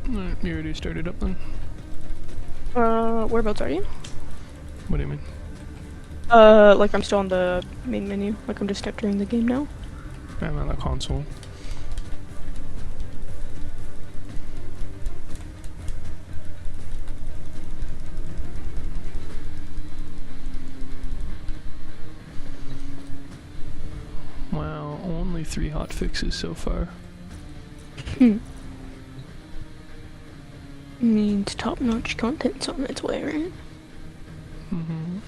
Alright, you already started up then? Whereabouts are you? What do you mean? Like I'm still on the main menu. Like I'm just entering the game now. I'm on the console. Wow, only 3 hotfixes so far. Means top-notch content's on its way, right? Mm-hmm.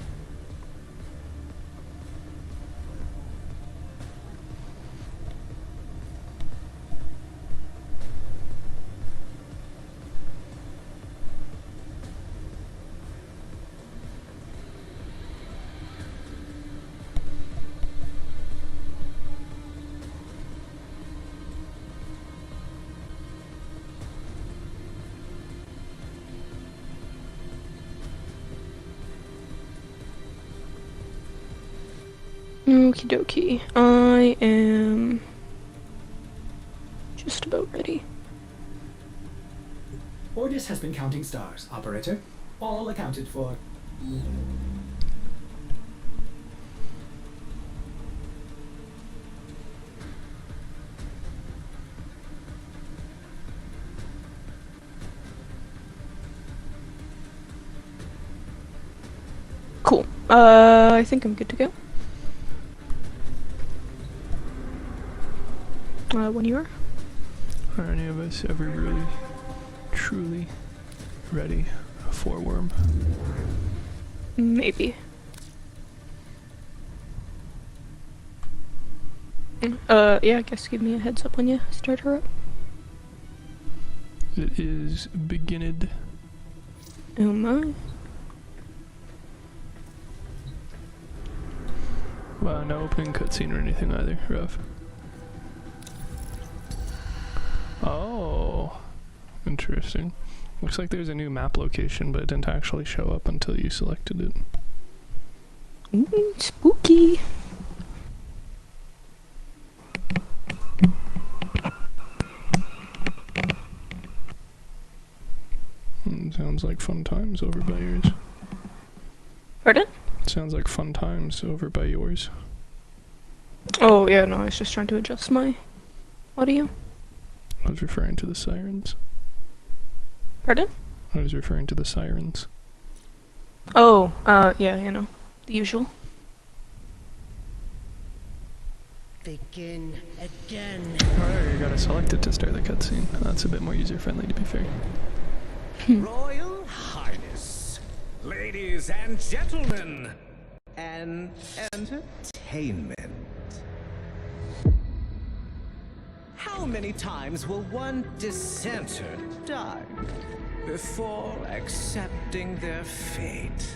Okie dokie. I am just about ready. Ordis has been counting stars, operator. All accounted for. Cool. I think I'm good to go. When you are? Are any of us ever really, truly ready for Worm? Maybe. Yeah, I guess give me a heads up when you start her up. It is beginned. Oh my. Wow, no opening cutscene or anything either, rough. Oh, interesting. Looks like there's a new map location, but it didn't actually show up until you selected it. Spooky. Sounds like fun times over by yours. Pardon? Sounds like fun times over by yours. Oh, yeah, no, I was just trying to adjust my audio. I was referring to the sirens. Pardon? I was referring to the sirens. Oh, yeah, you know, the usual. Begin again. Oh, you gotta select it to start the cutscene. That's a bit more user-friendly, to be fair. Royal Highness, ladies and gentlemen, and entertainment. How many times will one dissenter die before accepting their fate?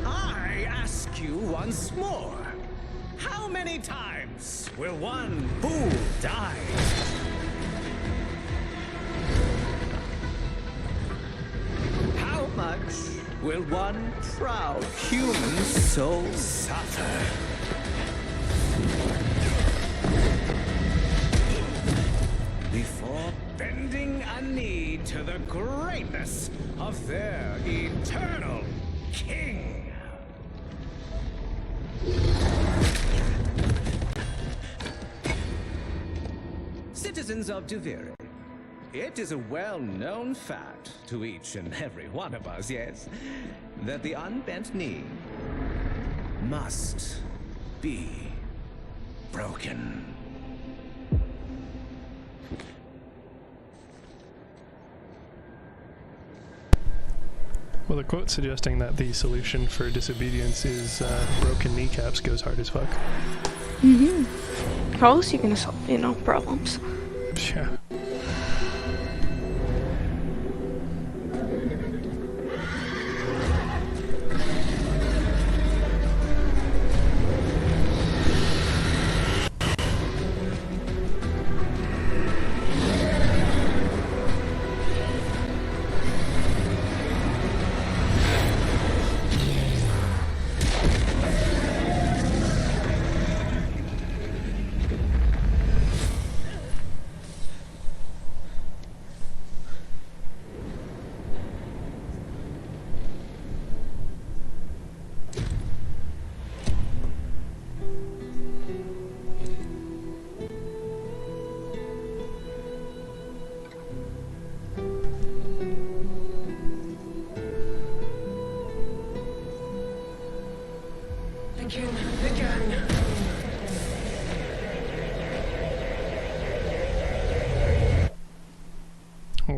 I ask you once more. How many times will one fool die? How much will one proud human soul suffer? Before bending a knee to the greatness of their eternal king. Citizens of Duviri, it is a well-known fact to each and every one of us, yes, that the unbent knee must be broken. Well, the quote suggesting that the solution for disobedience is broken kneecaps goes hard as fuck. How else are you gonna solve, you know, problems? Yeah.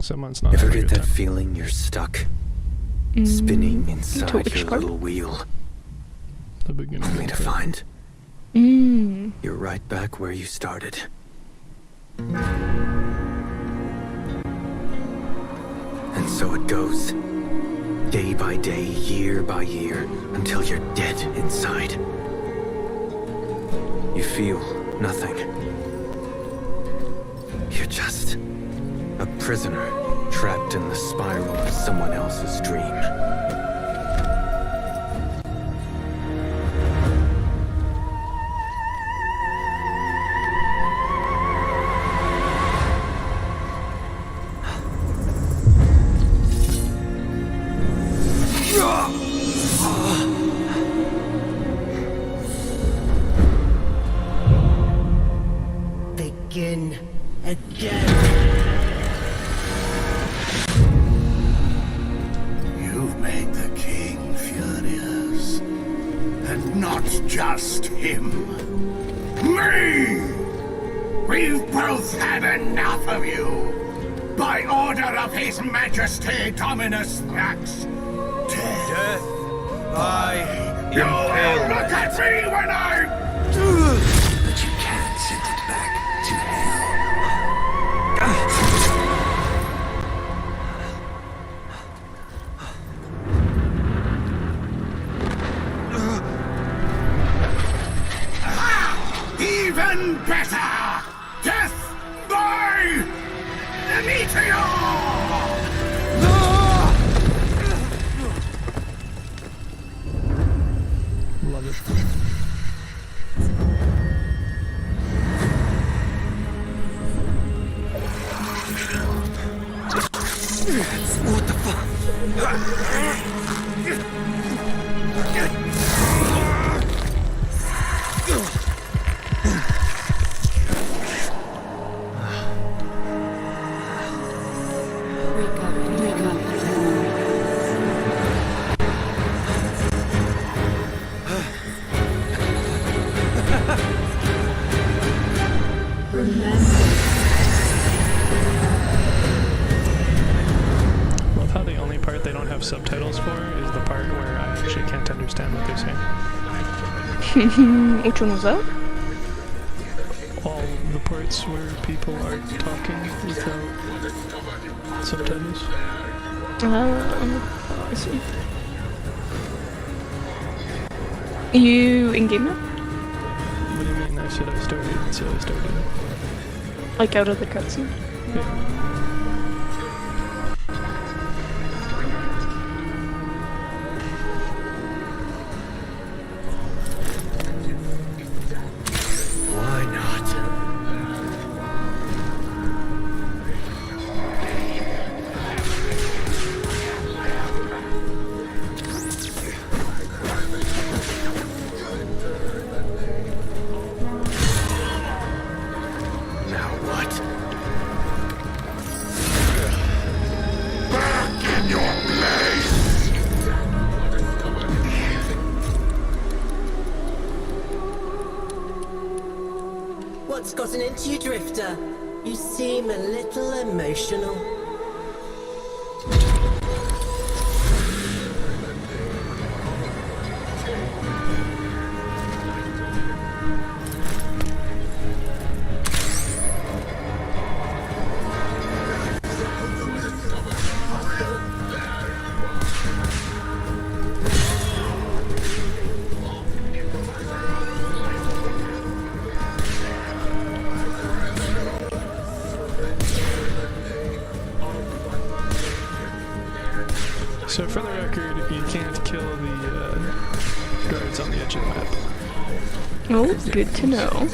someone's not Ever having a get good that time. feeling you're stuck? Spinning inside which your part? little wheel, The beginning. only to find Mm. you're right back where you started. And so it goes. Day by day, year by year, until you're dead inside. You feel nothing. You're just a prisoner trapped in the spiral of someone else's dream. Begin again. You've made the king furious. And not just him. Me! We've both had enough of you. By order of His Majesty Dominus Thrax. Death by you will look at me when I... But you can't send it back to hell. Even better! Death by meteor! Love it. What the fuck? Love how the only part they don't have subtitles for is the part where I actually can't understand what they're saying. Which one was that? All the parts where people are talking without subtitles. I see. You in game now? What do you mean? I said I started, so I started. Like out of the cutscene? Yeah. Why not? Now what? Back in your place! What's gotten into you, Drifter? You seem a little emotional. So for the record, you can't kill the guards on the edge of the map. Oh, good to know.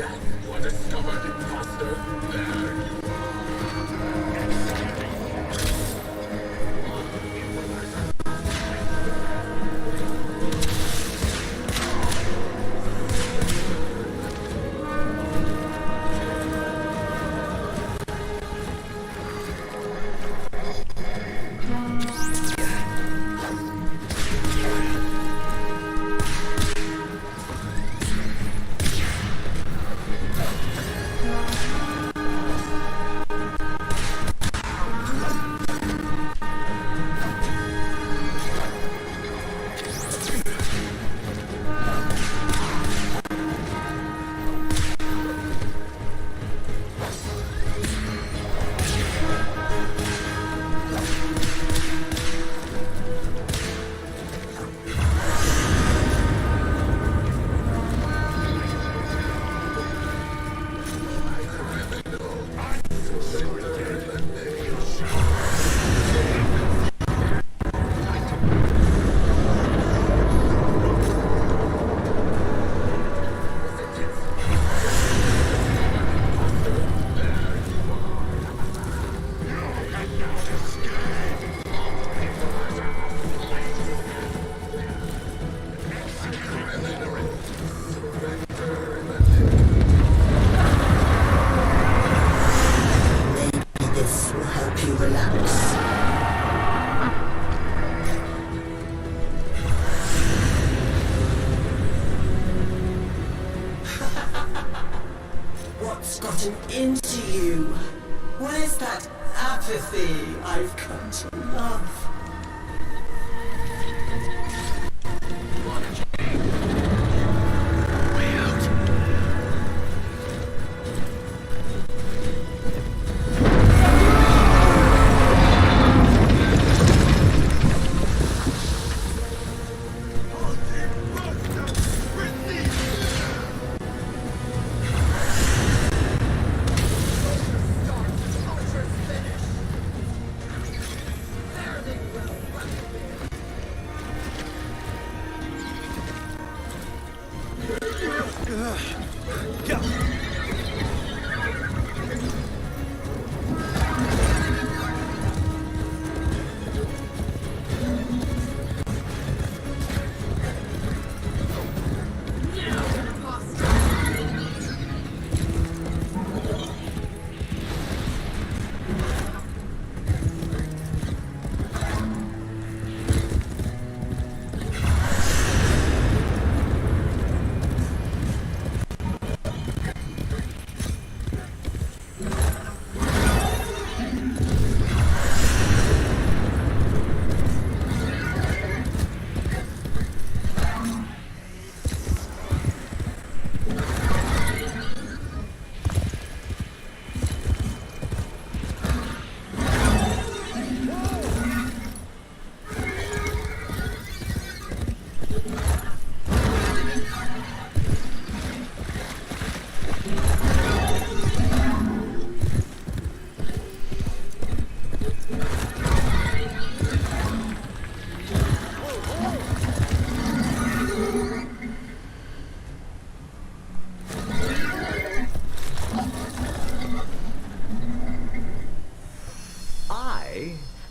you? Where's that apathy I've come to love? Way out.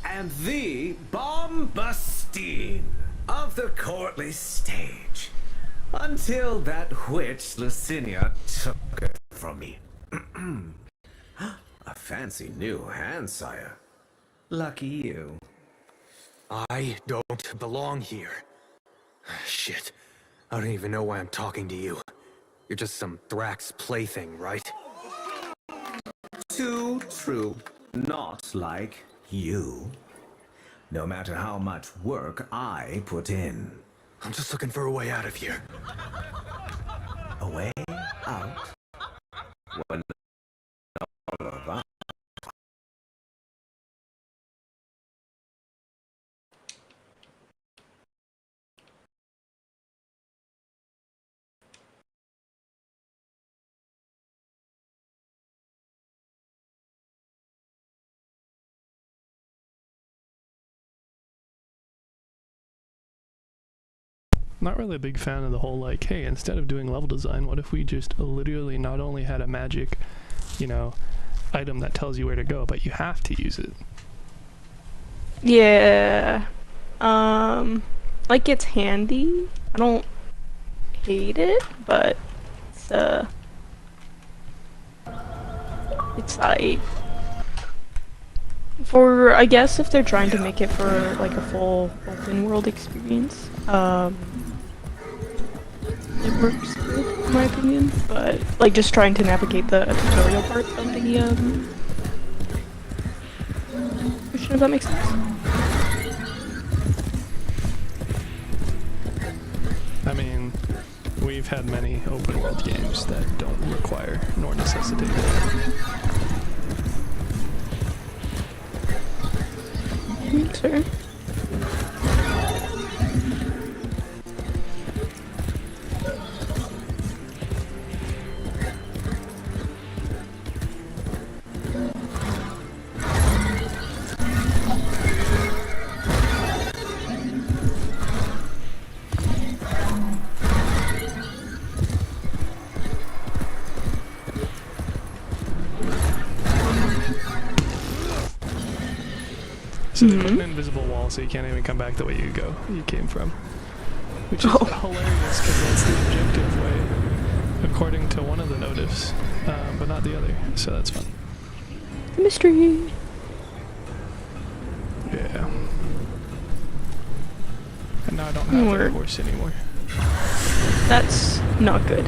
And the bombastine of the courtly stage, until that witch Lucinia took it from me. A fancy new hand, sire. Lucky you. I don't belong here. Shit. I don't even know why I'm talking to you. You're just some Thrax plaything, right? Too true. Not like you. No matter how much work I put in. I'm just looking for a way out of here. A way out? When all of us. Not really a big fan of the whole, like, hey, instead of doing level design, what if we just literally not only had a magic, you know, item that tells you where to go, but you have to use it. Yeah. Like, it's handy. I don't hate it, but it's like, for, I guess if they're trying to make it for like a full open world experience, it works good in my opinion, but like just trying to navigate the tutorial part of the mission, if that makes sense. I mean, we've had many open world games that don't require nor necessitate it. Sure. So they put an invisible wall so you can't even come back the way you came from. Which is hilarious because that's the objective way, according to one of the notifs, but not the other, so that's fun. Mystery! Yeah. And now I don't have a horse anymore. That's not good.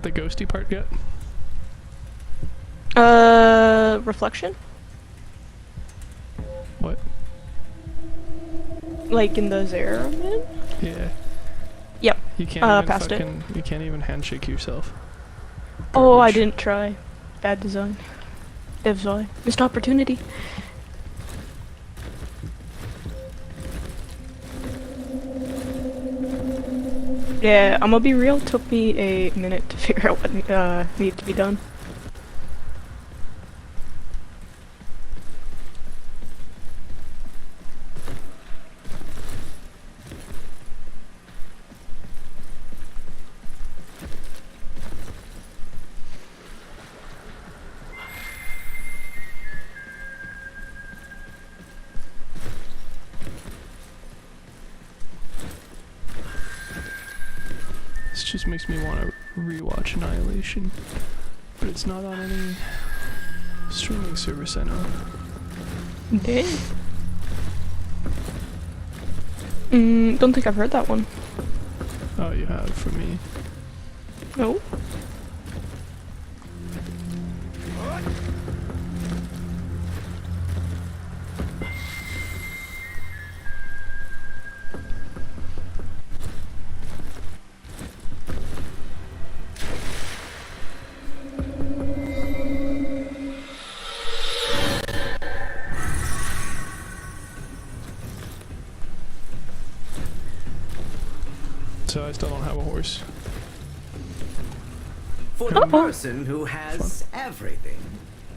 get the ghosty part yet? Reflection? What? Like in the Zeraman? Yeah. Yep. You can't even past it. You can't even handshake yourself. Oh, I Garbage. didn't try. Bad design. Dev design. Missed opportunity. Yeah, I'm gonna be real. Took me a minute to figure out what needed to be done. This just makes me want to rewatch Annihilation, but it's not on any streaming service I know. Dang. Don't think I've heard that one. Oh, you have from me. No. So I still don't have a horse. For the person who has everything,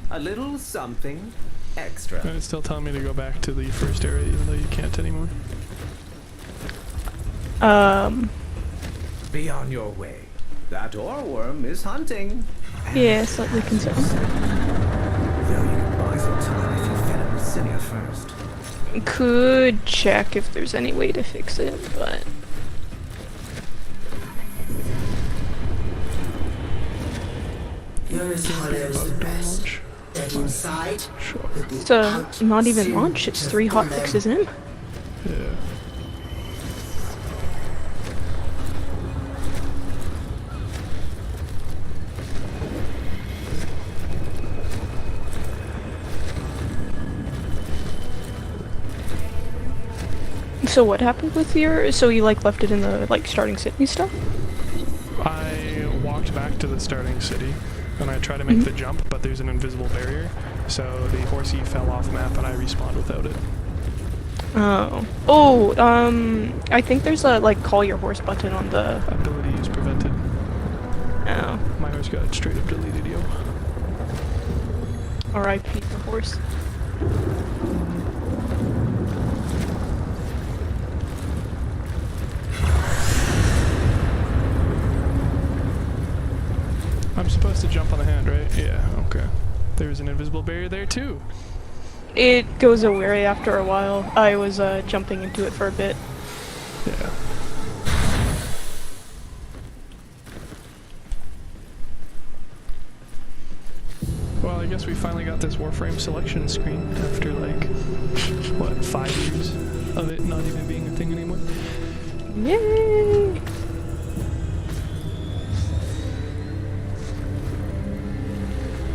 a little something extra. And it's still telling me to go back to the first area, even though you can't anymore. Be on your way. That oreworm is hunting. Yeah, slightly concerned. Though you can buy some time if you fed him Cilia first. Could check if there's any way to fix it, but... You're as hollow as the rest. Dead inside. with the So, out not even soon launch, it's to 3 follow. hotfixes in. Yeah. So what happened with your... So you like left it in the like starting city stuff? I walked back to the starting city, and I tried to make the jump, but there's an invisible barrier, so the horsey fell off map and I respawned without it. Oh. Oh, I think there's a like call your horse button on the... Ability use prevented. Oh. My horse got straight up deleted, yo. R.I.P. the horse. I'm supposed to jump on the hand, right? Yeah, okay. There's an invisible barrier there too. It goes away after a while. I was jumping into it for a bit. Yeah. Well, I guess we finally got this Warframe selection screen after like, what, 5 years of it not even being a thing anymore? Yay!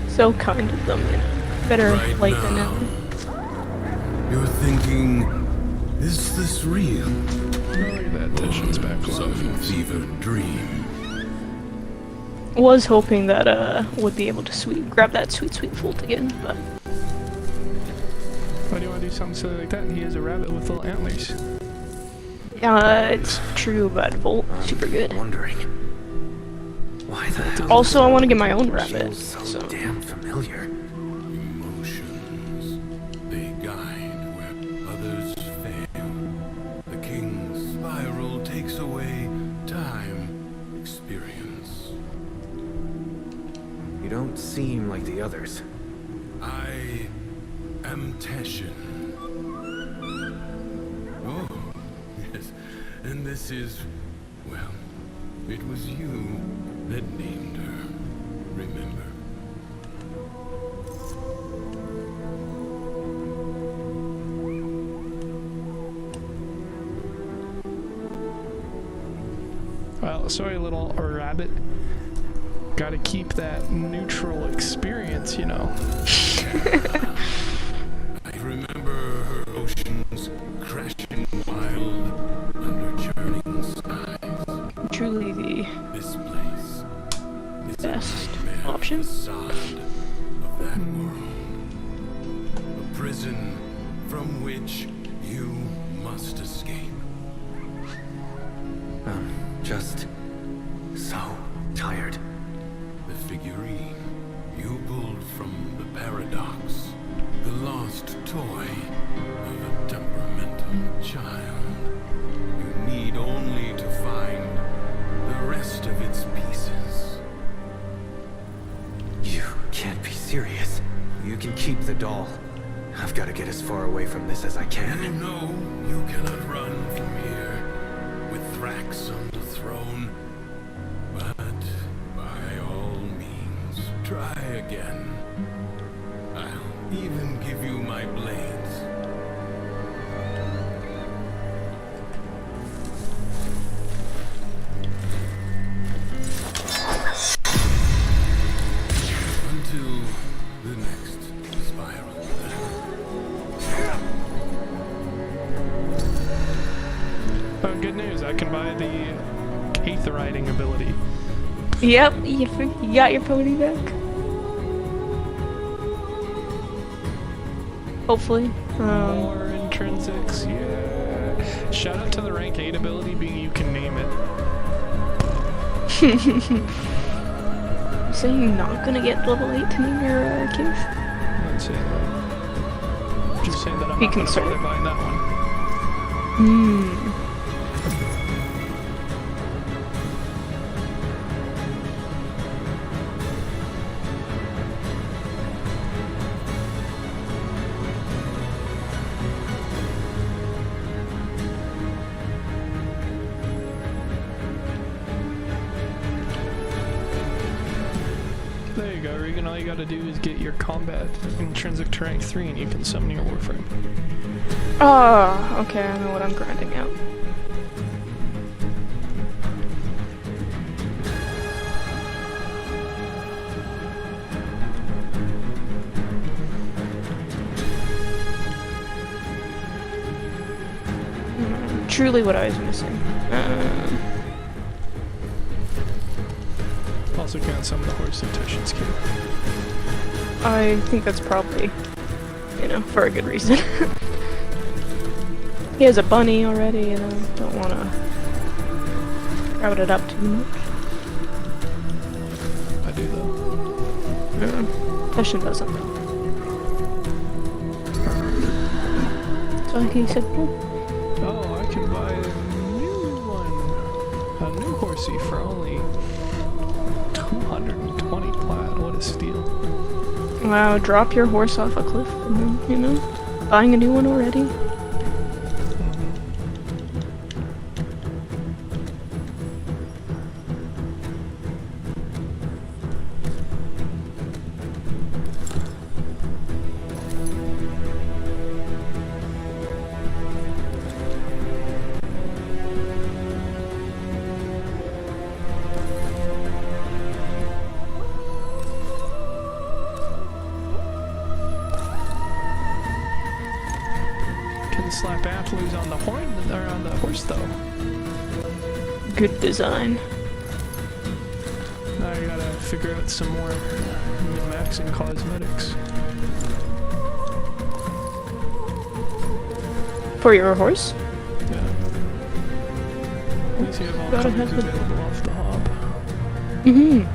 So kind of them, you know. Better Right late than now. never. You're thinking, is this real? Oh, look at that, tension's back. Some fevered dream. Was hoping that would be able to grab that sweet Volt again, but Why do you want to do something silly like that? He is a rabbit with little antlers. it's true, but Volt super good. Wondering why the hell Also, I want to get my own rabbit. feels so So damn familiar. Emotions, they guide where others fail. The king's spiral takes away time, experience. You don't seem like the others. I am Teshin. Oh, yes, and this is, well, it was you that named her, remember? Well, sorry, little rabbit. Gotta keep that neutral experience, you know. I remember her oceans crashing wild under churning skies. Truly the This place is best a bare option. facade of that world. A prison from which you must escape. I'm just so tired. The figurine you pulled from the paradox. The lost toy of a temperamental child. You need only to find the rest of its pieces. You can't be serious. You can keep the doll. I've got to get as far away from this as I You can. know you cannot run from here with Thrax on the throne. But by all means, try again. I'll even give you my blades. Until the next spiral. Oh, good news. I can buy the Aether riding ability. Yep, you got your pony back. Hopefully. More intrinsics, yeah. Shout out to the rank 8 ability being you can name it. So you're not gonna get level 8 to name your case? I'm not saying that. Just saying that I'm Be not gonna conservative. bother buying that one. Hmm. There you go, Regan. All you gotta do is get your combat intrinsic to rank 3 and you can summon your Warframe. Oh, okay, I know what I'm grinding out. Truly what I was missing. Also can't summon the horse of Titian's Key. I think that's probably, you know, for a good reason. He has a bunny already, and I don't want to crowd it up too much. I do though. Titian doesn't. So he said, "Oh, Oh, I can buy a new one. A new horsey for only 220 plat. What a steal. wow, drop your horse off a cliff, and then, you know, buying a new one already." Can slap antlers on the horn or on the horse though. Good design. Now I gotta figure out some more min-maxing cosmetics. For your horse? Yeah. At least you have all Gotta colors have the- available off the hop. Mm-hmm.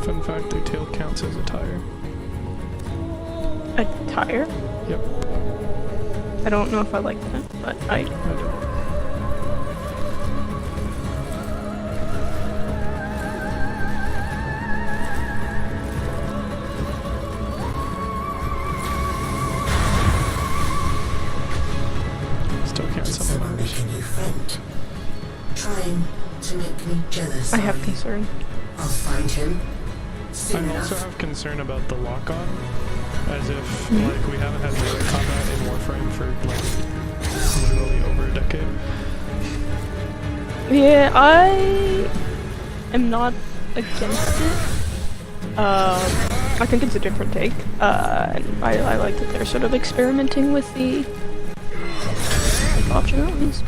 Fun fact, their tail counts as a tire. Attire? Yep. I don't know if I like that, but I don't. Still can't Did summon someone make a new friend? Trying to make me jealous. I have are you? concern. I'll find him. Soon I also enough. have concern about the lock-on, as if like we haven't had melee combat in Warframe for like literally over a decade. Yeah, I am not against it. I think it's a different take, and I like that they're sort of experimenting with the optionalities.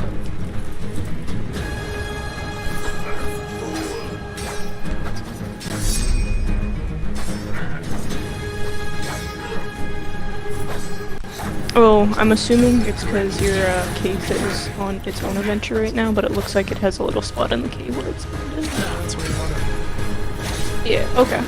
Oh, I'm assuming it's because your cave is on its own adventure right now, but it looks like it has a little spot in the cave where it's spawned. That's where you want it. Yeah, okay.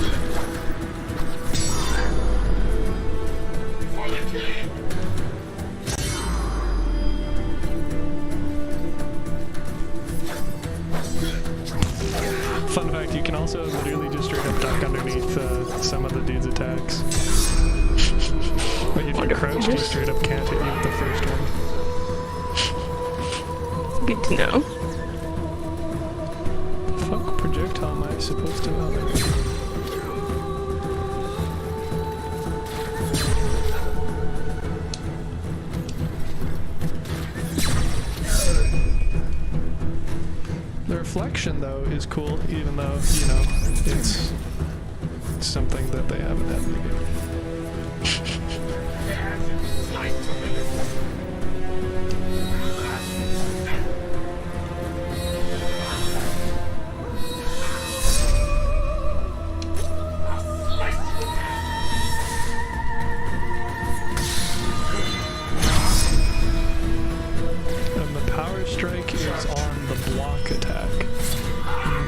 Fun fact, you can also literally just straight up duck underneath some of the dude's attacks. Like if you're crouched, you straight up can't hit you with the first one. Good to know. Fuck projectile am I supposed to know? The reflection though is cool, even though, you know, it's something that they haven't had to do. And the power strike is on the block attack.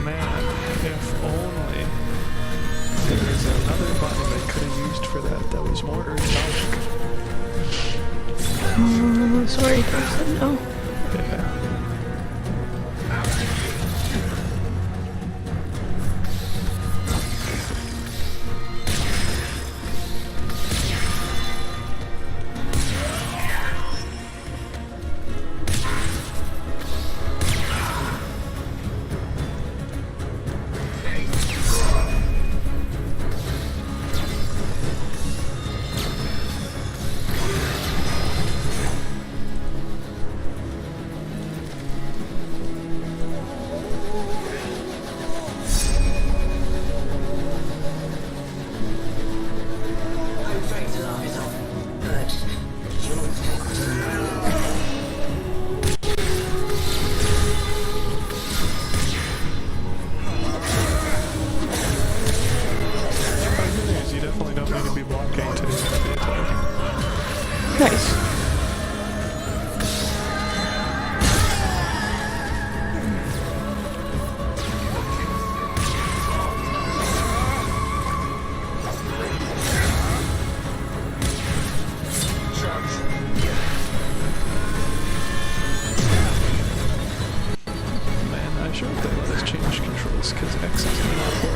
Man, if only there was another button they could have used for that that was more ergonomic. Sorry, Thompson, no. Yeah. I'm afraid to laugh it off, but you'll take to Surprising news, you definitely don't need to be blocking to do the attack. Nice. Man, I sure hope they let us change controls, because X is not where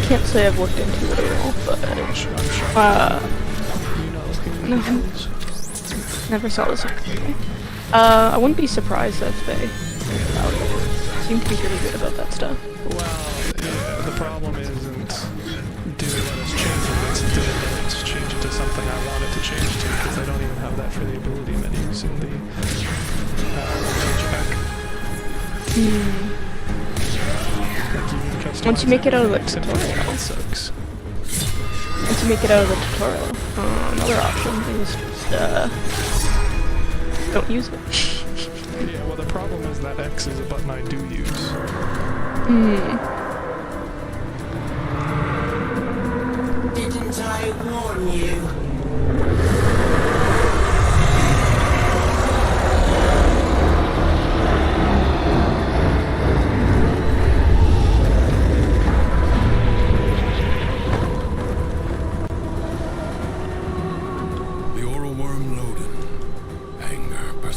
Can't say I've looked into it at all, but, I'm sure. You know, looking no. at controls. Never saw this before. I wouldn't be surprised if they allowed it. Seem to be really good about that stuff. Well, yeah, the problem isn't do they let us change it, it's do they let us change it to something I want it to change to, because I don't even have that for the ability menus in the pack. Like you can customize Once you make it out of the everything, except tutorial. it sucks. Once you make it out of the tutorial, another option is just, don't use it. Yeah, well the problem is that X is a button I do use. Didn't I warn you?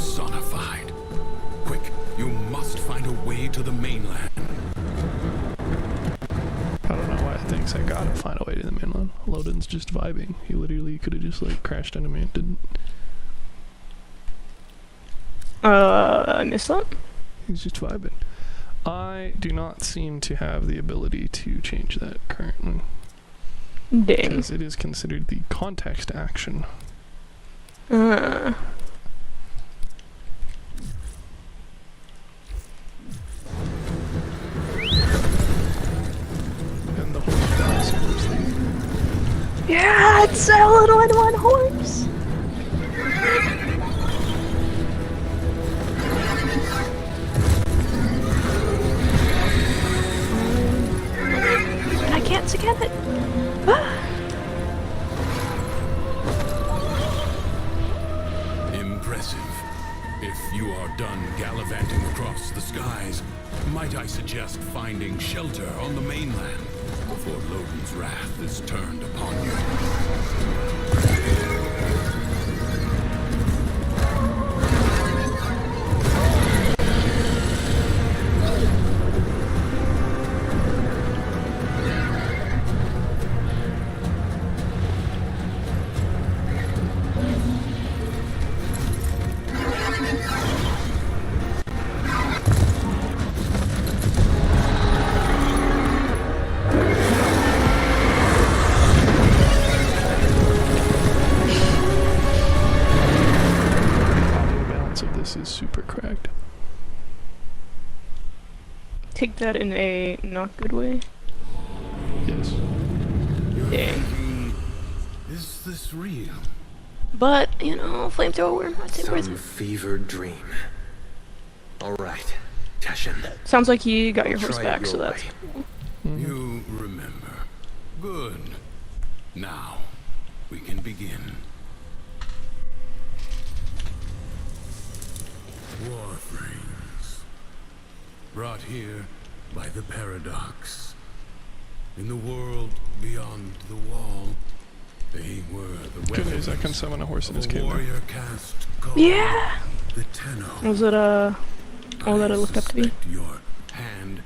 personified. Quick, you must find a way to the mainland. I don't know why it thinks I gotta find a way to the mainland. Loden's just vibing. He literally could have just like crashed into me and didn't. I missed that? He's just vibing. I do not seem to have the ability to change that currently. Dang. Because it is considered the context action. Uh. And the horse dies, of course, Yeah, it's a little one horse. And I can't get it. Impressive. If you are done gallivanting across the skies, might I suggest finding shelter on the mainland before Loden's wrath is turned upon you? Is super cracked. Take that in a not good way. Yes. Dang. Is this real? But, you know, flamethrower, I'd say worth Some it. fevered dream. Alright, Teshin. Sounds like you got your horse Try it back, your so that's way. cool. You remember. Good. Now, we can begin. Warframes. Brought here by the paradox. In the world beyond the wall, they were the Good news, I can weapons summon a horse in of his a cave. warrior caste called Yeah! the Tenno. Was it, all that I looked up to be? suspect your hand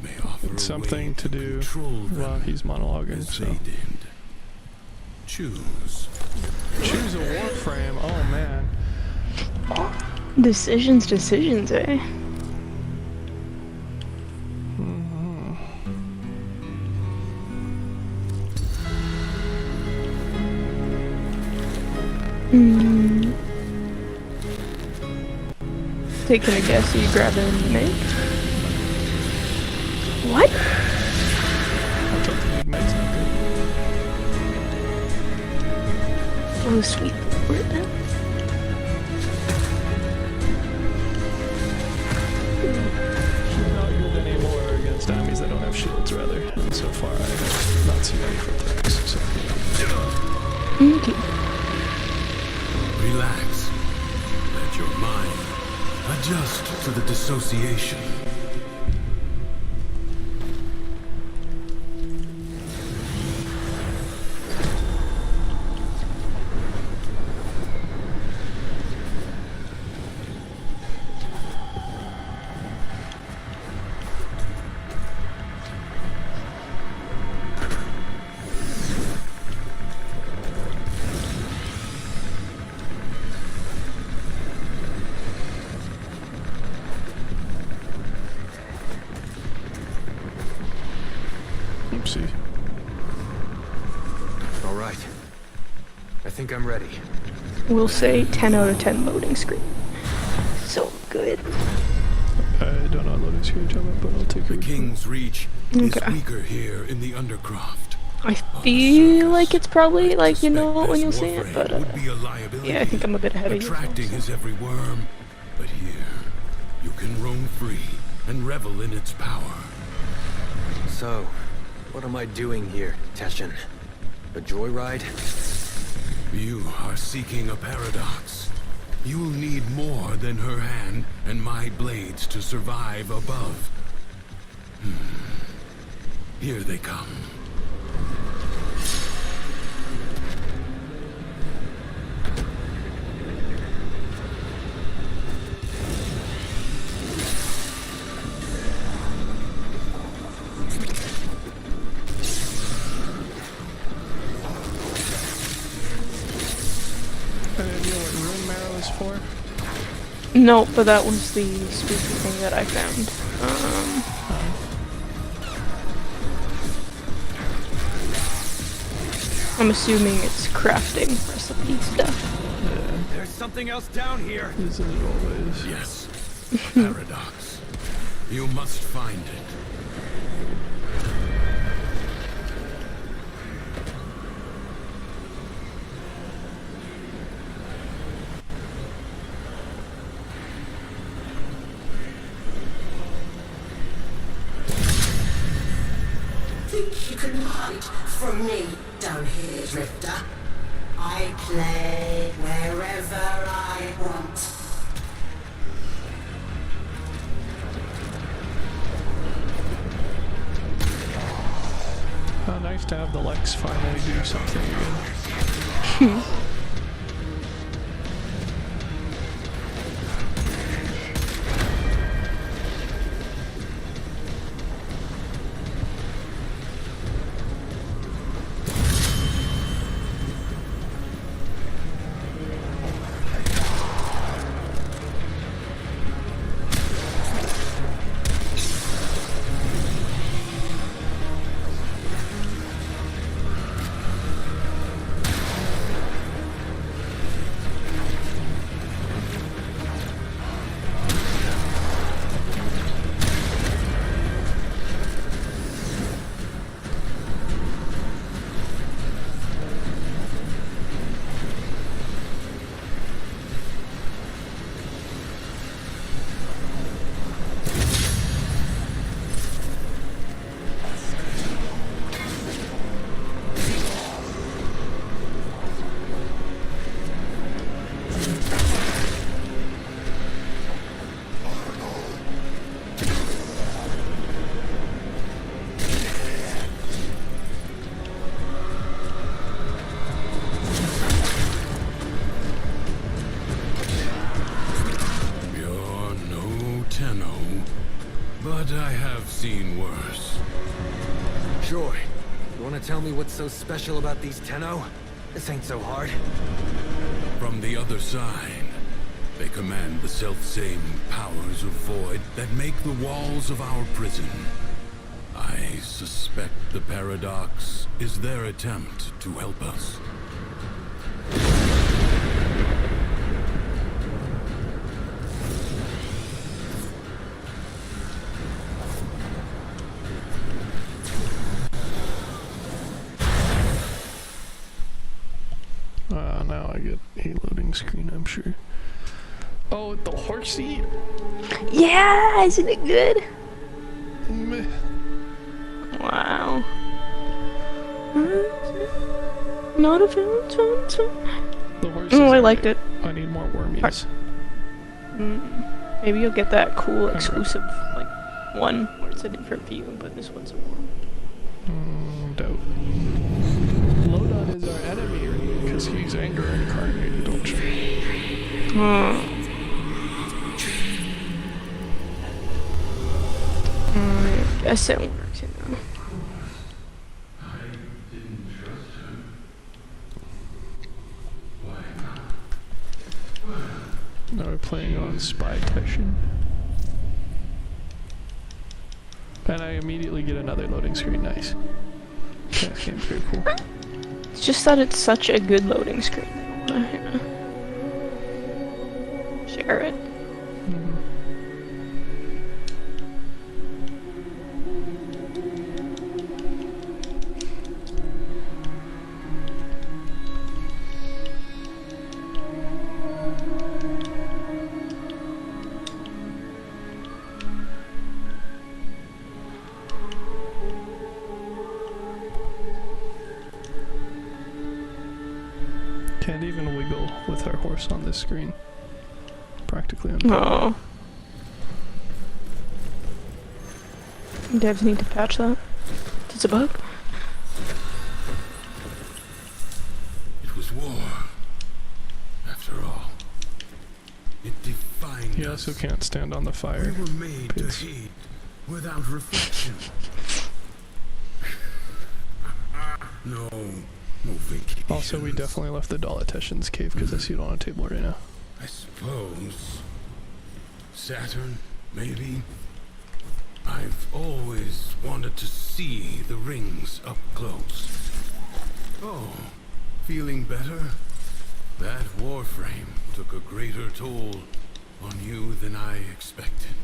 may offer It's a something way to do control them while he's monologuing, as so. they did. Choose. Choose a Warframe, oh man. Decisions, eh? Hmm. Taking a guess, are you grabbing Meg? What? I thought the big Meg's not good. Oh, sweet. Where then? She's not good anymore against enemies that don't have shields, rather. And so far, I have not seen any foot attacks, so. Okay. Relax. Let your mind adjust to the dissociation. Oopsie. All right. I think I'm ready. We'll say 10 out of 10 loading screen. So good. I don't know what loading screen you're talking about, but I'll take The it. king's reach is Okay. weaker here in the Undercroft. I feel like it's probably like, you know, Suspect when this you'll see it, Warframe but would be a liability, yeah, I think I'm a bit ahead of you. attracting his every worm. But here, you can roam free and revel in its power. So, what am I doing here, Teshin? A joyride? You are seeking a paradox. You'll need more than her hand and my blades to survive above. Here they come. arrow is for? No, but that was the spooky thing that I found. I'm assuming it's crafting recipe stuff. There's something else down here. This is always. Yes. Paradox. You must find it. Think you can hide from me down here, Drifter? I play wherever I want. Oh, nice to have the Lex finally do something again. But I have seen worse. Sure. You wanna tell me what's so special about these Tenno? This ain't so hard. From the other side, they command the self-same powers of void that make the walls of our prison. I suspect the paradox is their attempt to help us. Now I get a loading screen, I'm sure. Oh, the horsey? Yeah, isn't it good? Meh. Wow. Not a fan. The horsey. Oh, I liked it. I need more wormies. Maybe you'll get that cool exclusive like one where it's a different view, but this one's more. Dope. Lodon is our enemy, because he's anger incarnated, don't you? I guess it works, you know. Now we're playing on Spy Teshin. And I immediately get another loading screen, nice. Yeah, this game's very cool. It's just that it's such a good loading screen. Share it. Can't even wiggle with our horse on this screen. Practically Oh. Devs need to patch that. It's a bug. It was war. After all, it defined He us. also can't stand on the fire. We were made pits. to heat without reflection. No vacation. Also, we definitely left the Dalateshin's cave because I see it on a table right now. I suppose. Saturn, maybe? I've always wanted to see the rings up close. Oh, feeling better? That Warframe took a greater toll on you than I expected.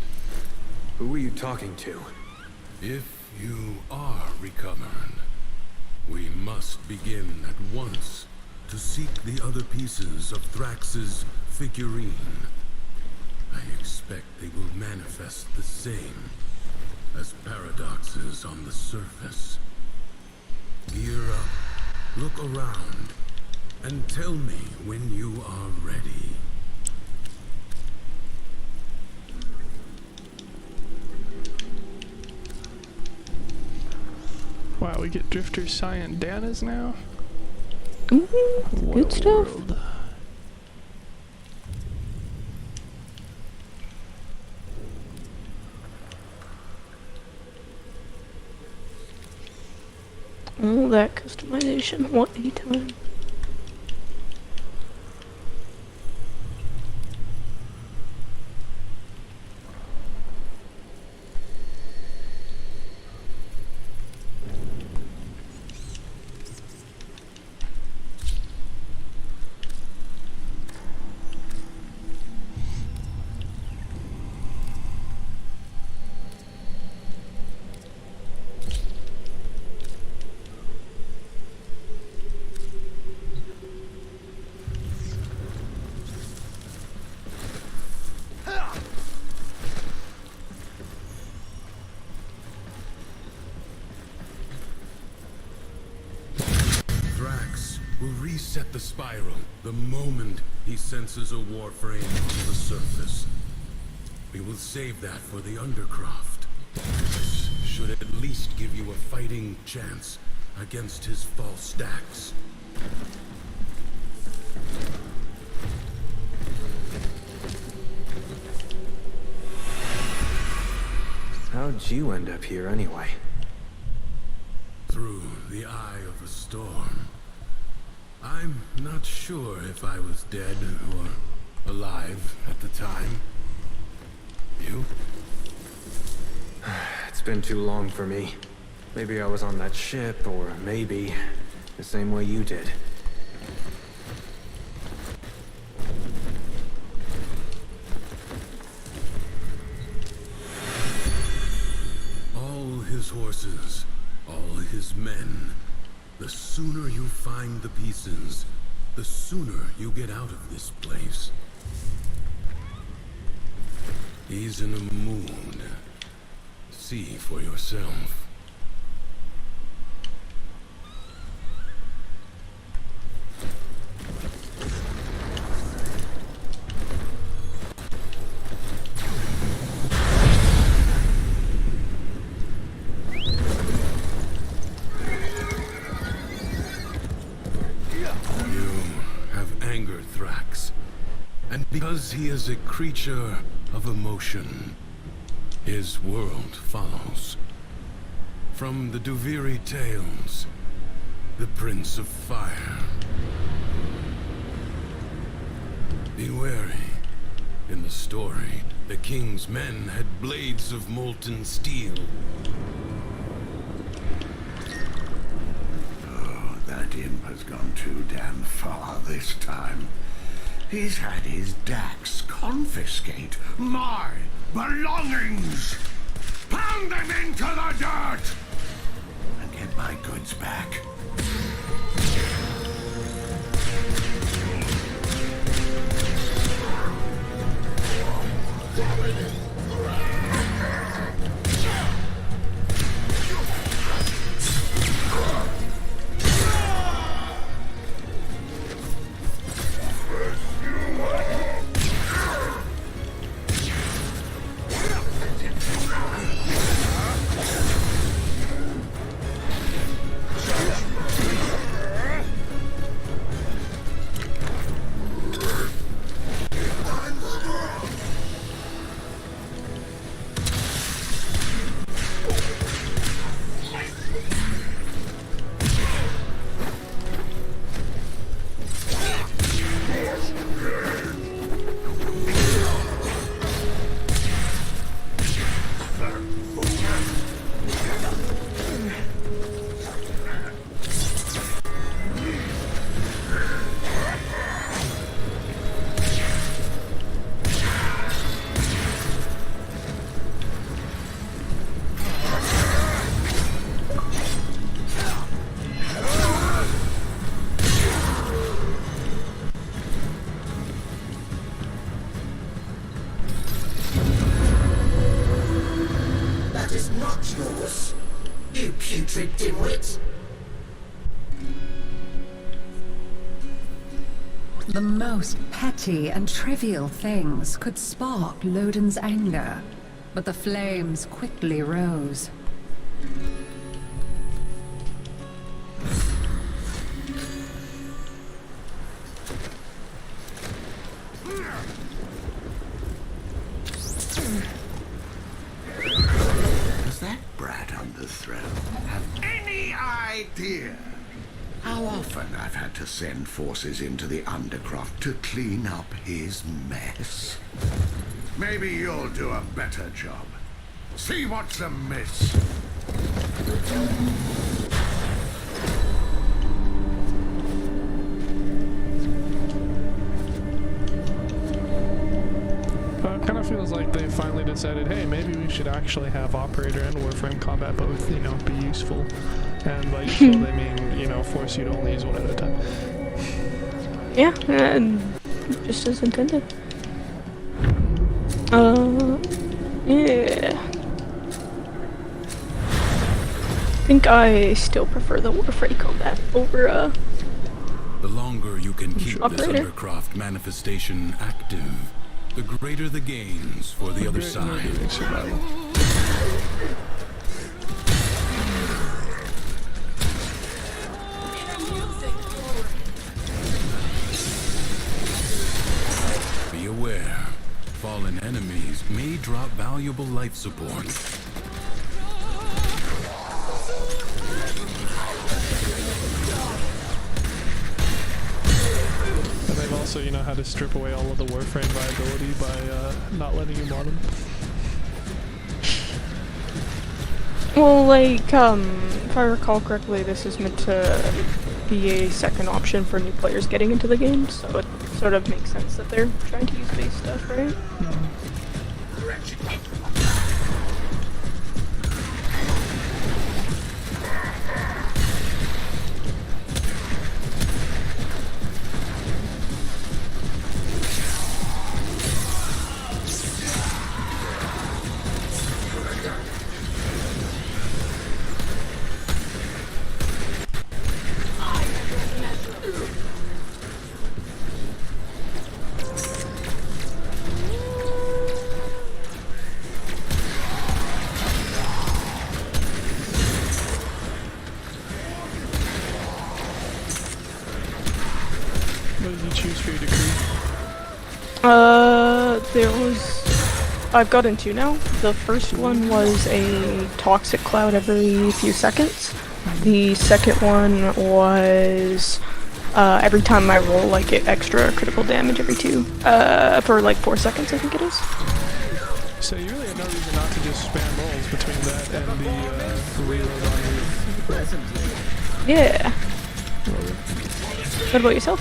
Who were you talking to? If you are recovered, we must begin at once to seek the other pieces of Thrax's figurine. I expect they will manifest the same as paradoxes on the surface. Gear up, look around, and tell me when you are ready. Wow, we get Drifter Cyandanas now? Mm-hmm. Good stuff. World. All that customization, what a time. Will reset the spiral the moment he senses a Warframe on the surface. We will save that for the Undercroft. This should at least give you a fighting chance against his false stacks. How'd you end up here anyway? Through the eye of a storm. I'm not sure if I was dead or alive at the time. You? It's been too long for me. Maybe I was on that ship, or maybe the same way you did. All his horses, all his men. The sooner you find the pieces, the sooner you get out of this place. He's in a mood. See for yourself. Because he is a creature of emotion, his world follows. From the Duviri tales, the Prince of Fire. Be wary. In the story, the king's men had blades of molten steel. Oh, that imp has gone too damn far this time. He's had his Dax confiscate my belongings! Pound them into the dirt! And get my goods back. putrid dimwit. The most petty and trivial things could spark Loden's anger, but the flames quickly rose. Does that brat on the throne have any idea how often I've had to send forces into the Undercroft to clean up his mess? Maybe you'll do a better job. See what's amiss. It kind of feels like they finally decided, hey, maybe we should actually have Operator and Warframe combat both, you know, be useful. And by useful, they mean, you know, force you to only use one at a time. Yeah, and just as intended. Yeah. I think I still prefer the Warframe combat over, The longer you can keep this Operator. Undercroft manifestation active, the greater the gains for the other side. Be aware, fallen enemies may drop valuable life support. And they've also, you know, had to strip away all of the Warframe viability by not letting you mod them. well, like, if I recall correctly, this is meant to be a second option for new players getting into the game, so it sort of makes sense that they're trying to use base stuff, right? What did you choose for your decree? There was... I've gotten two now. The first one was a toxic cloud every few seconds. The second one was every time I roll, like, get extra critical damage every for like 4 seconds, I think it is. So you really have no reason not to just spam rolls between that and the reload on Yeah. What about yourself?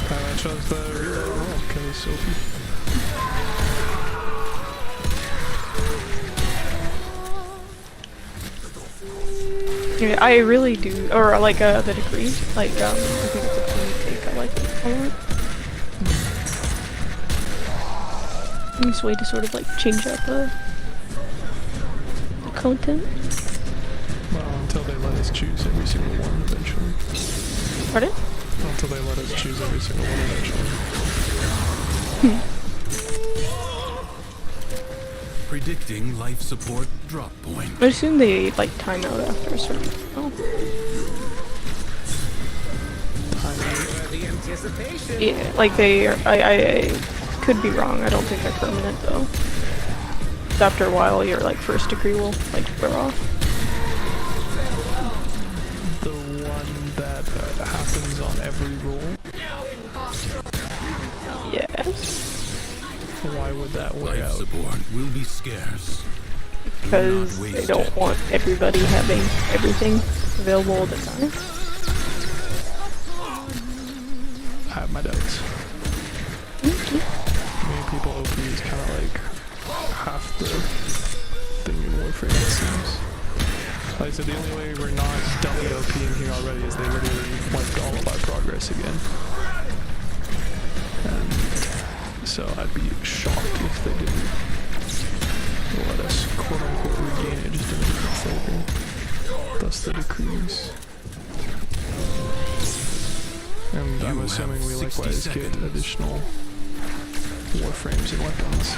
I chose the reload roll because it's so OP. Yeah, I really do, or like the decree, like I think it's a clean take, I like it a lot. Nice way to sort of like change up the content. Well, until they let us choose every single one eventually. Pardon? Until they let us choose every single one eventually. Predicting life support drop point. I assume they like time out after a certain. Oh. The anticipation. Yeah, like they are, I could be wrong, I don't think they're permanent though. After a while your like first degree will like wear off. The one that happens on every roll? Yes. Why would that wear Life out? support will be scarce. Because they don't want everybody having everything available all the time. I have my doubts. I mean, people OP is kind of like half the thing in Warframe, it seems. Like I said, the only way we're not double OP in here already is they literally wiped all of our progress again. And so I'd be shocked if they didn't let us quote-unquote regain it just in a different flavor. Thus the decrees. And I'm assuming we likewise get additional Warframes and weapons.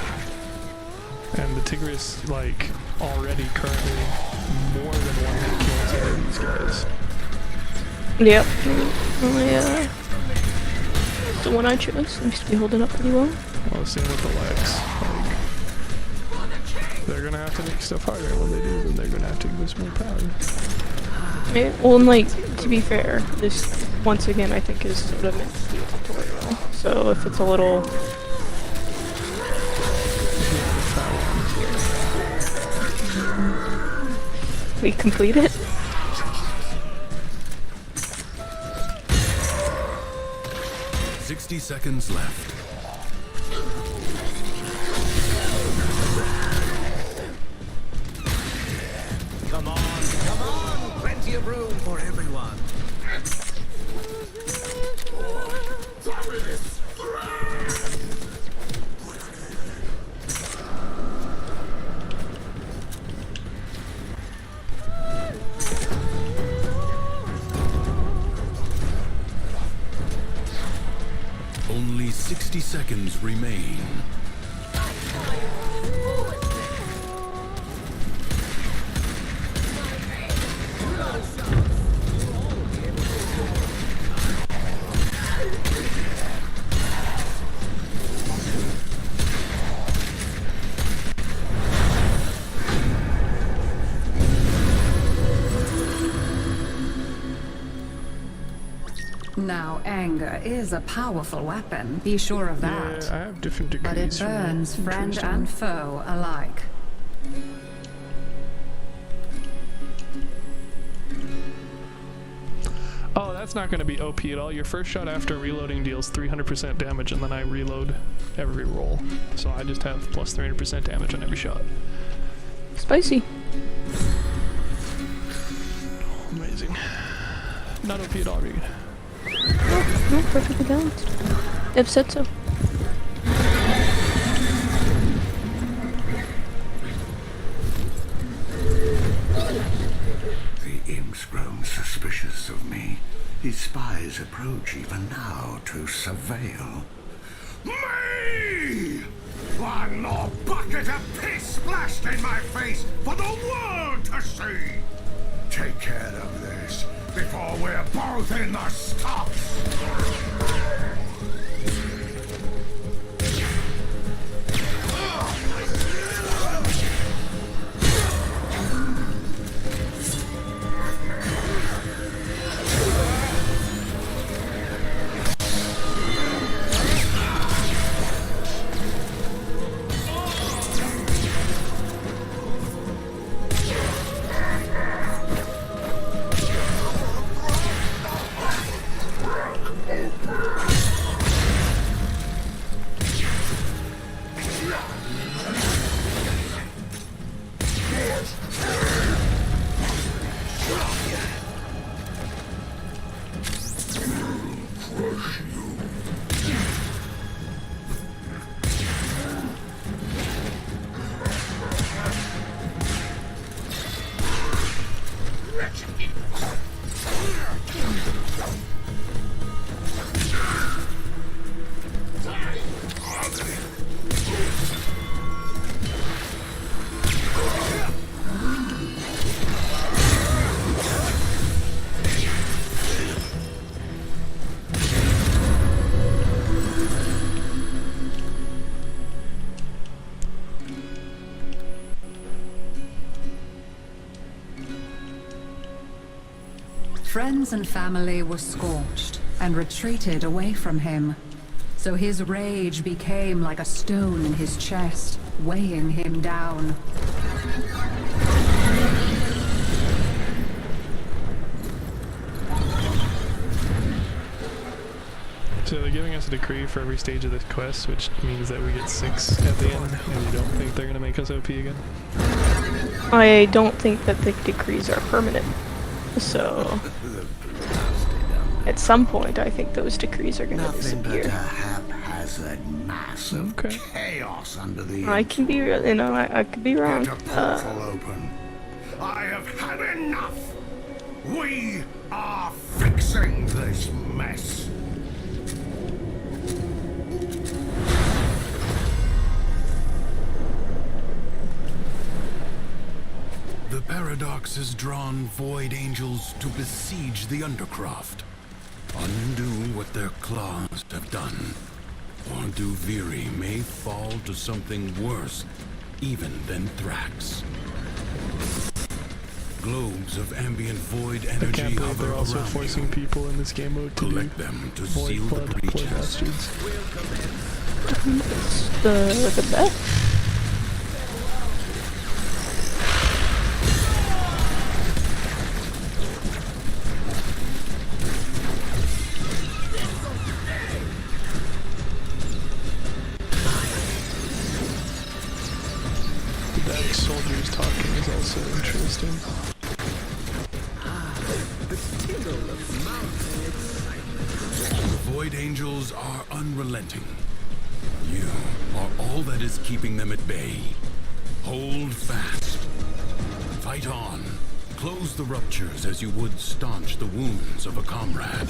And the Tigris, like, already currently more than one hit kills out of these guys. Yep. Yeah. The one I chose seems to be holding up pretty well. Well, same with the legs. Like, they're gonna have to make stuff harder. When they do, then they're gonna have to give us more power. Yeah, well, and like, to be fair, this, once again, I think is sort of meant to be a tutorial. So if it's a little... We complete it? "60 seconds left. Come on! Plenty of room for everyone. Only 60 seconds remain. Now, anger is a powerful weapon, be sure of that. Yeah, I have different degrees. But it burns friend and foe alike. Oh, that's not going to be OP at all. Your first shot after reloading deals 300% damage, and then I reload every roll. So I just have plus 300% damage on every shot. Spicy. Amazing. Not OP at all, Regan. No, perfectly balanced. They've said so. The imp's grown suspicious of me. His spies approach even now to surveil. Me! One more bucket of piss splashed in my face for the world to see! Take care of this before we're both in the stocks! Friends and family were scorched and retreated away from him. So his rage became like a stone in his chest, weighing him down. So they're giving us a decree for every stage of this quest, which means that we get 6 at the end, and you don't think they're going to make us OP again? I don't think that the decrees are permanent. So, at some point, I think those decrees are going to disappear. Nothing but a haphazard mass of chaos under the I can be, I could be wrong. Get a portal open. I have had enough! We are fixing this mess! The Paradox has drawn Void Angels to besiege the Undercroft. Undo what their claws have done, or Duviri may fall to something worse even than Thrax. Globes of ambient void I energy can't believe hover they're also around forcing you. people in this game mode to Collect do them to void seal the blood, void breaches. bastards. The best. The Dark Soldiers talking is also interesting. The Void Angels are unrelenting. You are all that is keeping them at bay. Hold fast. Fight on. Close the ruptures as you would staunch the wounds of a comrade.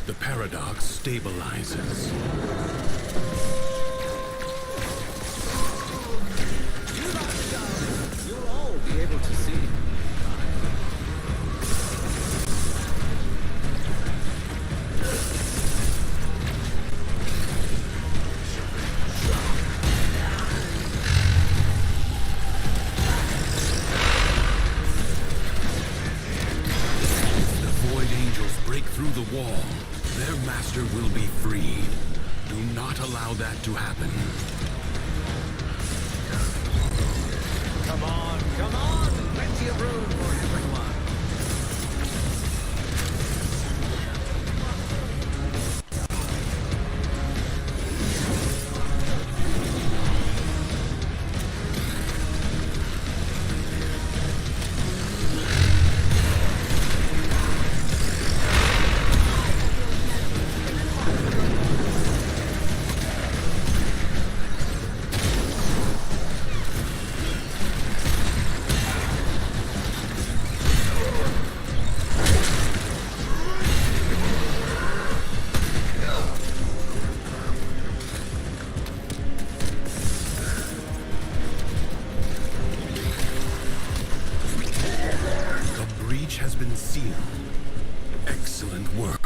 The Paradox stabilizes. You'll all be able to see. Break through the wall, their master will be freed. Do not allow that to happen. Come on! Plenty of room for everyone. Has been sealed. Excellent work.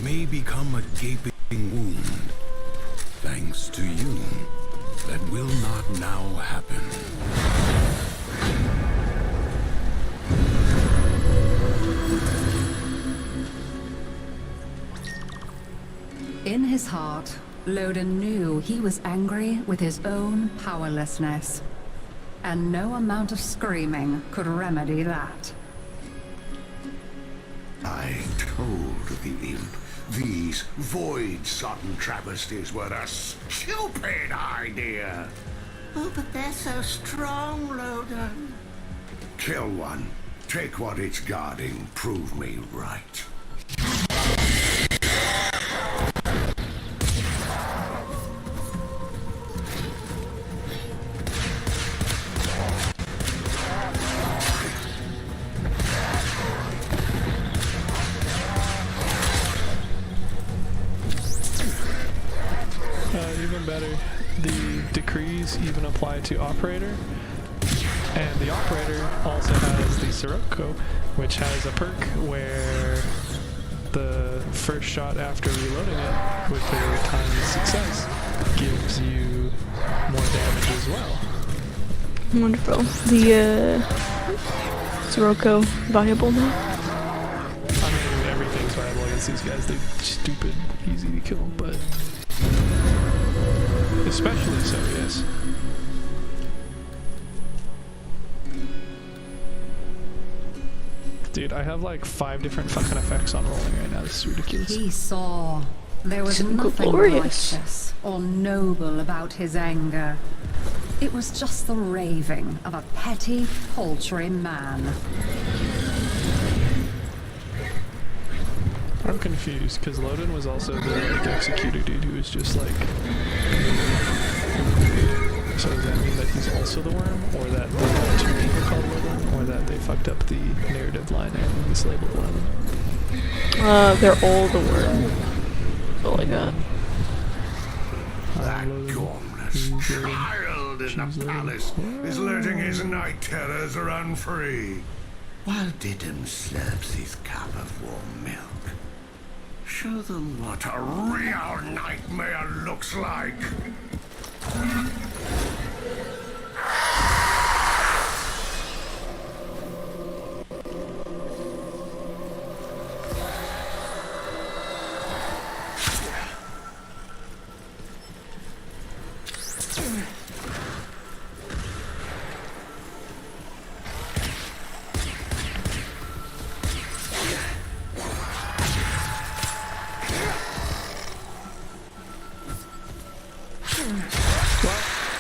May become a gaping wound. Thanks to you, that will not now happen. In his heart, Loden knew he was angry with his own powerlessness. And no amount of screaming could remedy that. I told the imp these void-sodden travesties were a stupid idea. Oh, but they're so strong, Loden. Kill one. Take what it's guarding. Prove me right. Even better, the decrees even apply to Operator, and the Operator also has the Sirocco, which has a perk where the first shot after reloading it with a timed success gives you more damage as well. Wonderful. The Sirocco viable now? I mean, everything's viable against these guys. They're stupid, easy to kill, but especially so, yes. Dude, I have like 5 different fucking effects on rolling right now. This is ridiculous. He saw. There was So nothing glorious. righteous or noble about his anger. It was just the raving of a petty, paltry man. I'm confused, because Loden was also the like, executor dude who was just like... So does that mean that he's also the worm? Or that there are 2 people called Loden? Or that they fucked up the narrative line and mislabeled one of them? They're all the worm. All I got. That gormless child in the palace is letting his night terrors run free, while Diddum slurps his cup of warm milk. Show them what a real nightmare looks like.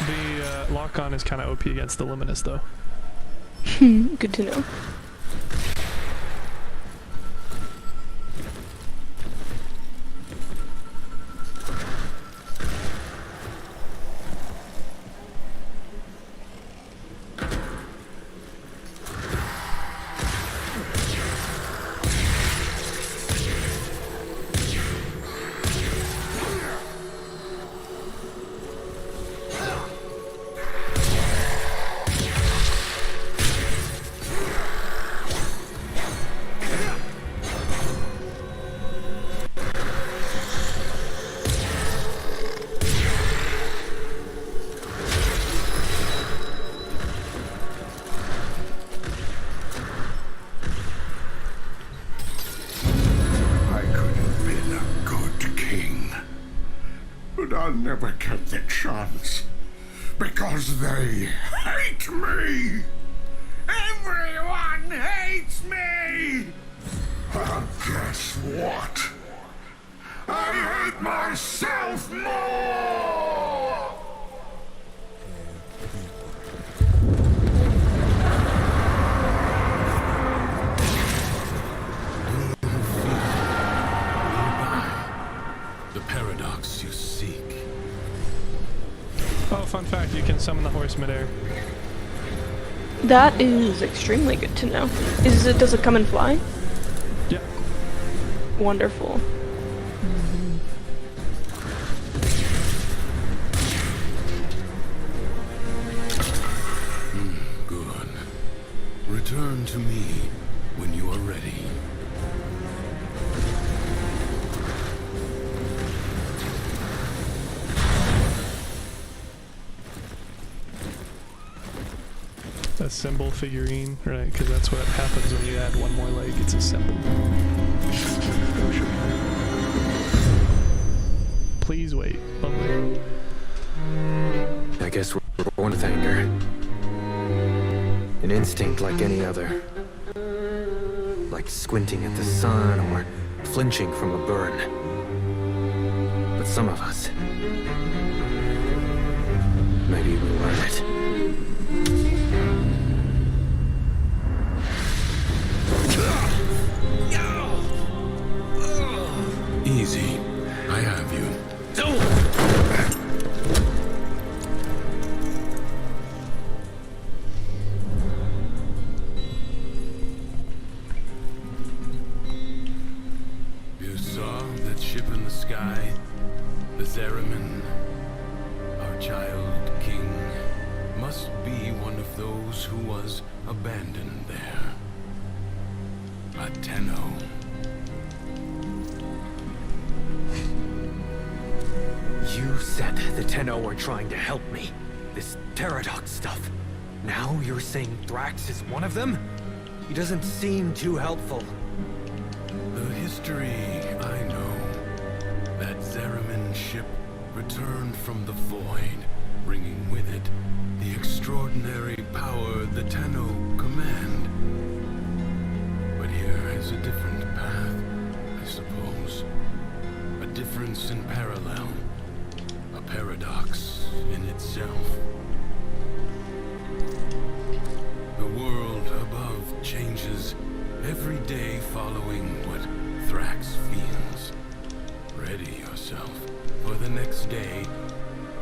The lock-on is kind of OP against the Luminous, though. Good to know. I'll never get the chance, because they hate me! Everyone hates me! But guess what? I hate myself more! The paradox you seek. Oh, fun fact, you can summon the horse midair. That is extremely good to know. Does it come and fly? Yeah. Wonderful. Good. Return to me when you are ready. A symbol figurine, right? Because that's what happens when you add one more leg. It's a symbol. Please wait. Lovely. I guess we're born with anger. An instinct like any other. Like squinting at the sun or flinching from a burn. But some of us... maybe we learn it. Easy. I have you. You saw that ship in the sky? The Zariman? Our child king must be one of those who was abandoned there. A Tenno. You said the Tenno were trying to help me. This paradox stuff. Now you're saying Thrax is one of them? He doesn't seem too helpful. The history I know. That Zariman ship returned from the void, bringing with it the extraordinary power the Tenno command. But here is a different path, I suppose. A difference in parallel. A paradox in itself. The world above changes every day following what Thrax feels. Ready yourself for the next day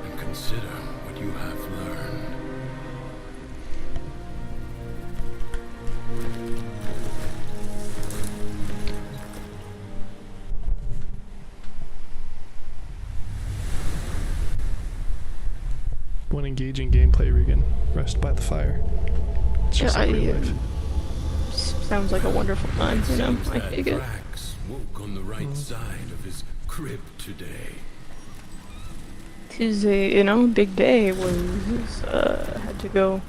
and consider what you have learned. One engaging gameplay, Regan. Rest by the fire. It's just like real life. Sounds like a wonderful time, you know. I dig it. Thrax woke on the right side of his crib today. His, you know, big day was, had to go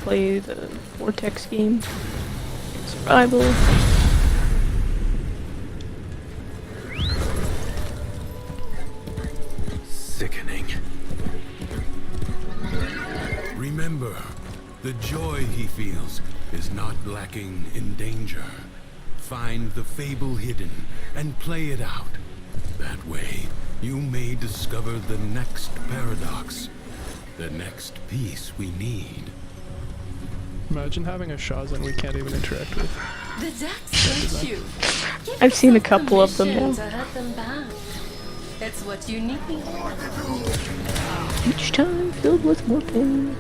play the Vortex game. Survival. Sickening. Remember, the joy he feels is not lacking in danger. Find the fable hidden and play it out. That way, you may discover the next paradox, the next piece we need. Imagine having a Shazam we can't even interact with. The decks hate you. Give I've seen a yourself couple of them permission now. to hurt them back. It's what you need. Each time filled with more pain.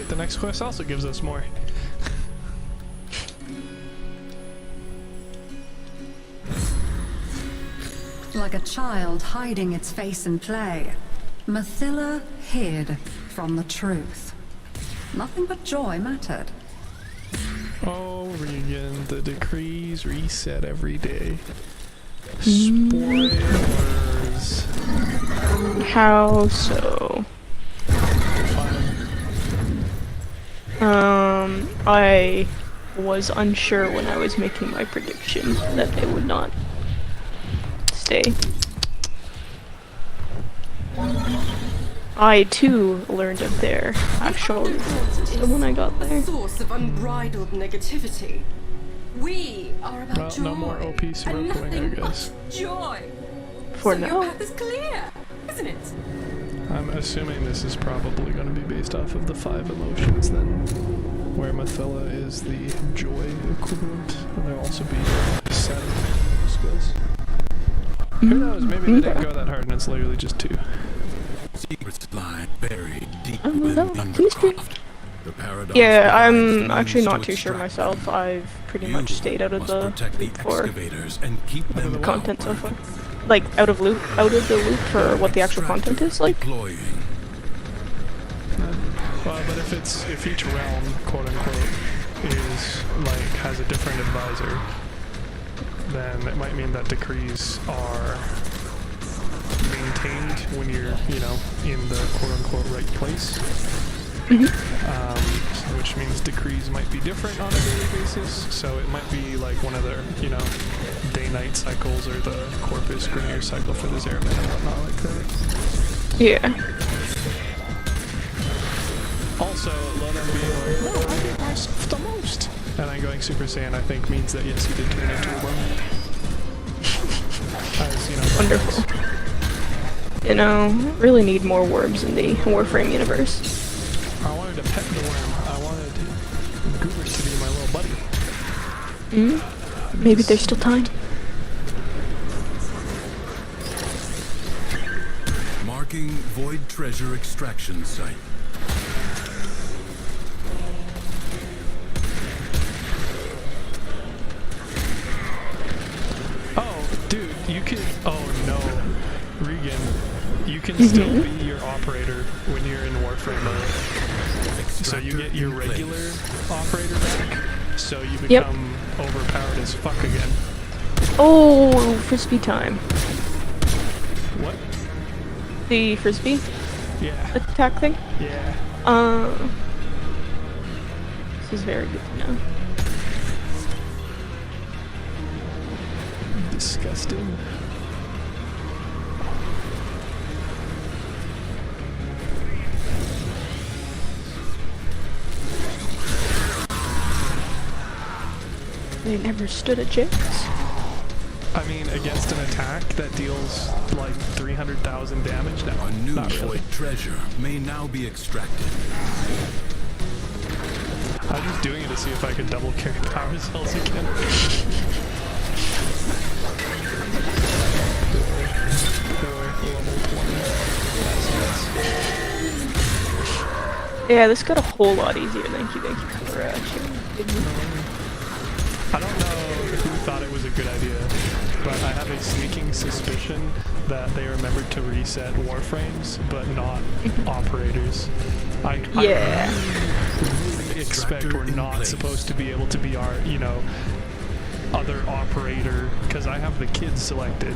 The next quest also gives us more. Like a child hiding its face in play, Mathila hid from the truth. Nothing but joy mattered. Oh, Regan, the decrees reset every day. Spoilers. How so? I was unsure when I was making my prediction that they would not stay. I too learned of their actual reasons when I got there. Source of unbridled negativity. We are about Well, joy. no more OP and Siroccoing, nothing I guess. but joy. For so now. your path is clear, isn't it? I'm assuming this is probably going to be based off of the 5 emotions then, where Mathila is the joy equivalent, and there'll also be sad skills. Who knows, maybe they didn't go that hard and it's literally just 2. Secrets lie buried deep I don't within know, the please do. Undercroft. The paradox Yeah, I'm provides the actually means not to too sure extract myself. them. I've pretty You much stayed out of must the protect the loop for excavators and keep them content so far. outward. Like out of the loop for what the actual content is like. Deploying. Well, but if each realm, quote unquote, is like has a different advisor, then it might mean that decrees are maintained when you're, you know, in the quote-unquote right place. Which means decrees might be different on a daily basis, so it might be like one of the, you know, day-night cycles or the Corpus Grineer cycle for the Zeraman and whatnot like that. Yeah. Also, let them be like, no, I hate myself the most. And then going Super Saiyan, I think, means that yes, he did turn into a worm. As, you know, Wonderful. You know, really need more worms in the Warframe universe. I wanted to pet the worm. I wanted Goobers to be my little buddy. Maybe there's still time. Marking Void Treasure Extraction Site. Oh, dude, you can... Oh, no. Regan, you can still be your operator when you're in Warframe mode. So you get your regular operator back, so you become overpowered as fuck again. Oh, frisbee time. What? The frisbee Yeah. attack thing? Yeah. This is very good to know. Disgusting. They never stood a chance. I mean, against an attack that deals like 300,000 damage now. A new Not really. void treasure may now be extracted. I was just doing it to see if I could double carry power cells again. Yeah, this got a whole lot easier. Thank you for sharing. I don't know who thought it was a good idea, but I have a sneaking suspicion that they remembered to reset Warframes, but not operators. I really expect we're not supposed to be able to be our, you know, other operator, because I have the kids selected.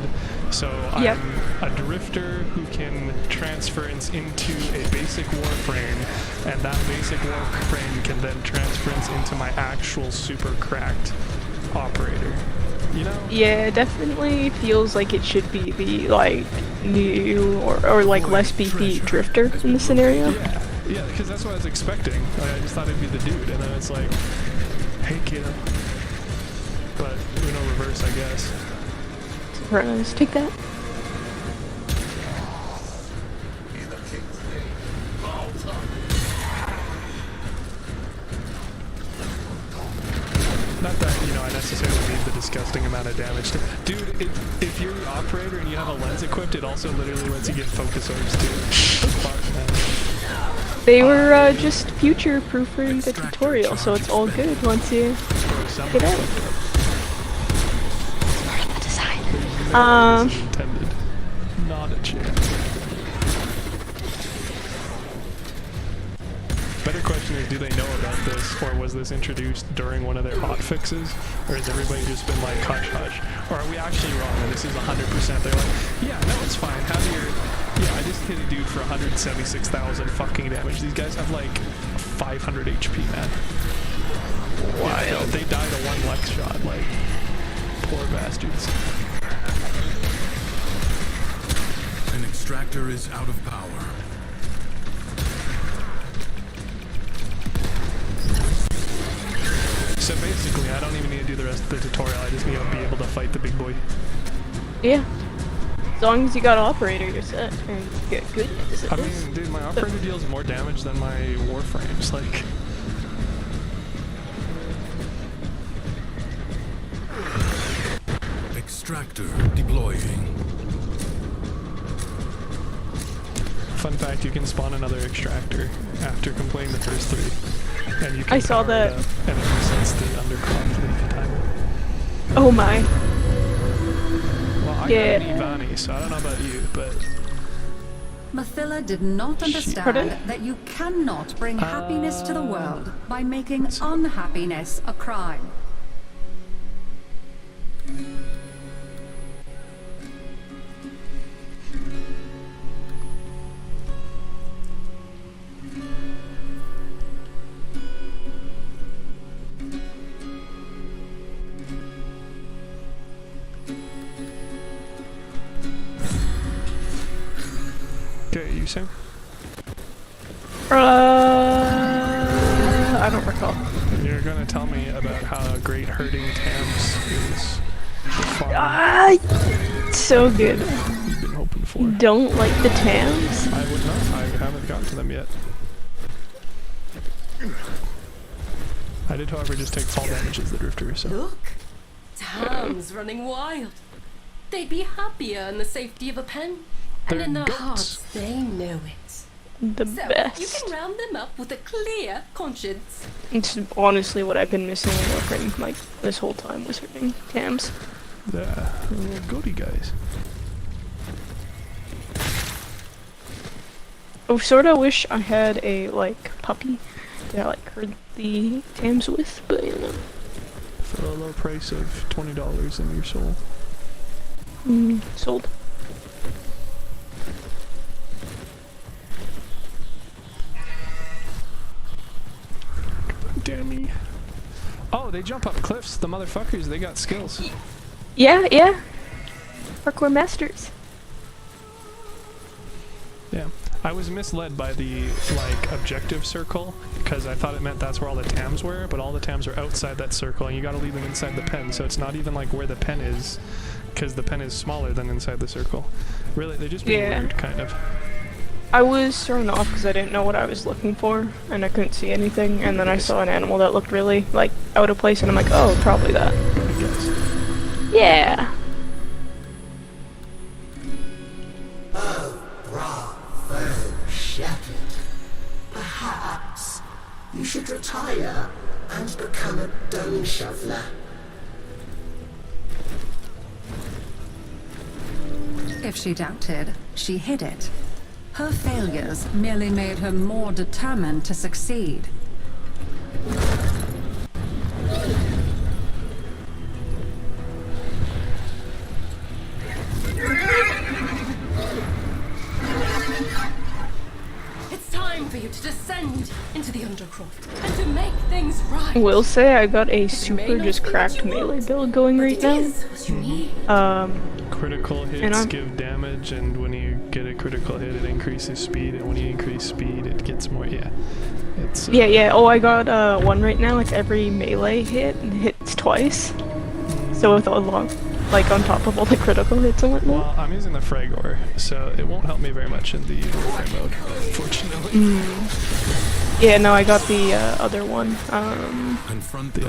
So I'm a drifter who can transference into a basic Warframe, and that basic Warframe can then transference into my actual super cracked operator. You know? Yeah, it definitely feels like it should be the, like, new or like less beefy drifter in the scenario. Yeah, because that's what I was expecting. Like, I just thought it'd be the dude, and then it's like, hey kiddo. But, you know, reverse, I guess. Surprise. Take that. Not that, you know, I necessarily need the disgusting amount of damage. Dude, if you're the operator and you have a lens equipped, it also literally lets you get focus orbs too. Fuck, man. They were just future-proofing the tutorial, so it's all good once you get out. Intended. Not a chance. Better question is, do they know about this, or was this introduced during one of their hot fixes, or has everybody just been like hush hush, or are we actually wrong and this is 100%? They're like, yeah, no, it's fine. Have your, yeah, I just hit a dude for 176,000 fucking damage. These guys have like 500 HP, man. Wild. Yeah, they died a one Lex shot, like poor bastards. An extractor is out of power. So basically, I don't even need to do the rest of the tutorial, I just need to be able to fight the big boy. Yeah. As long as you got operator, you're set. Or you get good at I mean, dude, my operator deals more damage than my Warframes, like... Extractor deploying. Fun fact, you can spawn another extractor after completing the first 3. And you can I saw that. And it resets the underclock lead timer. Oh my. Well, I got an Ivani, so I don't know about you, but... Mathila did not understand that you cannot bring happiness to the world by making unhappiness a crime. are you saying? I don't recall. You're gonna tell me about how great herding Tams is. So good. You've been hoping for. Don't like the Tams? I would not. I haven't gotten to them yet. I did, however, just take fall damage as the drifter, so. Look, Tams running wild. They'd be happier in the safety of a pen, and They're in their goats. hearts they know it. The So best. you can round them up with a clear conscience. It's honestly what I've been missing in Warframe, like, this whole time was hurting Tams. Yeah, little goaty guys. I sorta wish I had a, like, puppy that I, like, herd the Tams with, but, you know. For a low price of $20 in your soul. Sold. Damn me. Oh, they jump up cliffs, the motherfuckers, they got skills. Yeah, yeah. Parkour masters. Yeah. I was misled by the, like, objective circle, because I thought it meant that's where all the Tams were, but all the Tams are outside that circle, and you gotta leave them inside the pen, so it's not even, like, where the pen is, because the pen is smaller than inside the circle. Really, they're just being weird, kind of. I was thrown off because I didn't know what I was looking for, and I couldn't see anything, and then I saw an animal that looked really, like, out of place, and I'm like, oh, probably that. I guess. Yeah. Oh, bravo, Shepherd. Perhaps you should retire and become a dung shoveler. If she doubted, she hid it. Her failures merely made her more determined to succeed. It's time for you to descend into the undercroft and to make things right. Will say I got a super just cracked melee build going right now. Critical hits give damage, and when you get a critical hit, it increases speed, and when you increase speed, it gets more, It's, yeah. Oh, I got one right now, like every melee hit hits twice. So with a long, like on top of all the critical hits and whatnot. Well, I'm using the Fragor, so it won't help me very much in the Warframe mode, unfortunately. Yeah, no, I got the other one. Confront the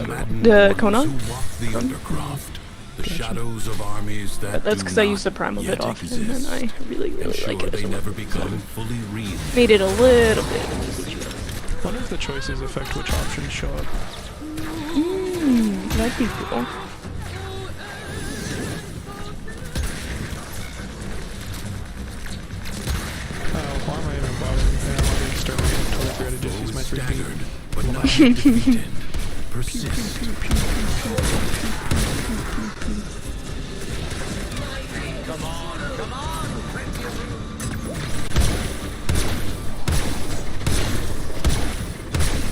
Kona? the undercroft. The shadows of armies that That's because I use the primal bit often, and I really like it as well. never become fully real. Made it a little bit easier. I wonder if the choices affect which options show up. That'd be cool. Why am I even bothering? I'm already exterminated. I totally forgot to just use my 3P. But not defeated. Persist. Come on!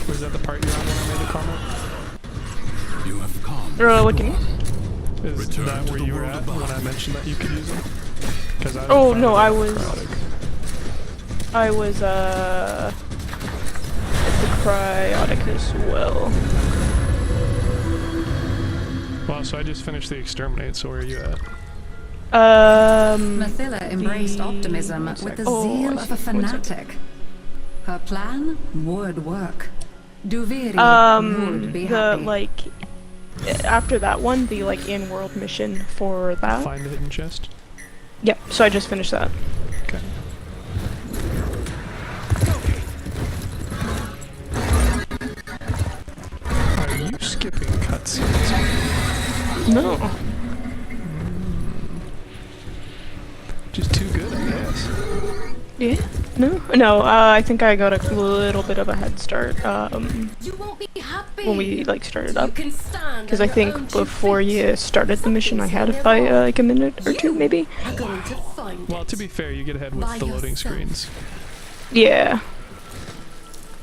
Was that the part you're on when I made a comment? You have come. What do you mean? Is Return that to where the you were world at above. when I mentioned that you could use them? Because I Oh no, I was cryotic. at the cryotic as well. Well, so I just finished the exterminate, so where are you at? Mathila embraced optimism with the zeal of a fanatic. Her plan would work. Duviri would be happy. like after that one, the like in-world mission for that. Find the hidden chest? Yep, so I just finished that. Okay. Are you skipping cutscenes? No. Just too good, I guess. Yeah. No, I think I got a little bit of a head start You won't be happy. when we like started up. You can stand Because I on your think own 2 before feet. you started the mission, I had it by like a minute or two, maybe. Are going to find Well, it. to be fair, you get ahead with By the loading yourself. screens. Yeah.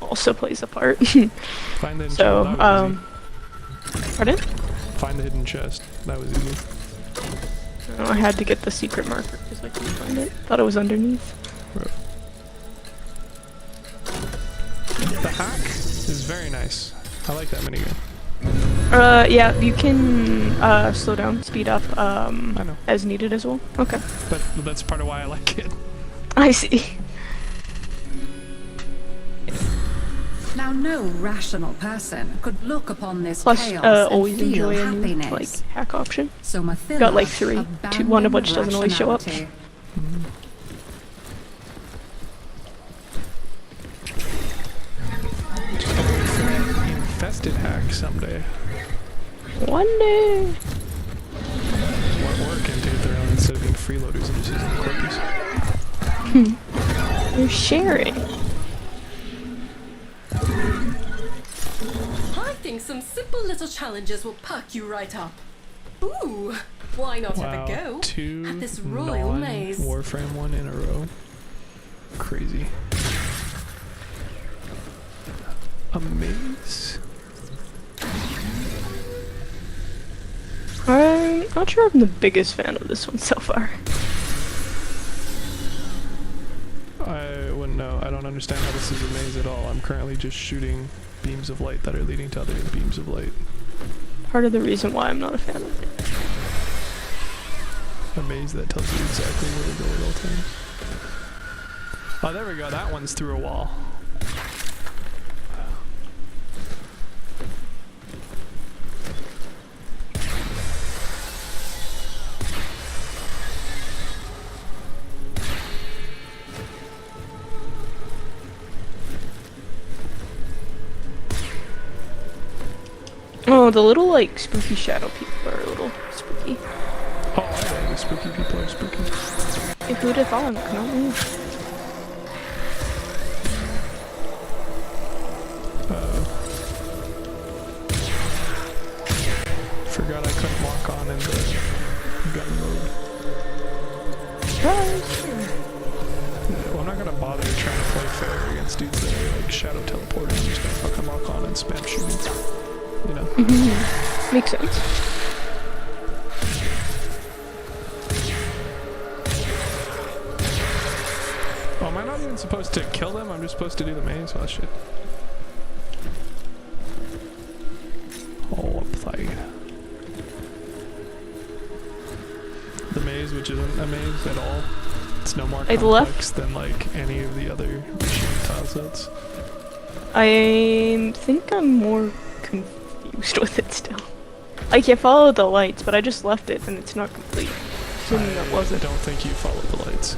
Also plays a part. Find the hidden So, chest. That was pardon? easy. Find the hidden chest. That was easy. I had to get the secret marker because I couldn't find it. Thought it was underneath. Bro. is very nice. I like that minigun. Yeah, you can slow down, speed up, I know. as needed as well. Okay. But that's part of why I like it. I see. Now, no rational person could look upon this Plus, chaos and always feel enjoy a new, happiness. like, hack option. So Mathila Got like 3, one of which doesn't always show up. rationality. Infested hack someday. One day. What work into their own instead of being freeloaders and just using quickies. You're sharing. I think some simple little challenges will perk you right up. Ooh, why not have a go 2 at this royal maze? Warframe 1 in a row. Crazy. A maze? I'm not sure I'm the biggest fan of this one so far. I wouldn't know. I don't understand how this is a maze at all. I'm currently just shooting beams of light that are leading to other beams of light. Part of the reason why I'm not a fan of it. A maze that tells you exactly where to go at all times. Oh, there we go. That one's through a wall. Oh, the little, like, spooky shadow people are a little spooky. Oh, I know. The spooky people are spooky. If who'd have thought? Not me. Forgot I couldn't walk on in the gun mode. Surprise! Well, I'm not gonna bother trying to play fair against dudes that are like shadow teleporting. I'm just gonna fucking lock on and spam shooting. You know? Makes sense. Oh, am I not even supposed to kill them? I'm just supposed to do the maze? Oh, shit. Oh, play. The maze, which isn't a maze at all. It's no more complex than like any of the other machine tile sets. I think I'm more confused with it still. I can follow the lights, but I just left it and it's not complete. I don't think you follow the lights.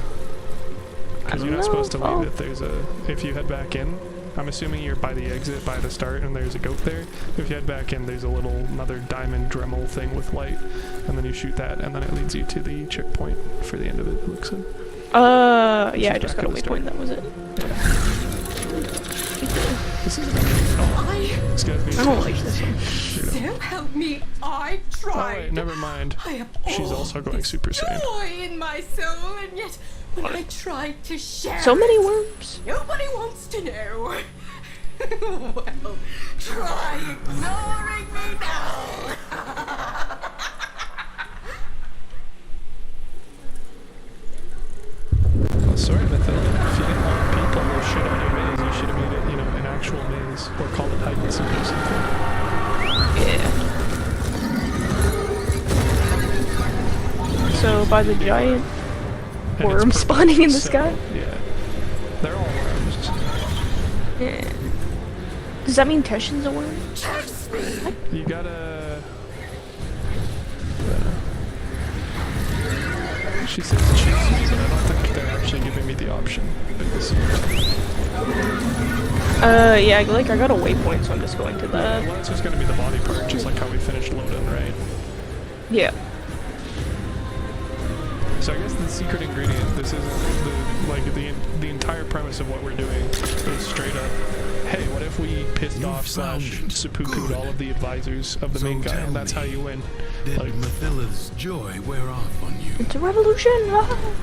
Because you're not supposed to leave it. There's a... If you head back in, I'm assuming you're by the exit, by the start, and there's a goat there. If you head back in, there's a little, another diamond Dremel thing with light, and then you shoot that, and then it leads you to the checkpoint for the end of it, looks like. Yeah, I just got a waypoint, that was it. This isn't amazing at all. This guy's being I don't like this one. So help me, I tried. Oh wait, never mind. She's also going Super Saiyan. Joy in my soul, and yet when I tried to share So many worms. nobody wants to know. Well, try ignoring me now. Well, sorry, Mathilda. If you didn't want people to shit on your maze, you should have made it, you know, an actual maze, or call it hide and seek or something. Yeah. So by the giant worm spawning in the sky? Yeah. They're all worms. Yeah. Does that mean Teshin's a worm? You gotta... She says choose, but I don't think they're actually giving me the option. Yeah, like I got a waypoint, so I'm just going to that. Well, it's just gonna be the body part, just like how we finished Loden, right? Yeah. So I guess the secret ingredient, this isn't the entire premise of what we're doing is straight up, hey, what if we pissed off / seppuku'd all of the advisors of the main guy, and that's how you win. Did Mathila's joy wear off on you? It's a revolution!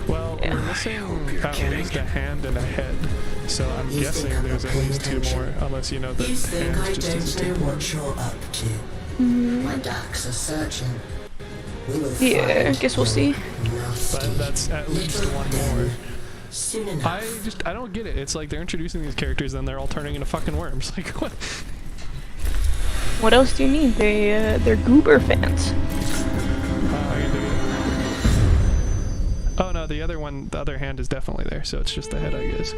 Well, we're missing at least a hand and a head, so I'm guessing there's at least 2 more, unless you know that You think I hands just don't isn't know what you're up to? My ducks are searching. We will Yeah, I find guess we'll see. But that's at least 1 more. soon enough. I don't get it. It's like they're introducing these characters and they're all turning into fucking worms. Like, what? What else do you need? They're Goober fans. I can do it. Oh no, the other hand is definitely there, so it's just the head, I guess.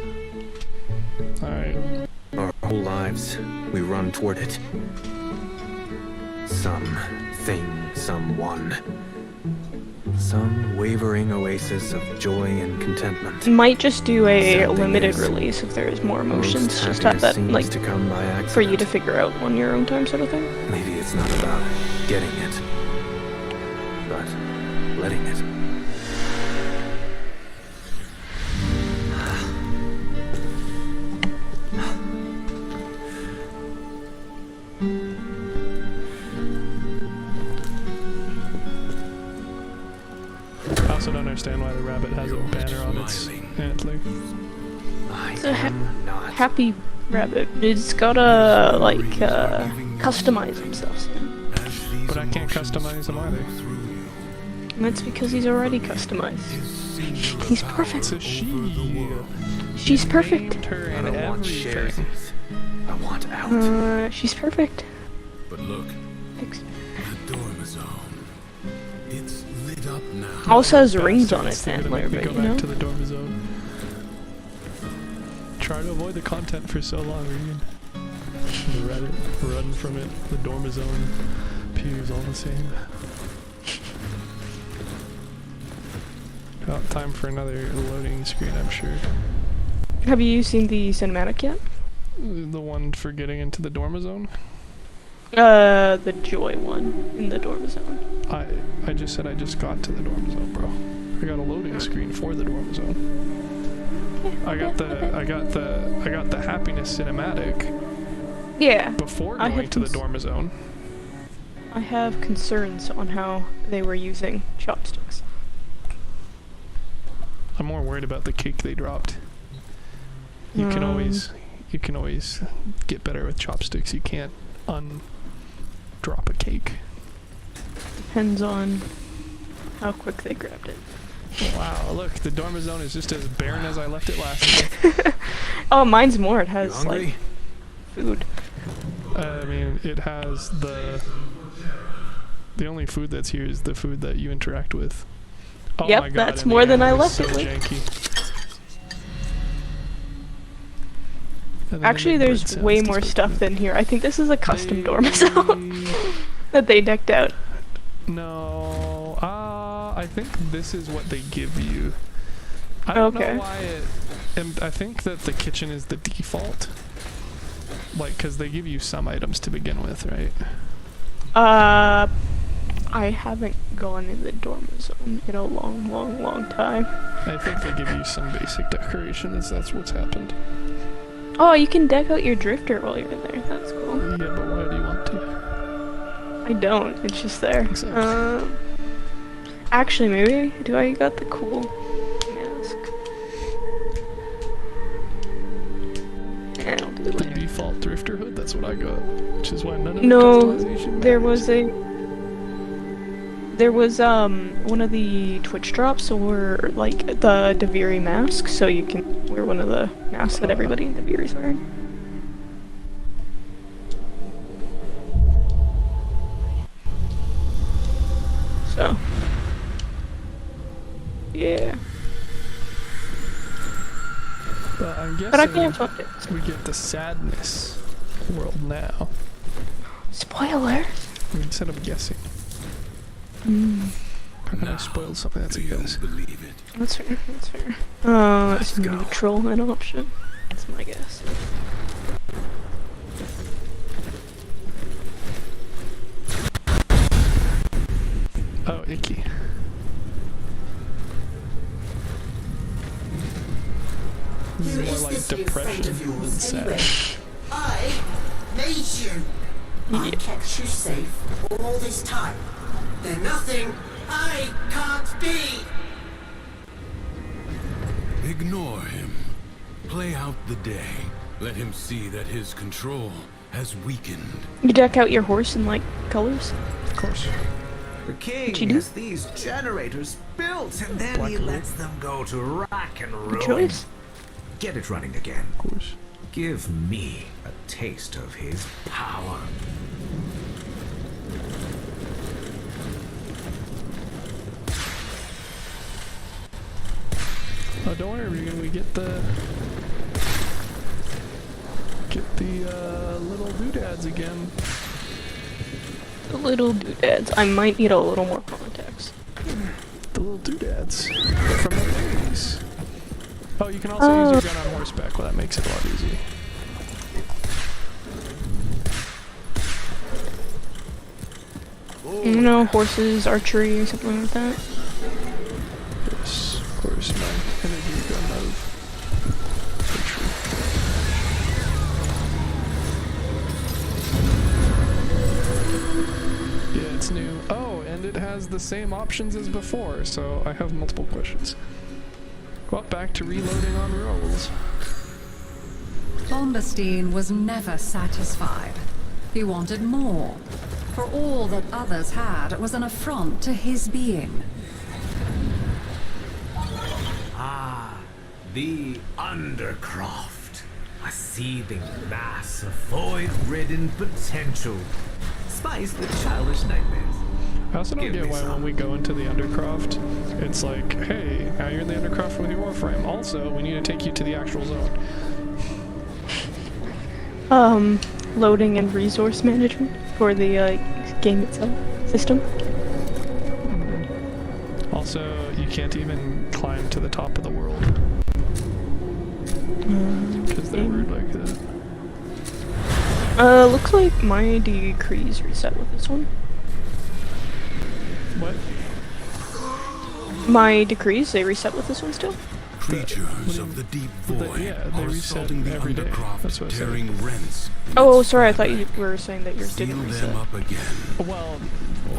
Alright. Our whole lives, we run toward it. Something, someone. Some wavering oasis of joy and contentment. Might just do a Sad thing limited is, release if there's more emotions. most Just have happiness that, seems like, to come by accident. for you to figure out on your own time sort of thing. Maybe it's not about getting it, but letting it. I also don't understand why the rabbit has a banner on its antler. It's a happy rabbit. It's gotta, like, customize himself. But I can't customize him either. And that's because he's already customized. He's perfect. It's a she. She's perfect. Named her I and don't want shares. everything. I want out. She's perfect. But look, Fixed. the dorm zone. It's lit up now. Also has rings on its Bastards, they're gonna antler, make me but go you know. back to the dorm zone. Try to avoid the content for so long, Regan. The rabbit, run from it. The dorm zone appears all the same. Well, time for another loading screen, I'm sure. Have you seen the cinematic yet? The one for getting into the dorm zone? The joy one in the dorm zone. I just said I just got to the dorm zone, bro. I got a loading screen for the dorm zone. I got the happiness cinematic. Yeah. Before going to the dorm zone. I have concerns on how they were using chopsticks. I'm more worried about the cake they dropped. You can always get better with chopsticks. You can't drop a cake. Depends on how quick they grabbed it. Wow, look, the dorm zone is just as barren as I left it last time. Oh, mine's more. It has You hungry? like food. I mean, it has the only food that's here is the food that you interact with. Oh Yep, my God, that's and the more than I animal is left so it with. janky. And then Actually, they make there's bird way sounds more to stuff start than here. I think this is a custom dorm zone that they decked out. No, I think this is what they give you. I don't know why it, and I think that the kitchen is the default. Like, cause they give you some items to begin with, right? I haven't gone in the dorm zone in a long time. I think they give you some basic decorations. That's what's happened. Oh, you can deck out your drifter while you're in there. That's cool. Yeah, but why do you want to? I don't. It's just there. Exactly. Actually, maybe do I got the cool mask? Yeah, I'll do it The later. default drifter hood. That's what I got. Which is why none of No, the customization there matters. was one of the Twitch drops or like the Duviri mask, so you can wear one of the masks that everybody in Duviri's wearing. So, yeah. But I'm guessing But I can't find it. we get the sadness world now. Spoiler. Instead of guessing. How can I spoil something that's a guess? Believe it. That's fair. That's fair. It's neutral an option. That's my guess. Oh, icky. This is Who more is like this new depression friend of than yours, sad. anyway? I made you. I kept you safe all this time. They're nothing I can't be. Ignore him. Play out the day. Let him see that his control has weakened. You deck out your horse in like colors. Of course. The king you do? has these generators built, and then he lets them go to rack and ruin. choice. Get it running again. Of course. Give me a taste of his power. Oh, don't worry, we get the little doodads again. The little doodads. I might need a little more context. The little doodads from the movies. Oh, you can also use your gun on horseback. Well, that makes it a lot easier. You know, horses, archery, something like that. Yes, of course, my energy gun of archery. Yeah, it's new. Oh, and it has the same options as before, so I have multiple questions. Well, back to reloading on rolls. Bonderstein was never satisfied. He wanted more. For all that others had was an affront to his being. Ah, the Undercroft. A seething mass of void-ridden potential. Spiced with childish nightmares. I also don't get why when we go into the Undercroft, it's like, hey, now you're in the Undercroft with your Warframe. Also, we need to take you to the actual zone. Loading and resource management for the game itself system. Also, you can't even climb to the top of the world. Because they're weird like that. Looks like my decrees reset with this one. What? My decrees, they reset with this one still? Creatures of the deep void they are reset assaulting the every day. Undercroft, That's what I said. tearing rents. Oh, sorry, I thought you were saying that yours didn't Seal reset. them up again. Well,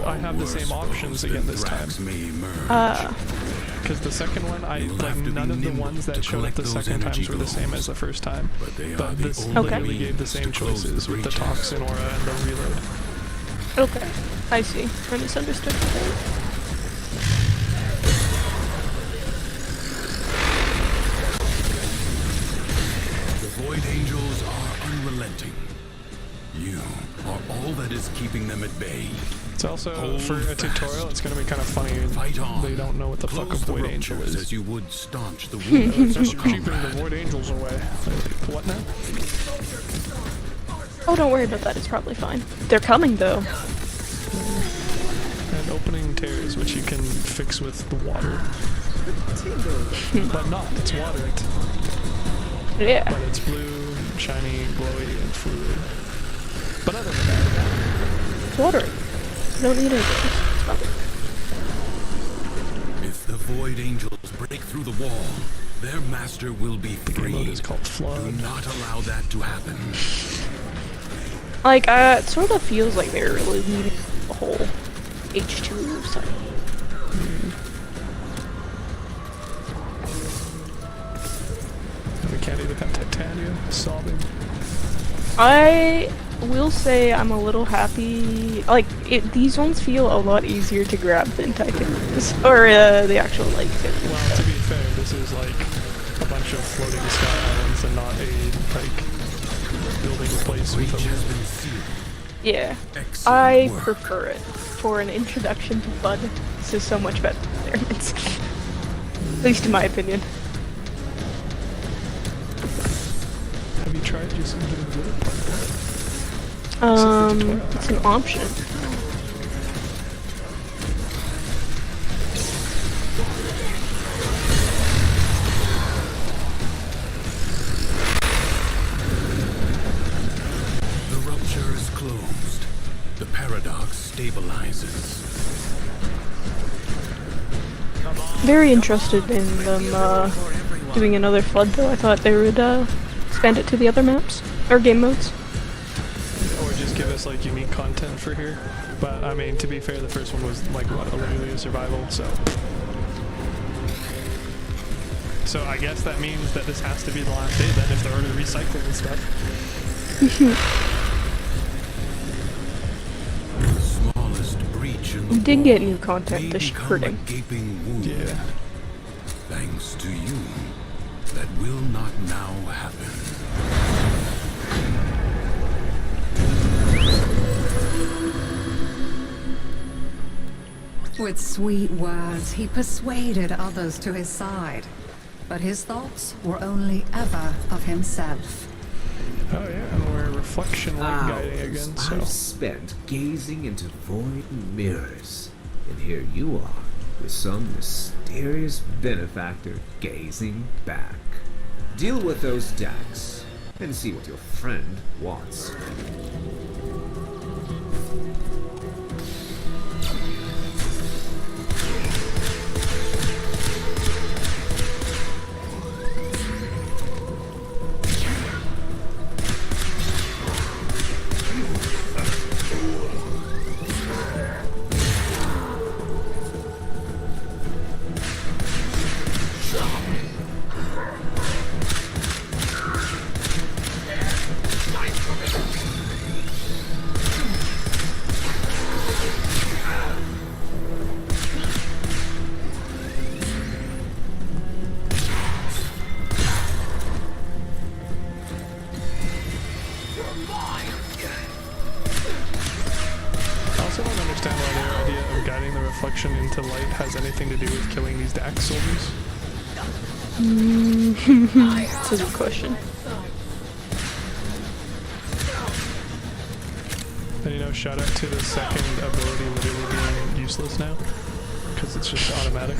I have the same options again this time. Because the second one, none of the ones that showed up the second times were the same as the first time. But this literally gave the same choices with the toxin aura and the reload. Okay, I see. I misunderstood. Void Angels are unrelenting. You are all that is keeping them at bay. It's also, Hold for a tutorial, it's going to be kind of funny. Fight on. They don't know what the fuck a Close the Void Angel ruptures is. as you would staunch the wounds You're of keeping the combat. Void Angels away. What now? Oh, don't worry about that, it's probably fine. They're coming, though. And opening tears, which you can fix with the water. But not, it's water. Yeah. But it's blue, shiny, glowy, and fluid. But other than that, It's watery. You don't need anything. It's fine. If the Void Angels break through the wall, their master will be free. mode is called Flood. Do not allow that to happen. Like, it sort of feels like they're really needing the whole H2 stuff. We can't even have Titania sobbing. I will say I'm a little happy. Like, these ones feel a lot easier to grab than Titania's. Or, the actual, like... Well, to be fair, this is like a bunch of floating sky islands and not a, like, building a place with a... Yeah. I prefer it. For an introduction to FUD, this is so much better than Pyramids. At least in my opinion. Have you tried using getting good at It's an option. The rupture is closed. The paradox stabilizes. Very interested in them doing another FUD though. I thought they would expand it to the other maps or game modes. Or just give us like unique content for here. But I mean, to be fair, the first one was like what, literally a survival, so. So I guess that means that this has to be the last day then if they're already recycling and stuff. The smallest breach in We the did get wall new content, may the become shredding. a gaping wound. Yeah. Thanks to you, that will not now happen. With sweet words, he persuaded others to his side. But his thoughts were only ever of himself. Oh yeah, and we're reflection light guiding again, so. I've spent gazing into void mirrors, and here you are, with some mysterious benefactor gazing back. Deal with those decks, and see what your friend wants. I also don't understand why their idea of guiding the reflection into light has anything to do with killing these Dax soldiers. That's a good question. And you know, shout out to the second ability literally being useless now, because it's just automatic.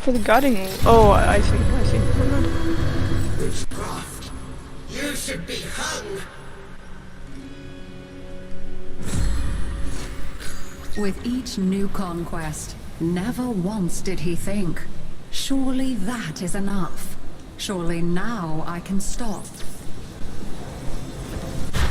For the guiding. Oh, I see. Never mind. Witchcraft, you should be hung. With each new conquest, never once did he think, surely that is enough. Surely now I can stop.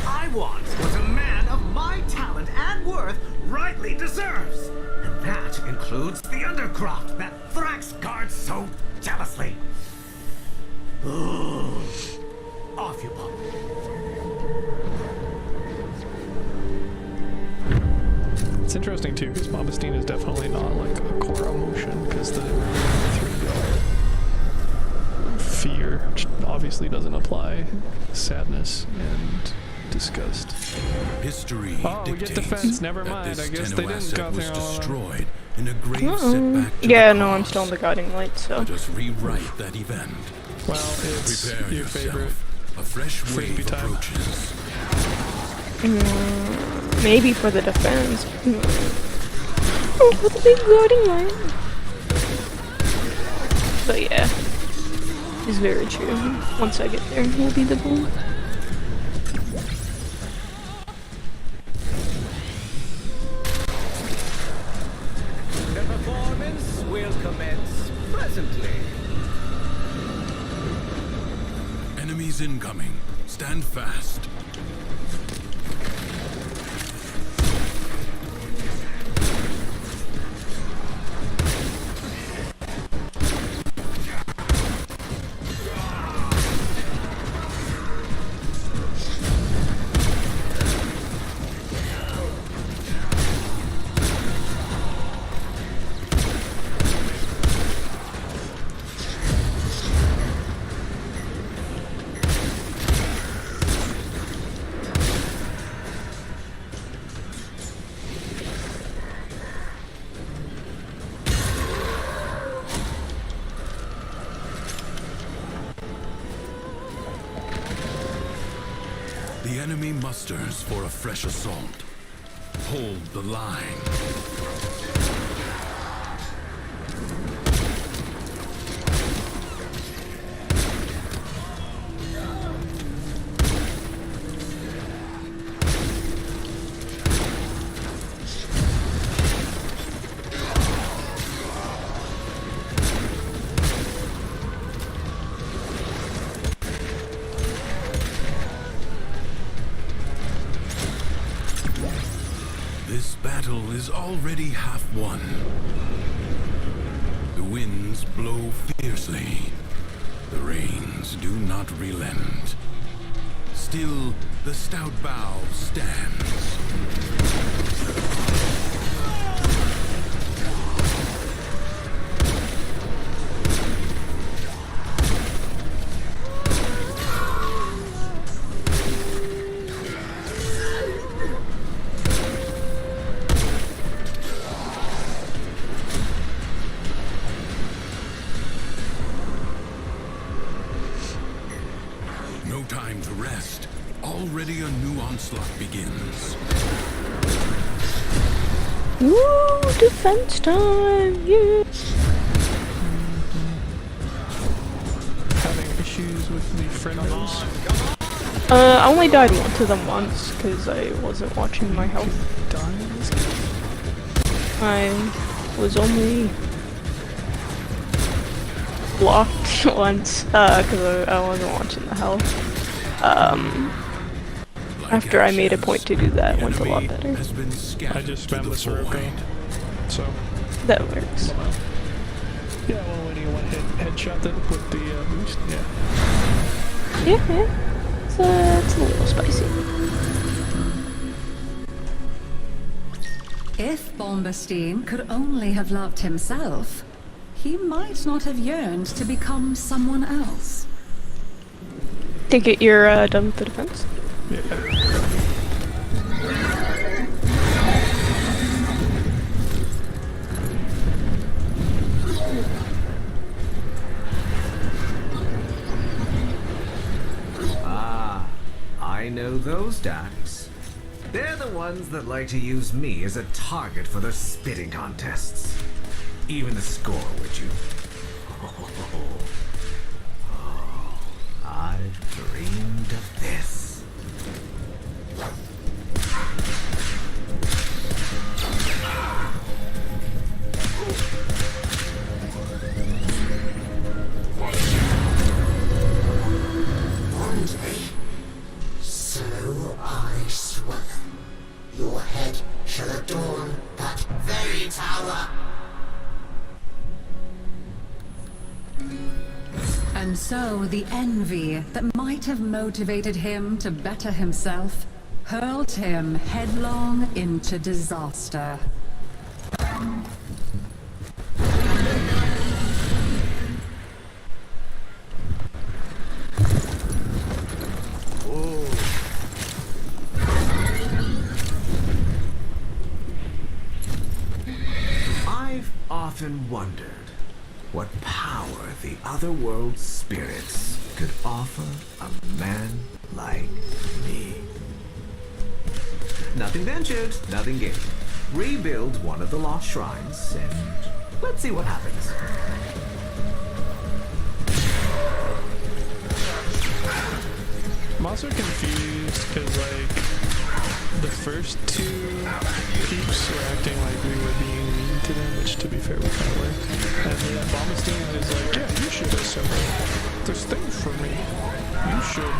I want what a man of my talent and worth rightly deserves. And that includes the undercroft that Thrax guards so jealously. Ugh. Off you pop. It's interesting too, because Mobastine is definitely not like a core emotion, because the three are fear, which obviously doesn't apply, sadness, and disgust. History we get defense, never mind, I guess they didn't go was there. destroyed in a grave setback to Yeah, the no, I'm cause. still in the guiding light, so. Let us rewrite that event. Well, it's Prepare your yourself. favorite A fresh frisbee wave time. approaches. Maybe for the defense. Oh, for the big guiding light. But yeah, it's very true. Once I get there, he'll be the bull. The performance will commence presently. Enemies incoming. Stand fast. enemy musters for a fresh assault. Hold the line. This battle is already half won. The winds blow fiercely. The rains do not relent. Still, the stout bow stands. No time to rest. Already a new onslaught begins. Woo! Defense time! Yeah! Having issues with the friendos. I only died to them once, because I wasn't watching my health. Die in this game? I was only blocked once, because I wasn't watching the health. After I made a point to do that, it went a lot better. I just spammed the Sirocco, so... That works. Yeah, well, when you one-hit headshot that with the boost, yeah. Yeah. It's a little spicy. If Bombastine could only have loved himself, he might not have yearned to become someone else. Take it you're done with the defense? Yeah. I know those Dax. They're the ones that like to use me as a target for their spitting contests. Even the score, would you? Oh, I've dreamed of this. So I swear, your head shall adorn that very tower. And so the envy that might have motivated him to better himself hurled him headlong into disaster. I've often wondered what power the otherworld spirits could offer a man like me. Nothing ventured, nothing gained. Rebuild one of the lost shrines, and let's see what happens. I'm also confused because, like, the first two peeps were acting like we were being mean to them, which, to be fair, we kind of were. And then Bombastine is like, yeah, you should assemble this thing for me. You should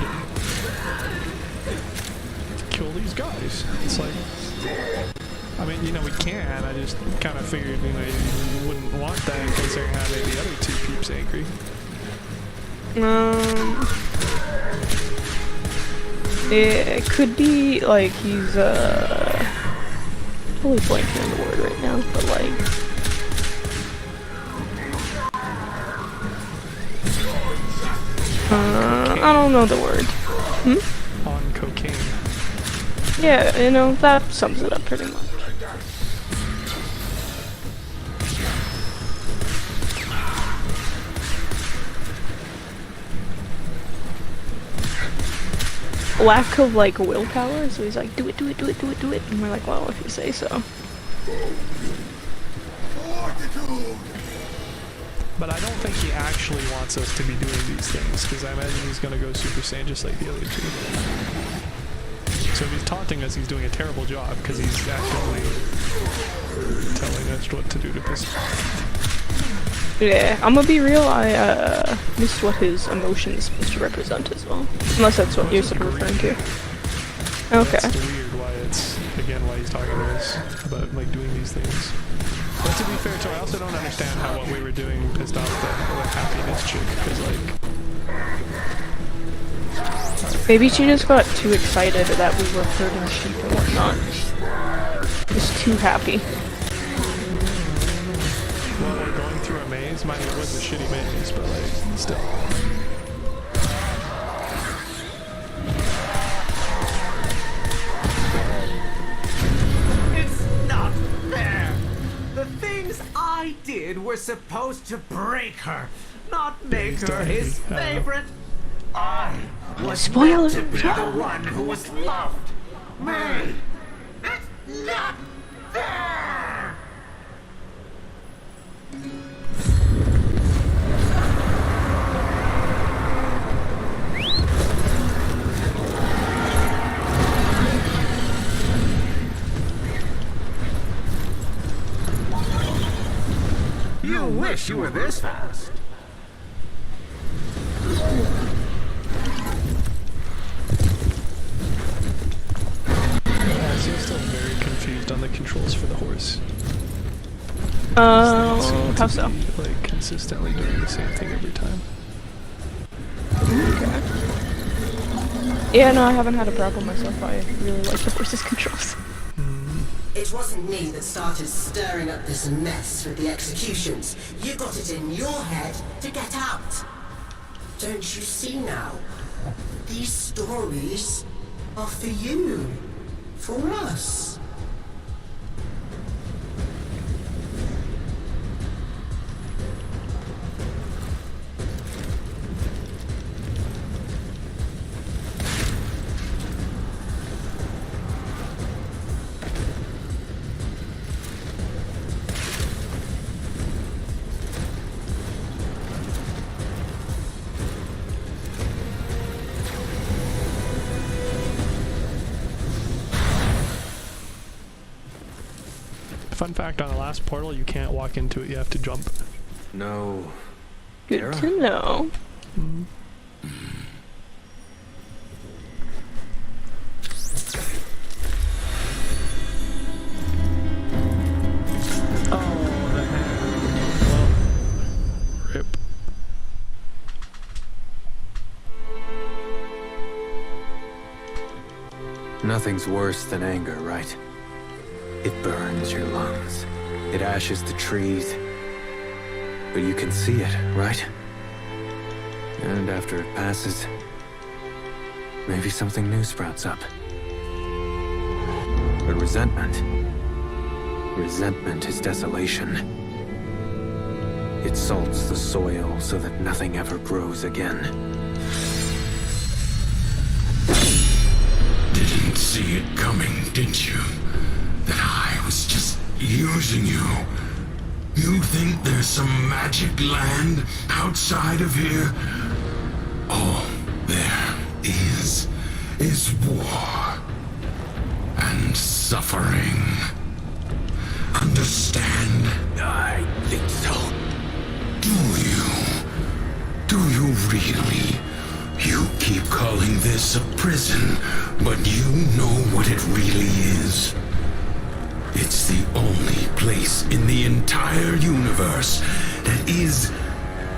kill these guys. It's like, I mean, you know, we can. I just kind of figured, you know, you wouldn't want that considering how made the other two peeps angry. It could be like he's totally blanking on the word right now, but like I don't know the word. On cocaine. Yeah, you know, that sums it up pretty much. lack of like willpower, so he's like, do it, do it, do it, do it, do it, and we're like, well, if you say so. But I don't think he actually wants us to be doing these things, because I imagine he's gonna go Super Saiyan just like the other two. So if he's taunting us, he's doing a terrible job, because he's actively telling us what to do to piss. Yeah, I'm gonna be real, I missed what his emotion is supposed to represent as well. Unless that's what you're sort of referring to. Okay. That's weird why it's, again, why he's talking to us about, like, doing these things. But to be fair, too, I also don't understand how what we were doing pissed off the happiness chick, because, like... Maybe she just got too excited that we were herding sheep and whatnot. Just too happy. Well, we're going through a maze. Mind you, it was a shitty maze, but, like, still. It's not fair! The things I did were supposed to break her, not make her his favorite. I was meant to be the one who was loved. Me! It's not fair! You wish you were this fast. I'm still very confused on the controls for the horse. How so? Like, consistently doing the same thing every time. Okay. Yeah, no, I haven't had a problem myself. I really like the horse's controls. It wasn't me that started stirring up this mess with the executions. You got it in your head to get out. Don't you see now? These stories are for you. For us. Fun fact, on the last portal, you can't walk into it, you have to jump. No. Good to know. Oh, the hand. Well, rip. Nothing's worse than anger, right? It burns your lungs. It ashes the trees. But you can see it, right? And after it passes, maybe something new sprouts up. But resentment is desolation. It salts the soil so that nothing ever grows again. Didn't see it coming, did you? That I was just using you. You think there's some magic land outside of here? All there is war and suffering. Understand? I think so. Do you really? You keep calling this a prison, but you know what it really is. It's the only place in the entire universe that is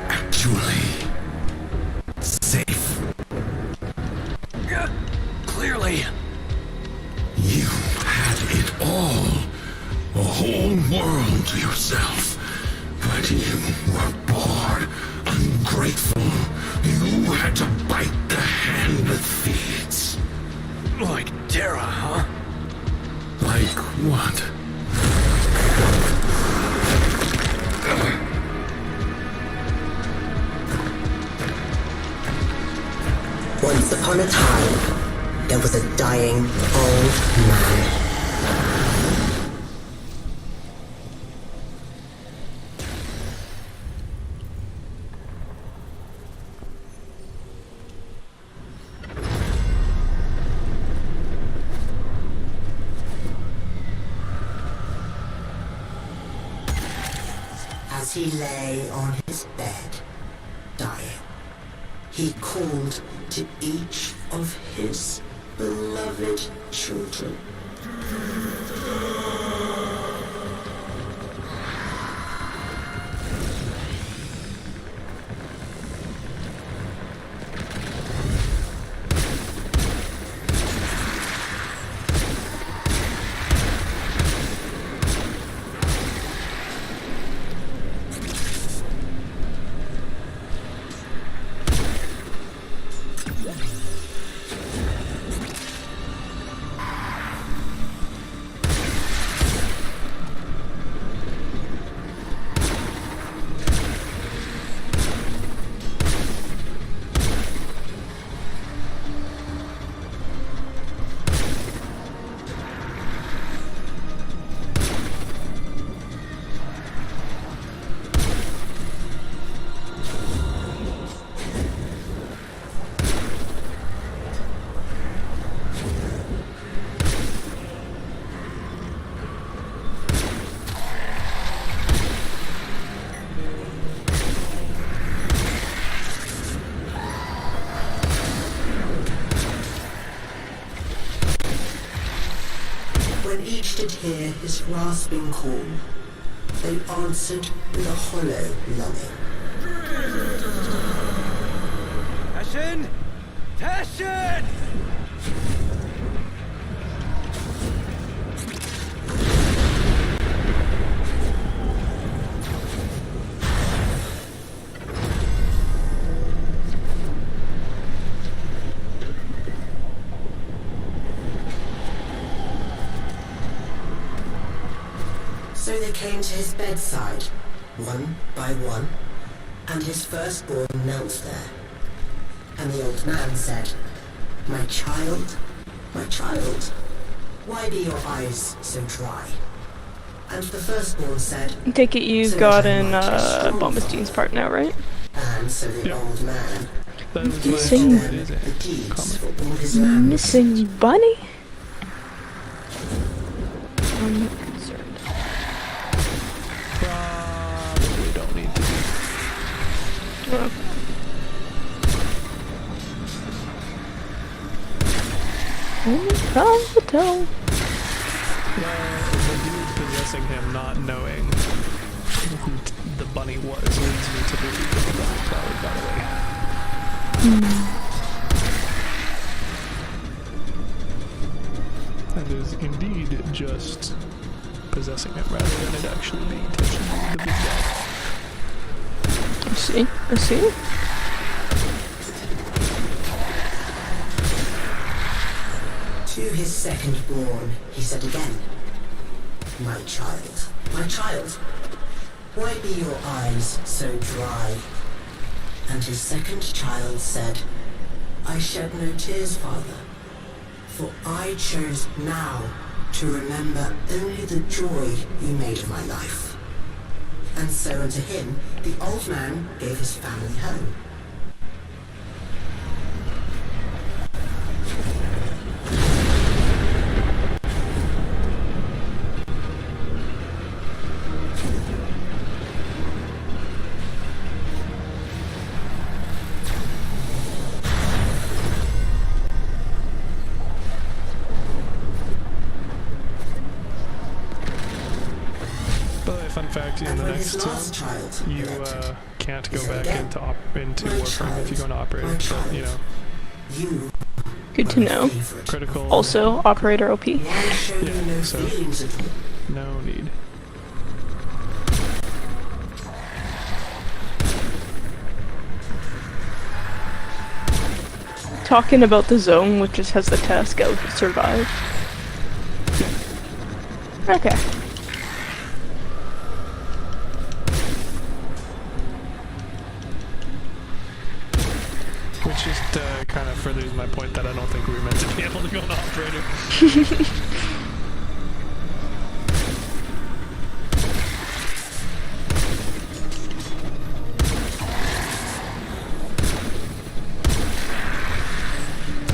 actually safe. Clearly. You had it all. A whole world to yourself. But you were bored, ungrateful. You had to bite the hand that feeds. Like Terra, huh? Like what? Once upon a time, there was a dying old man. As he lay on his bed, dying, he called to each of his beloved children. When each did hear his rasping call, they answered with a hollow longing. Tashin! Tashin! So they came to his bedside, one by one, and his firstborn knelt there. And the old man said, my child, why be your eyes so dry? And the firstborn said, I take it you've "So gotten that I might restore Bombastein's you." part now, right? And so the old man That was Missing- my them the deeds for all his land. Missing bunny? I'm not concerned. Probably don't need to be. Okay. Time to tell. The dude possessing him not knowing who the bunny was leads me to believe that the bunny probably got away. And is indeed just possessing it rather than it actually being touching the big guy. I see. I see. To his second-born, he said again, my child, why be your eyes so dry? And his second child said, I shed no tears, father, for I chose now to remember only the joy you made of my life. And so unto him the old man gave his family home. Fun fact, in And the when next his last two, child you relented, can't he go said back again, into "My Warframe if you go into my Operator, but, you know, you Good to know. critical... Also, Operator OP. Why show you Yeah, no so- feelings at all? No need. Talking about the zone, which just has the task of survive. Okay. Which which just kind of furthers my point that I don't think we were meant to be able to go on operator.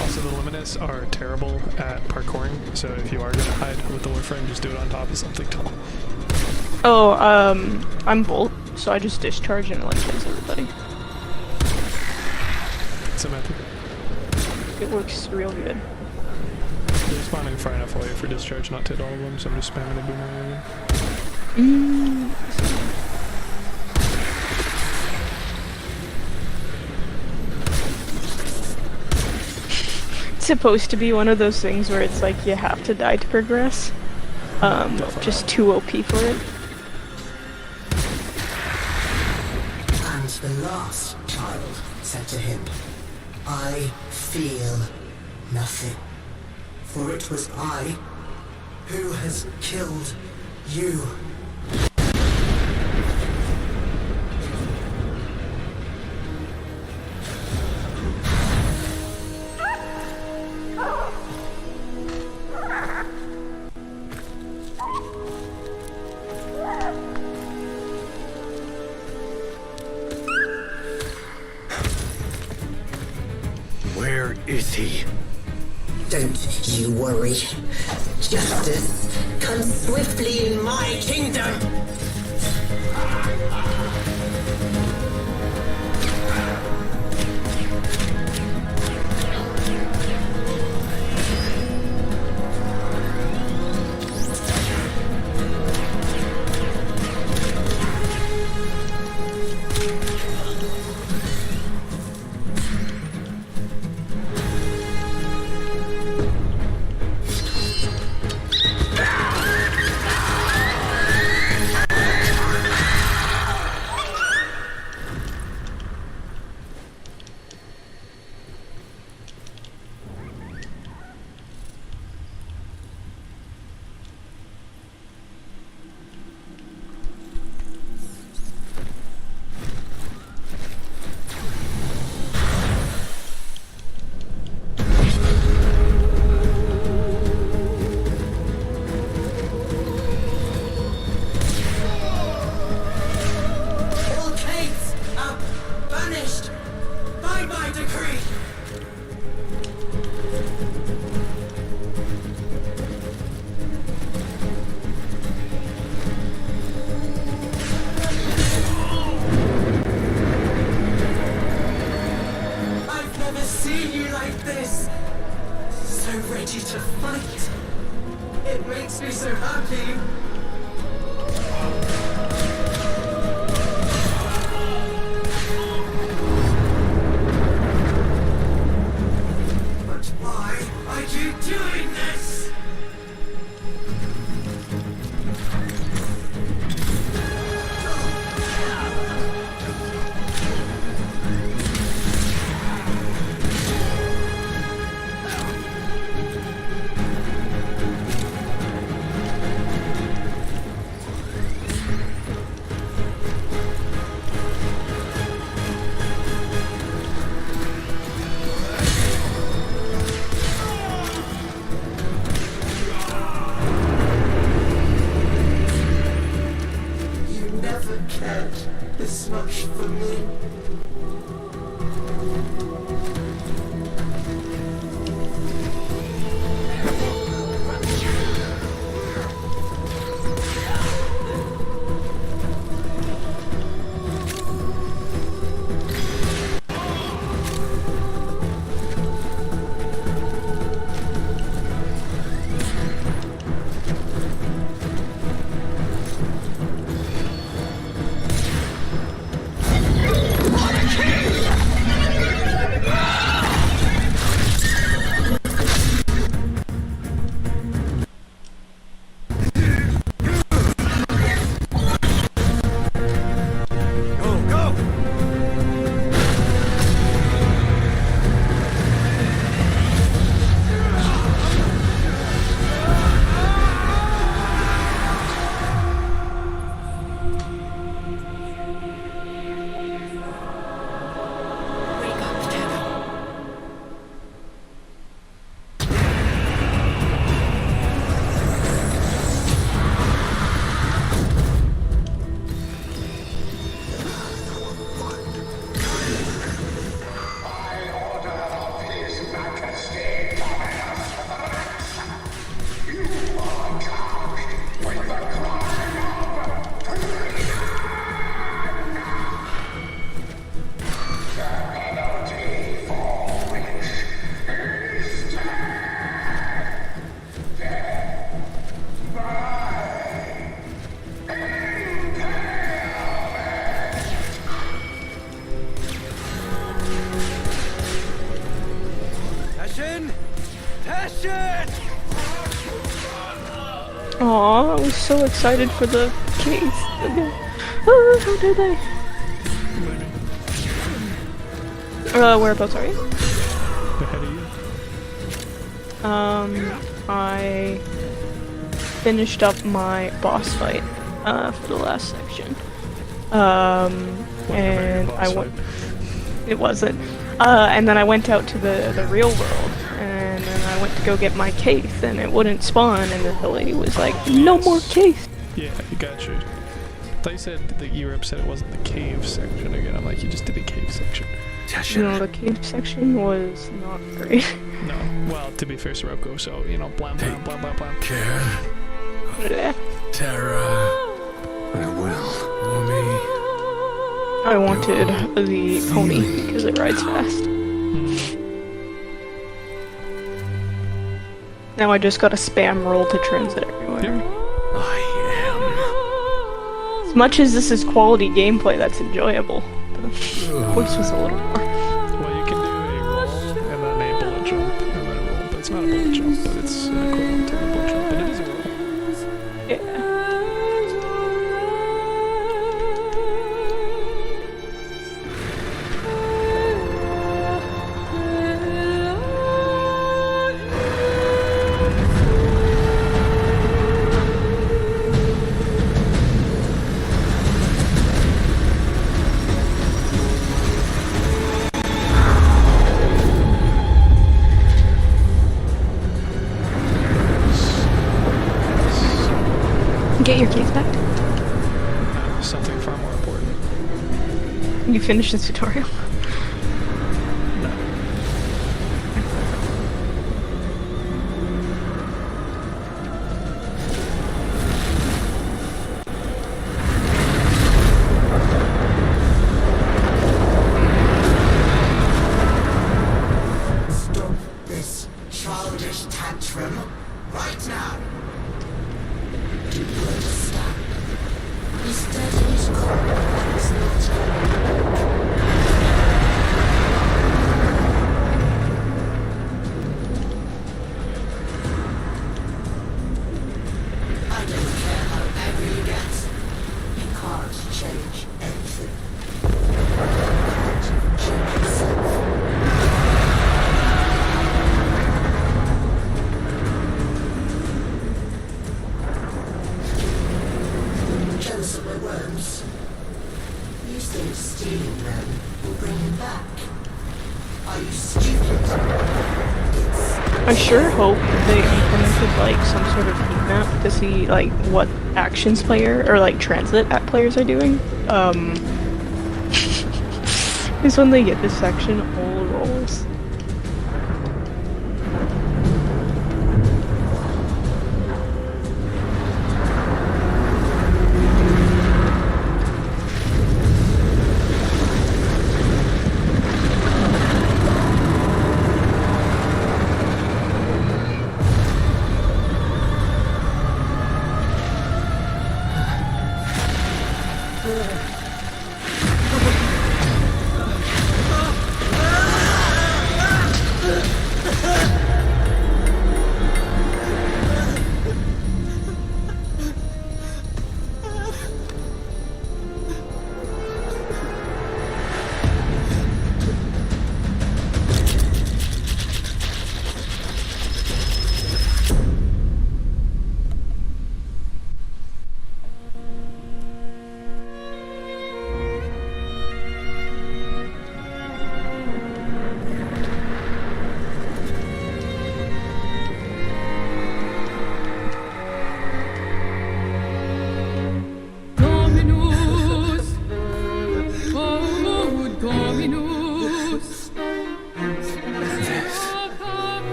Also, the Luminous are terrible at parkouring, so if you are going to hide with the Warframe, just do it on top of something tall. Oh, I'm Bolt, so I just discharge and it like kills everybody. It's a method. It works real good. They're spawning far enough away for discharge not to hit all of them, so I'm just spamming a boomerang. It's supposed to be one of those things where it's like you have to die to progress. Just too OP for it. And the last child said to him, I feel nothing, for it was I who has killed you. Where is he? Don't you worry. Justice comes swiftly in my kingdom. ready to fight. It makes me so happy. But why are you doing this? Cared this much for me. Aw, I was so excited for the case. Oh, how did I? Whereabouts are you? Ahead of you. I finished up my boss fight, for the last section. And I went. It wasn't. And then I went out to the real world, and then I went to go get my case, and it wouldn't spawn, and the lady was like, "No more case." Yeah, you got you. I thought you said that you were upset it wasn't the cave section again. I'm like, you just did the cave section. No, the cave section was not great. No, well, to be fair, Sirocco, so, you know, blam, blam, blam, blam, blam. Care, Yeah. Terra, I will. Omi. I wanted the pony because it rides fast. Now I just gotta spam roll to transit everywhere. As much as this is quality gameplay, that's enjoyable. The voice was a little more. Well, you can do a roll, and then a bullet jump, and then a roll. But it's not a bullet jump, but it's an equivalent to a bullet jump, but it is a roll. Yeah. Get your case back. Something far more important. You finished the tutorial? No. Stop this childish tantrum right now. Do you understand? He's dead in his core. He's not I don't care how angry you get. He can't change anything. He can't even change himself. Jealous of my worms. You think stealing them will bring him back? Are you stupid? I sure hope they implemented like some sort of heat map to see like what actions player or like transit app players are doing. Is when they get this section, all rolls.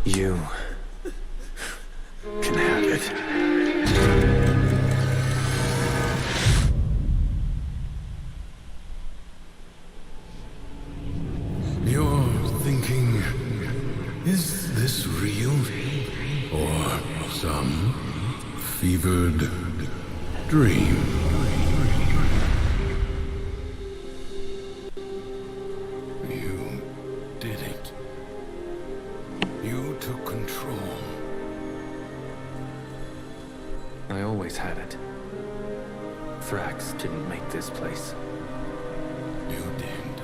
You can have it. You're thinking, is this real? Or some fevered dream? You did it. You took control. I always had it. Thrax didn't make this place. You did.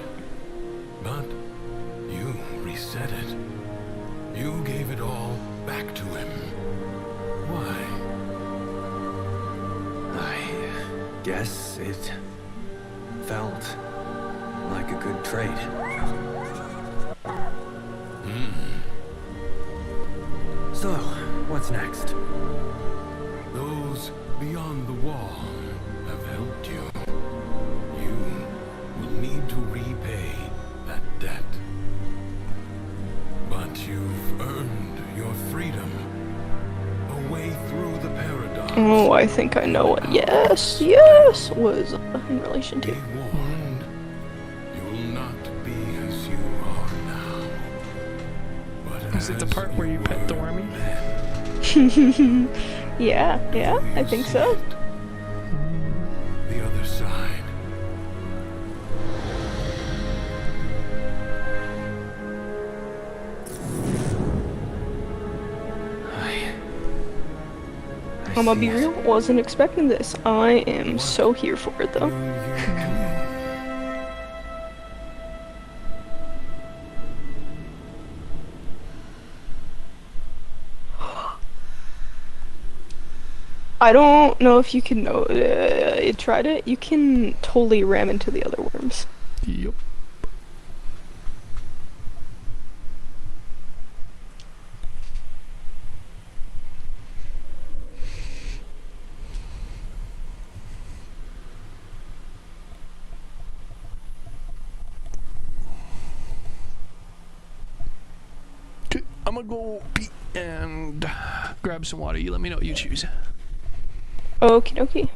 But you reset it. You gave it all back to him. Why? I guess it felt like a good trade. So, what's next? Those beyond the wall have helped you. You will need to repay that debt. But you've earned your freedom. A way through the paradox. Oh, I think I know what yes was in relation to. Be warned. You'll not be as you are now. But Is it the part where you pet the wormy? Yeah, I think so. The other side. I'm gonna be real, wasn't expecting this. I am so here for it though. I don't know if you can know. You tried it. You can totally ram into the other worms. Yup. Okay, I'm gonna go pee and grab some water. You let me know what you choose. Okie dokie.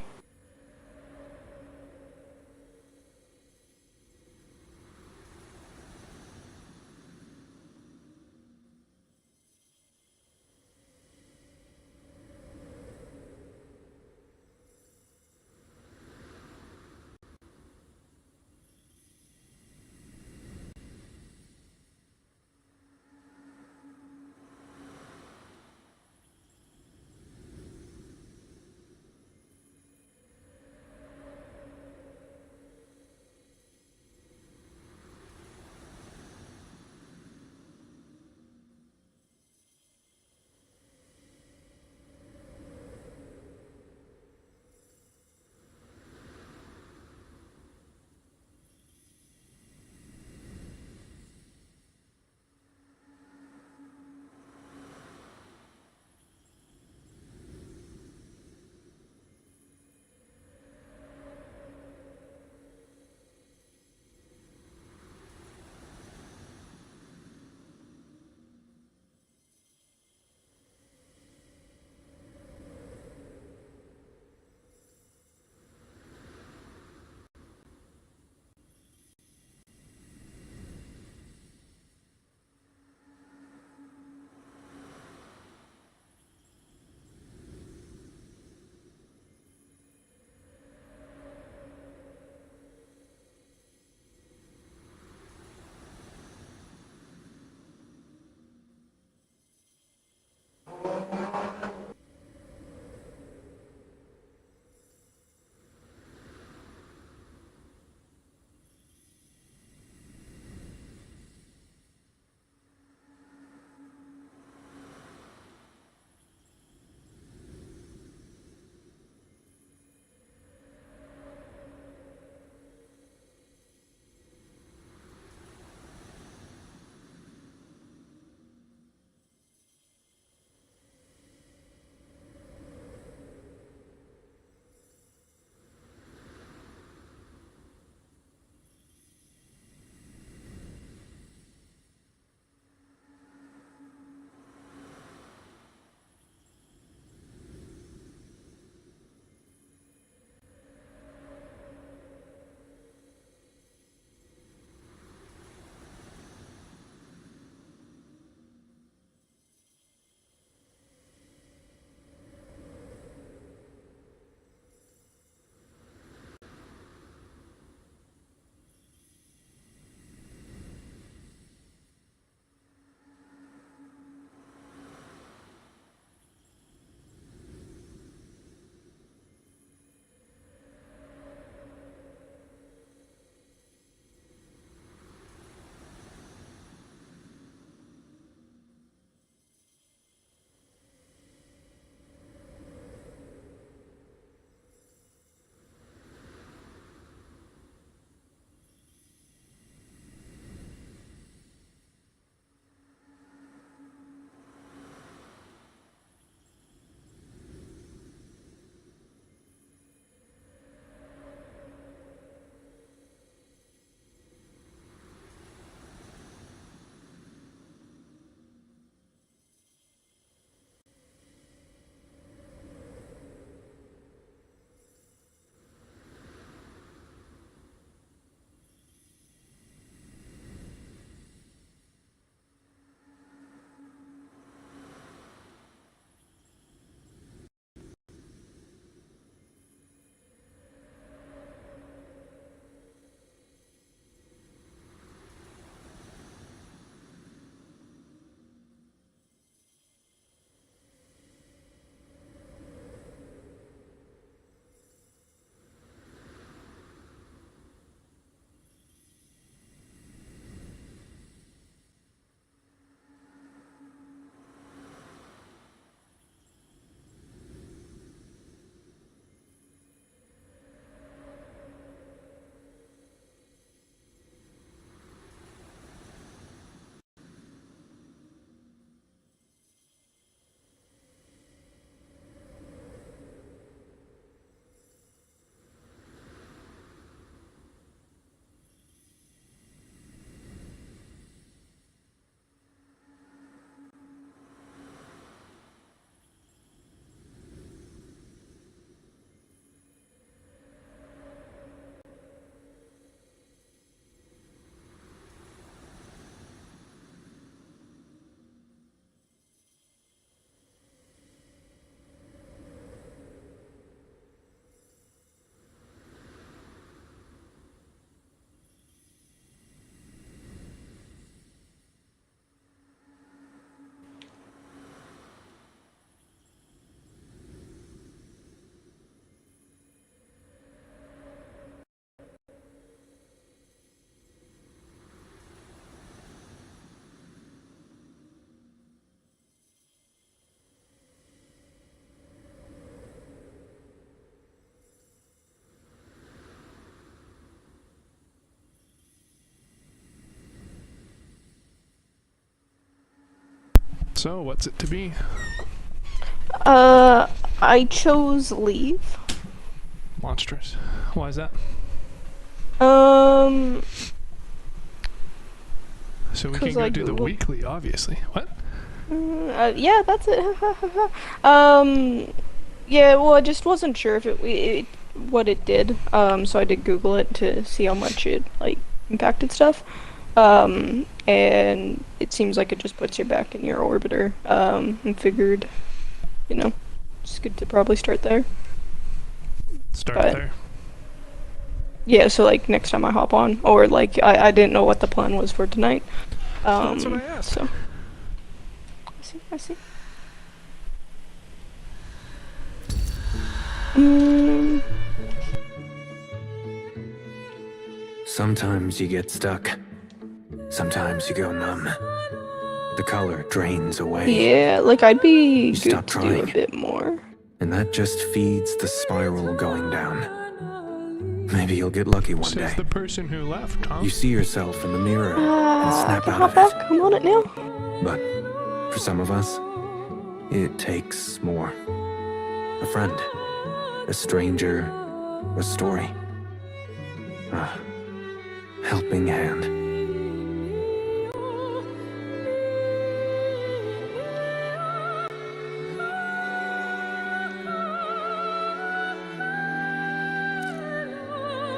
So, what's it to be? I chose leave. Monstrous. Why is that? So we can go do the weekly, obviously. What? Yeah, that's it. Yeah, well, I just wasn't sure if what it did. So I did Google it to see how much it, like, impacted stuff. And it seems like it just puts you back in your orbiter. And figured, you know, it's good to probably start there. Start there. Yeah, so like next time I hop on, or like I didn't know what the plan was for tonight. That's what I asked. So I see. Sometimes you get stuck. Sometimes you go numb. The color drains away. Yeah, like I'd be You good stop to do trying. a bit more. And that just feeds the spiral going down. Maybe you'll get lucky one Says day. the person who left, huh? You see yourself in the mirror and I snap can out hop of back. it. I'm on it now. But for some of us, it takes more. A friend, a stranger, a story. A helping hand.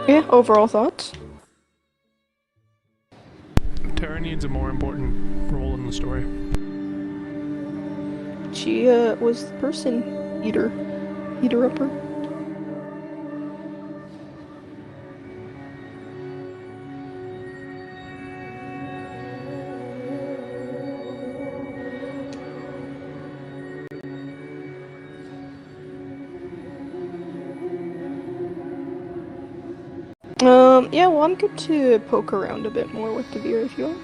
Yeah, overall thoughts. Tara needs a more important role in the story. She was the person eater-upper. Yeah, well, I'm good to poke around a bit more with Duviri if you want.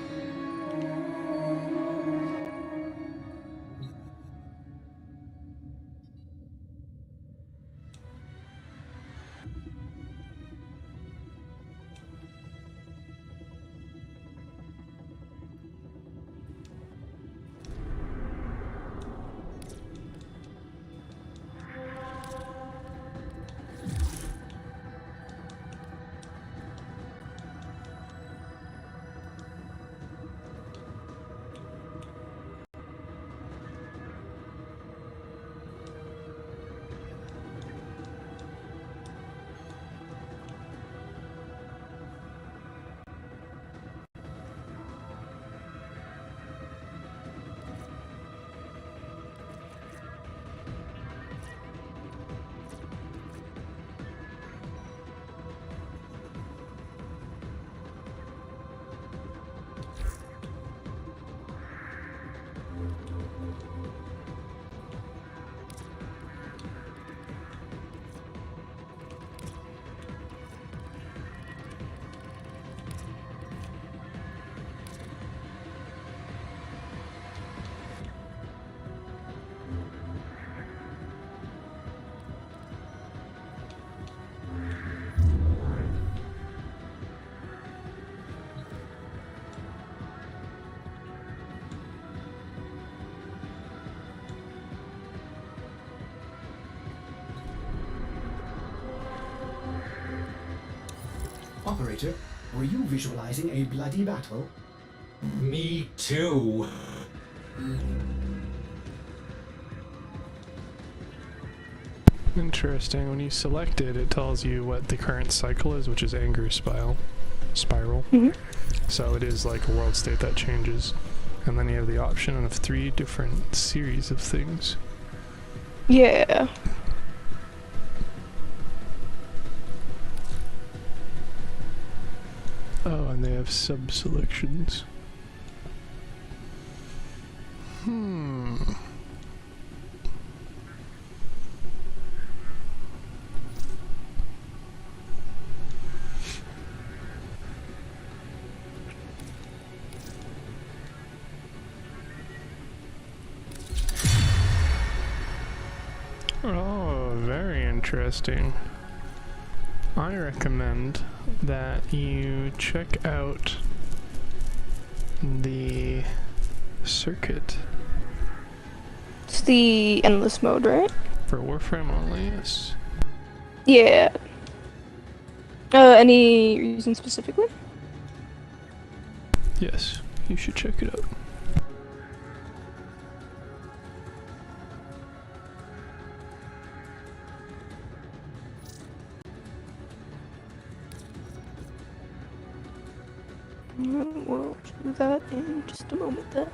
Operator, were you visualizing a bloody battle? Me too. Interesting. When you select it, it tells you what the current cycle is, which is anger spiral. So it is like a world state that changes. And then you have the option of 3 different series of things. Yeah. Oh, and they have sub-selections. Oh, very interesting. I recommend that you check out the circuit It's the endless mode, right? For Warframe only, yes. Yeah. Any reason specifically? Yes, you should check it out. We'll do that in just a moment then.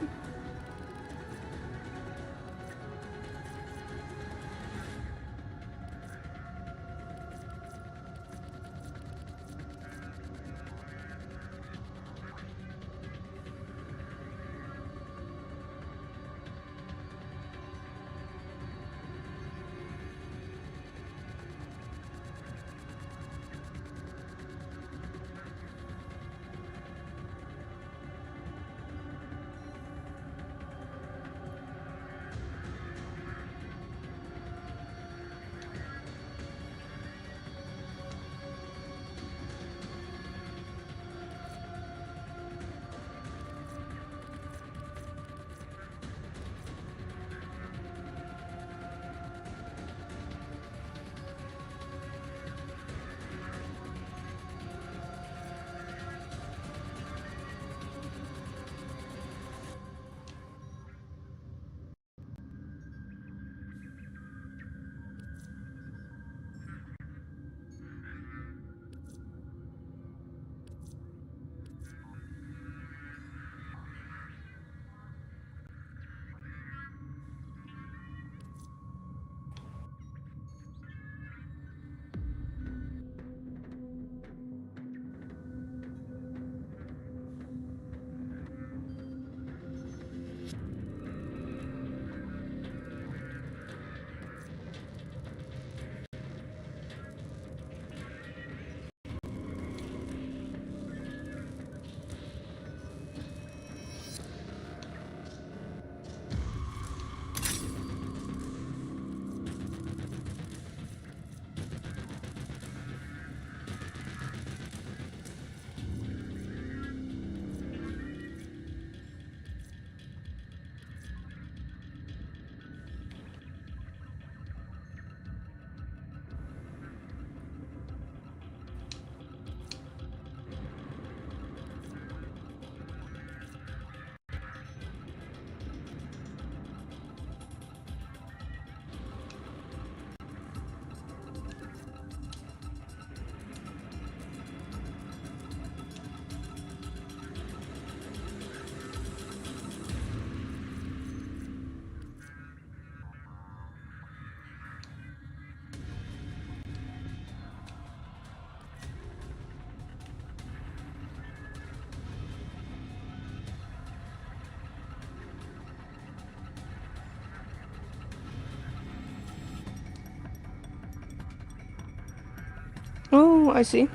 Oh, I see.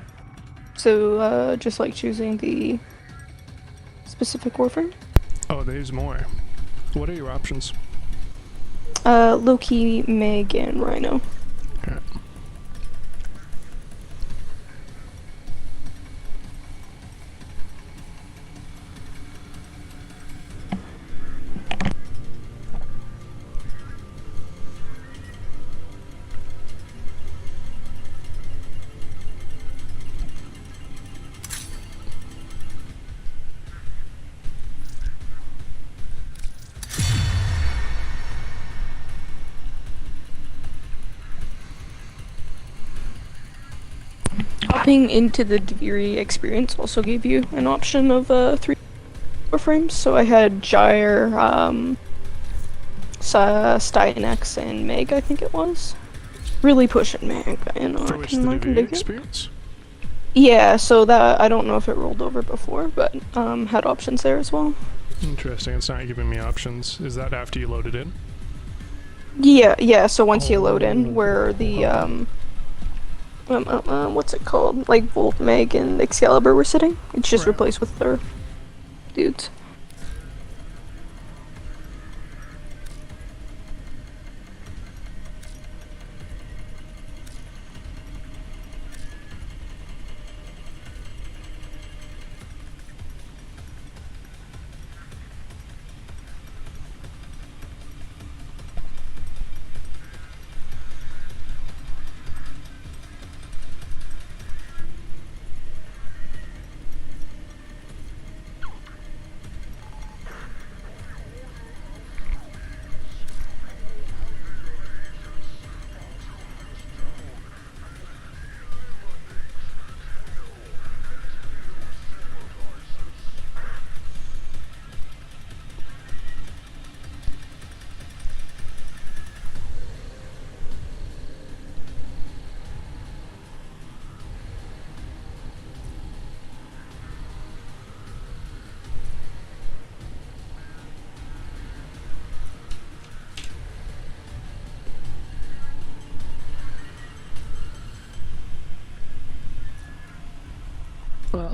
So, just like choosing the specific Warframe? Oh, there's more. What are your options? Loki, Meg, and Rhino. Okay. Hopping into the Duviri experience also gave you an option of 3 Warframes. So I had Gyre, Stynex, and Meg, I think it was. Really pushing Meg, you know. For which the Duviri experience? Yeah, so that I don't know if it rolled over before, but had options there as well. Interesting, it's not giving me options. Is that after you load it in? Yeah, so once you load in, where the, what's it called? Like Volt, Meg, and Excalibur were sitting, it's just replaced with their dudes.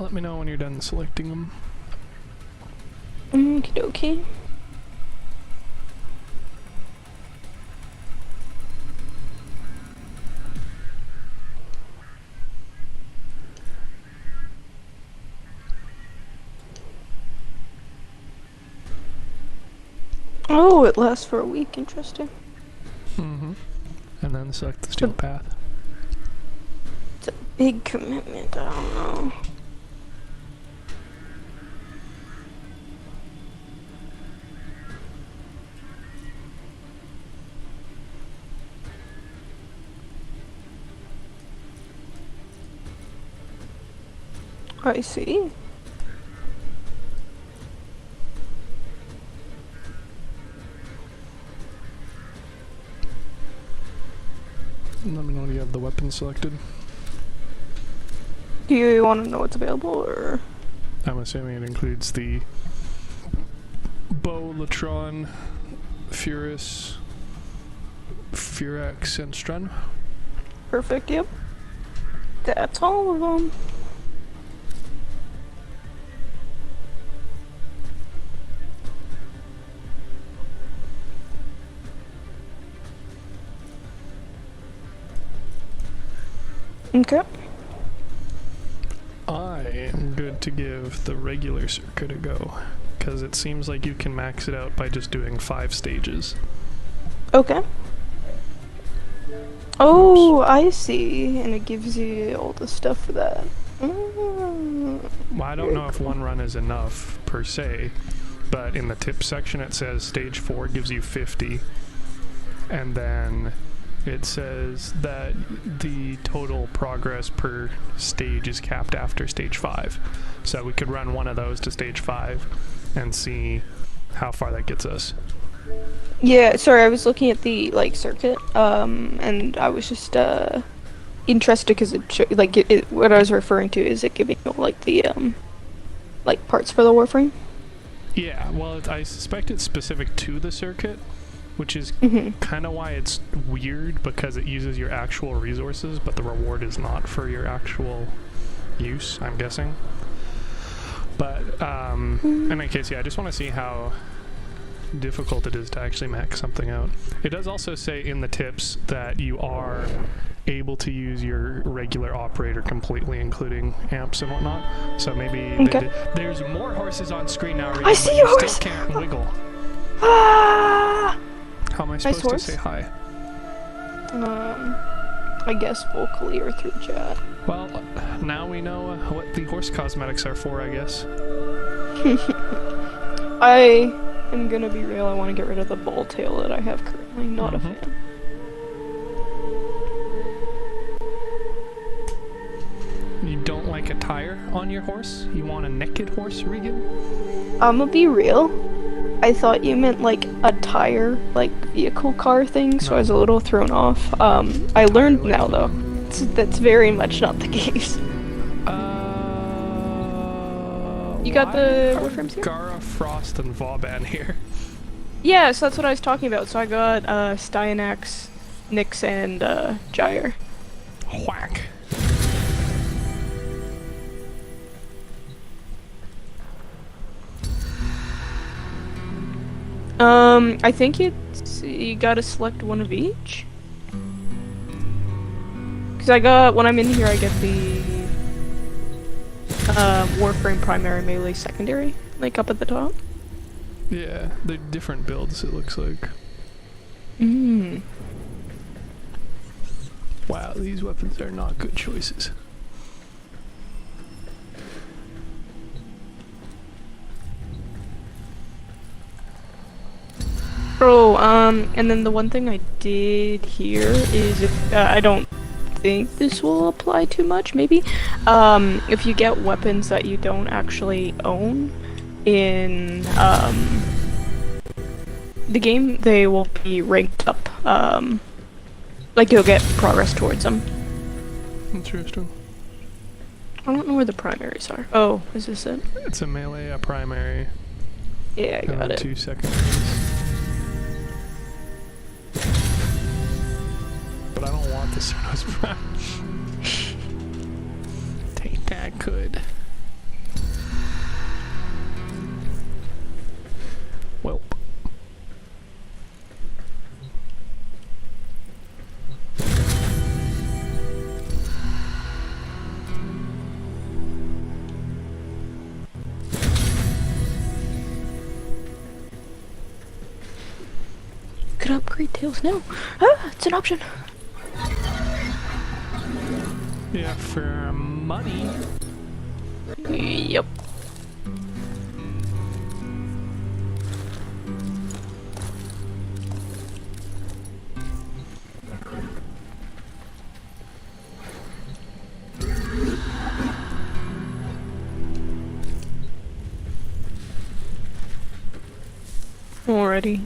Let me know when you're done selecting them. Okie dokie. Oh, it lasts for a week. Interesting. Mm-hmm. And then select the steel path. It's a big commitment. I don't know. I see. Let me know when you have the weapon selected. Do you want to know what's available, or? I'm assuming it includes the bow, Latron, Furus, Furax, and Strun. Perfect, yep. That's all of them. Okay. I am good to give the regular circuit a go, because it seems like you can max it out by just doing 5 stages. Okay. Oh, I see. And it gives you all the stuff for that. Well, I don't know if one run is enough, per se, but in the tips section it says stage 4 gives you 50, and then it says that the total progress per stage is capped after stage 5. So we could run one of those to stage 5 and see how far that gets us. Yeah, sorry, I was looking at the circuit, and I was just interested because it what I was referring to is it giving you the parts for the Warframe. Yeah, well, I suspect it's specific to the circuit, which is kind of why it's weird, because it uses your actual resources, but the reward is not for your actual use, I'm guessing. But in any case, yeah, I just want to see how difficult it is to actually max something out. It does also say in the tips that you are able to use your regular operator completely, including amps and whatnot. So maybe there's more horses on screen now, I see your horse! Still can't wiggle. Ah! How am I supposed to say hi? I guess vocally or through chat. Well, now we know what the horse cosmetics are for, I guess. I am gonna be real, I want to get rid of the ball tail that I have currently. Not a fan. You don't like a tire on your horse? You want a naked horse, Regan? I'ma be real. I thought you meant a tire, vehicle car thing, so I was a little thrown off. I learned now though. That's very much not the case. You got the Warframes here? Gara, Frost, and Vauban here. Yeah, so that's what I was talking about. So I got Styanax, Nyx, and Gyre. Whack. I think you gotta select one of each. Cause when I'm in here, I get the Warframe primary, melee, secondary, up at the top. Yeah, they're different builds, it looks like. Wow, these weapons are not good choices. Oh, and then the one thing I did here is if, I don't think this will apply too much, maybe, if you get weapons that you don't actually own in, the game, they will be ranked up, you'll get progress towards them. Interesting. I don't know where the primaries are. Oh, is this it? It's a melee, a primary. Yeah, I got it. 2 secondaries. But I don't want the Cernos Prime. Take that, good. upgrade tails now. Ah, it's an option. Yeah, for money. Yep. Alrighty.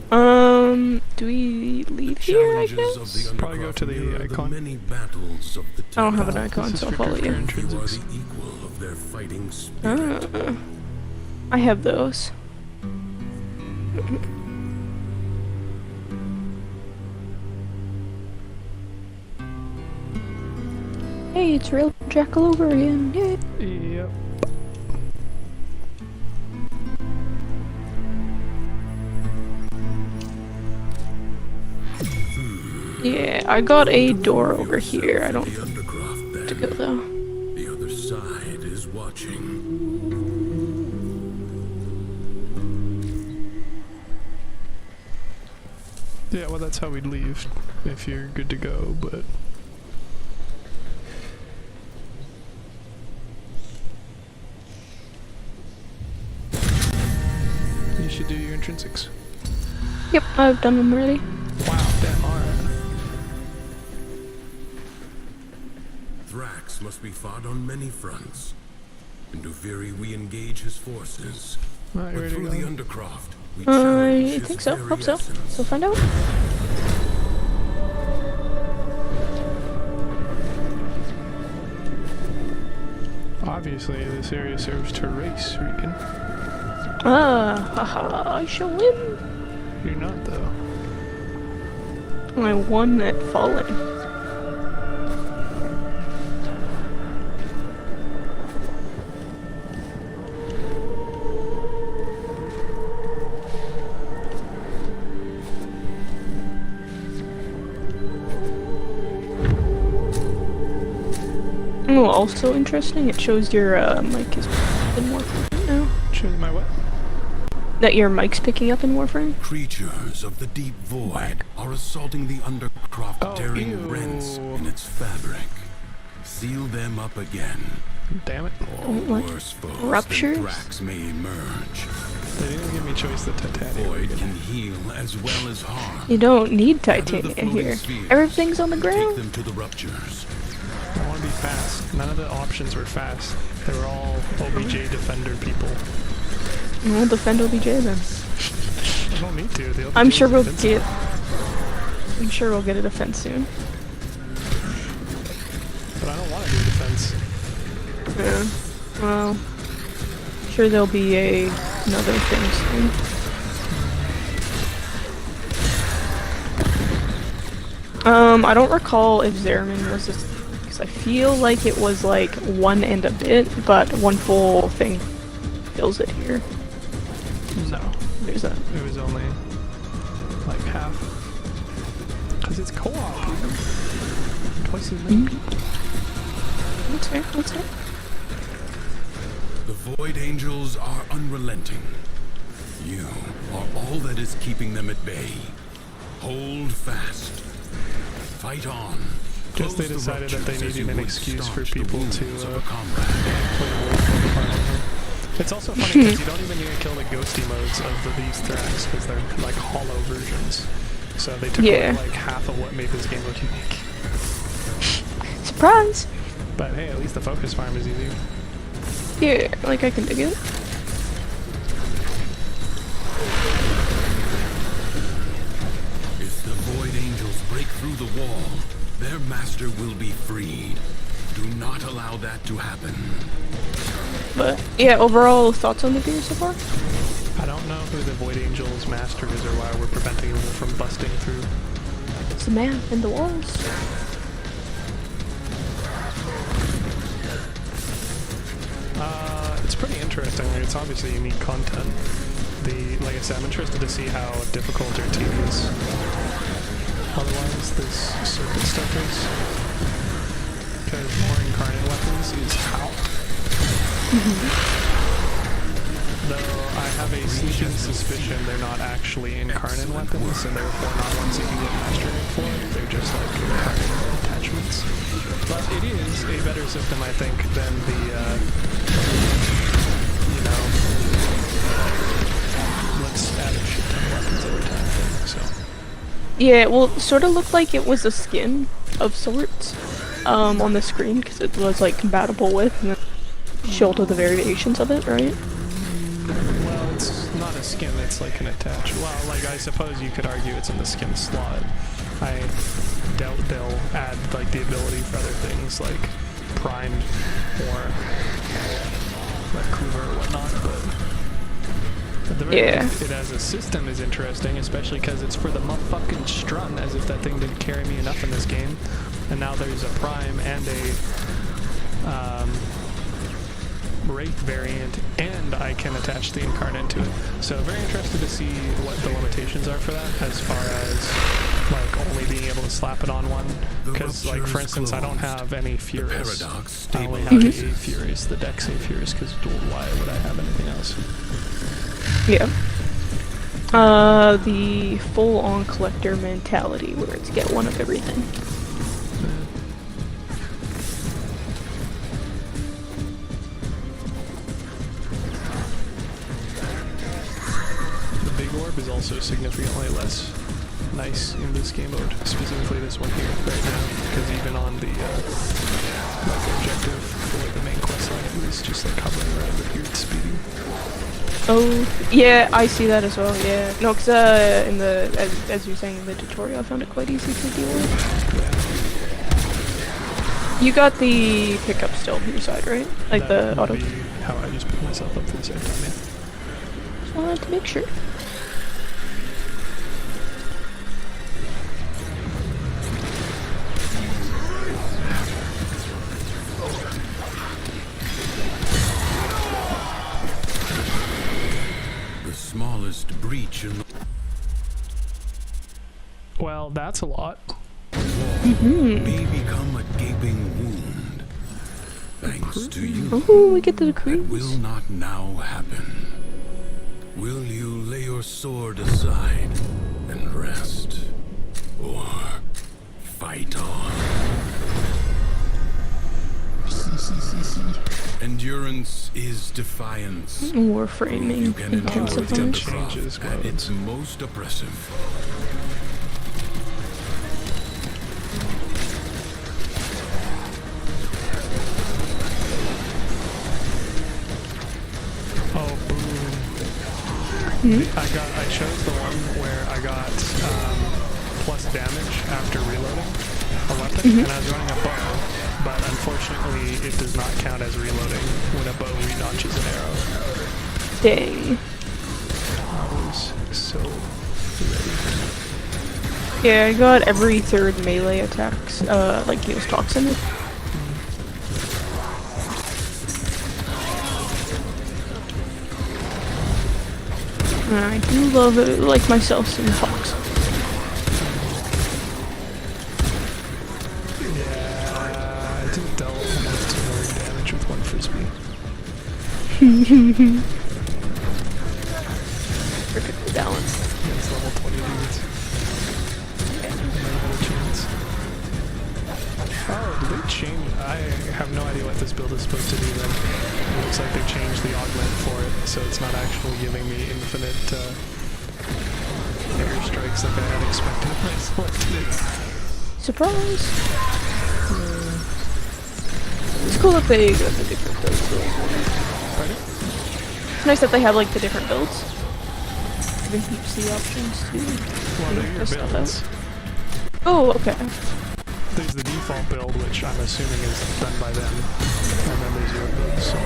Do we leave here, I guess? Probably go to the icon. Many battles of the I don't have an icon, so I'll follow you. You are the equal of their fighting spirit. I have those. Hey, it's real Jackal over again. Yay. Yep. Yeah, I got a door over here. I don't have to go though. The other side is watching. Yeah, well, that's how we'd leave if you're good to go, but. You should do your intrinsics. Yep, I've done them already. Wow, damn, alright. Thrax must be fought on many fronts. In Duviri, we engage his forces. Alright, But ready to through go? the Undercroft, we challenge I his think so. very Hope so. essence. So find out. Obviously, this area serves to race, Regan. Haha, I shall win. You're not, though. I won at Fallen. Oh, also interesting, it shows your mic is in Warframe right now. Shows my what? That your mic's picking up in Warframe. Creatures of the deep void are assaulting the Undercroft, tearing rents in its fabric. Seal them up again. Damn it. Or What? worse foes Ruptures? than Thrax may emerge. They didn't give me choice the titanium. Void can heal as well as harm. You don't need Gather the titanium floating here. spheres Everything's on the and ground. Take them to the ruptures. I want to be fast. None of the options were fast. They were all OBJ defender people. We'll defend OBJ then. I don't need to. The I'm OBJ sure is we'll invincible. get. I'm sure we'll get a defense soon. But I don't want to do defense. Yeah. Well, sure there'll be another thing soon. I don't recall if Zerman was just because I feel like it was like one and a bit, but one full thing fills it here. No. There's a. It was only like half. Because it's co-op. Twice as many people. That's fair. That's fair. The Void Angels are unrelenting. You are all that is keeping them at bay. Hold fast. Fight on. Guess they Close the decided that they ruptures as needed you an would excuse for staunch the people to wounds of a play comrade. Warframe. It's also funny because you don't even need to kill the ghosty modes of these Thrax because they're like hollow versions. So they took away like half of what made this game look unique. Surprise! But hey, at least the focus farm is easy. Yeah, like I can dig it. If the Void Angels break through the wall, their master will be freed. Do not allow that to happen. But yeah, overall thoughts on the beer so far? I don't know who the Void Angels master is or why we're preventing them from busting through. It's the man in the walls. It's pretty interesting. It's obviously unique content. Like I said, I'm interested to see how difficult or tedious otherwise this circuit stuff is. Because more incarnate weapons is how. Though I have a sneaking suspicion they're not actually incarnate weapons, and therefore not ones that you get mastery for. They're just like incarnate attachments. But it is a better system, I think, than the, you know, let's add a shit ton of weapons every time thing, so. Yeah, well, it sort of looked like it was a skin of sorts on the screen, because it was like compatible with, and then showed all the variations of it, right? Well, it's not a skin, it's like an attach. Well, like, I suppose you could argue it's in the skin slot. I doubt they'll add, like, the ability for other things, like Prime or like Coover or whatnot, but at the very least, it as a system is interesting, especially because it's for the motherfucking strun, as if that thing didn't carry me enough in this game. And now there's a Prime and a Wraith variant, and I can attach the Incarnate to it. So very interested to see what the limitations are for that, as far as like only being able to slap it on one. Because like for instance, I don't have any Furious. I only have a Furious, the Dex A Furious, because why would I have anything else? Yeah. The full-on collector mentality, where it's get one of everything. The big orb is also significantly less nice in this game mode, specifically this one here right now, because even on the like objective for the main quest line, it was just like hovering around with weird speeding. Oh, yeah, I see that as well, yeah. No, because in the, as you're saying in the tutorial, I found it quite easy to deal with. Yeah. You got the pickup still on your side, right? Like that the auto. Be how I just pick myself up for the same time, yeah. Just wanted to make sure. Smallest breach in the well, that's a lot. may become a gaping wound. Thanks to you. Oh, we get to the cruise. That will not now happen. Will you lay your sword aside and rest, or fight on? Endurance is defiance. Warframing You can enjoy the changes at its most oppressive. Oh, boom. I chose the one where I got plus damage after reloading a weapon, and I was running a bow. But unfortunately, it does not count as reloading when a bow re-notches an arrow. Dang. I was so ready. Yeah, I got every third melee attacks, like heals toxin. I do love it, like myself, some toxin. Perfectly balanced. It's level 20 dudes. Oh, did they change? I have no idea what this build is supposed to do then. It looks like they changed the augment for it, so it's not actually giving me infinite airstrikes like I had expected when I selected it. Surprise! It's cool that they got the different builds. Pardon? It's nice that they have like the different builds. Even keeps the options too. Well, they're your builds. Oh, okay. There's the default build, which I'm assuming is done by them, and then there's your build, so...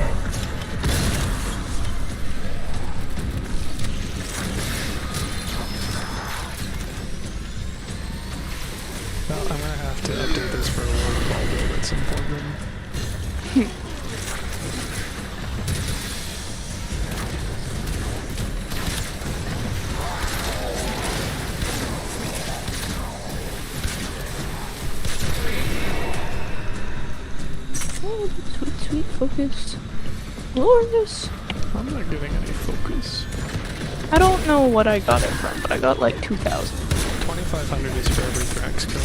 Well, I'm gonna have to update this for a world ball build at some point then. Oh, sweet, sweet focus. Glorious. I'm not getting any focus. I don't know what I got it from, but I got like 2,000. 2,500 is for every Thrax kill.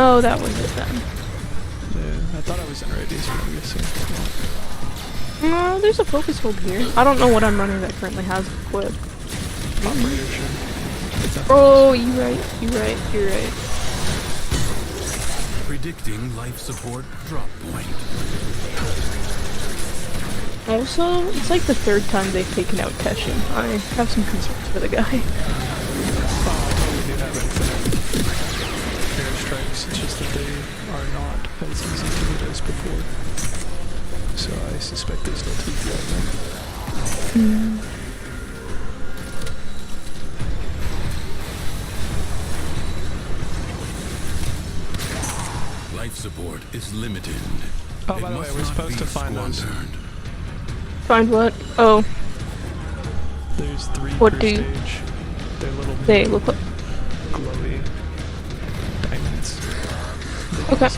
Oh, that was it then. Yeah, I thought I was in Radius, but I'm guessing. No, there's a focus hold here. I don't know what I'm running that currently has equipped. Operator should. Oh, you're right. Predicting life support drop point. Also, it's like the third time they've taken out Teshin. I have some concerns for the guy. Oh, we do have infinite airstrikes, it's just that they are not as easy to hit as before. So I suspect they still tweak the item. Life support is limited. Oh, by the way, we're supposed to find those. Find what? Oh. There's 3 what per do stage. They're little they look like? glowy diamonds. Okay.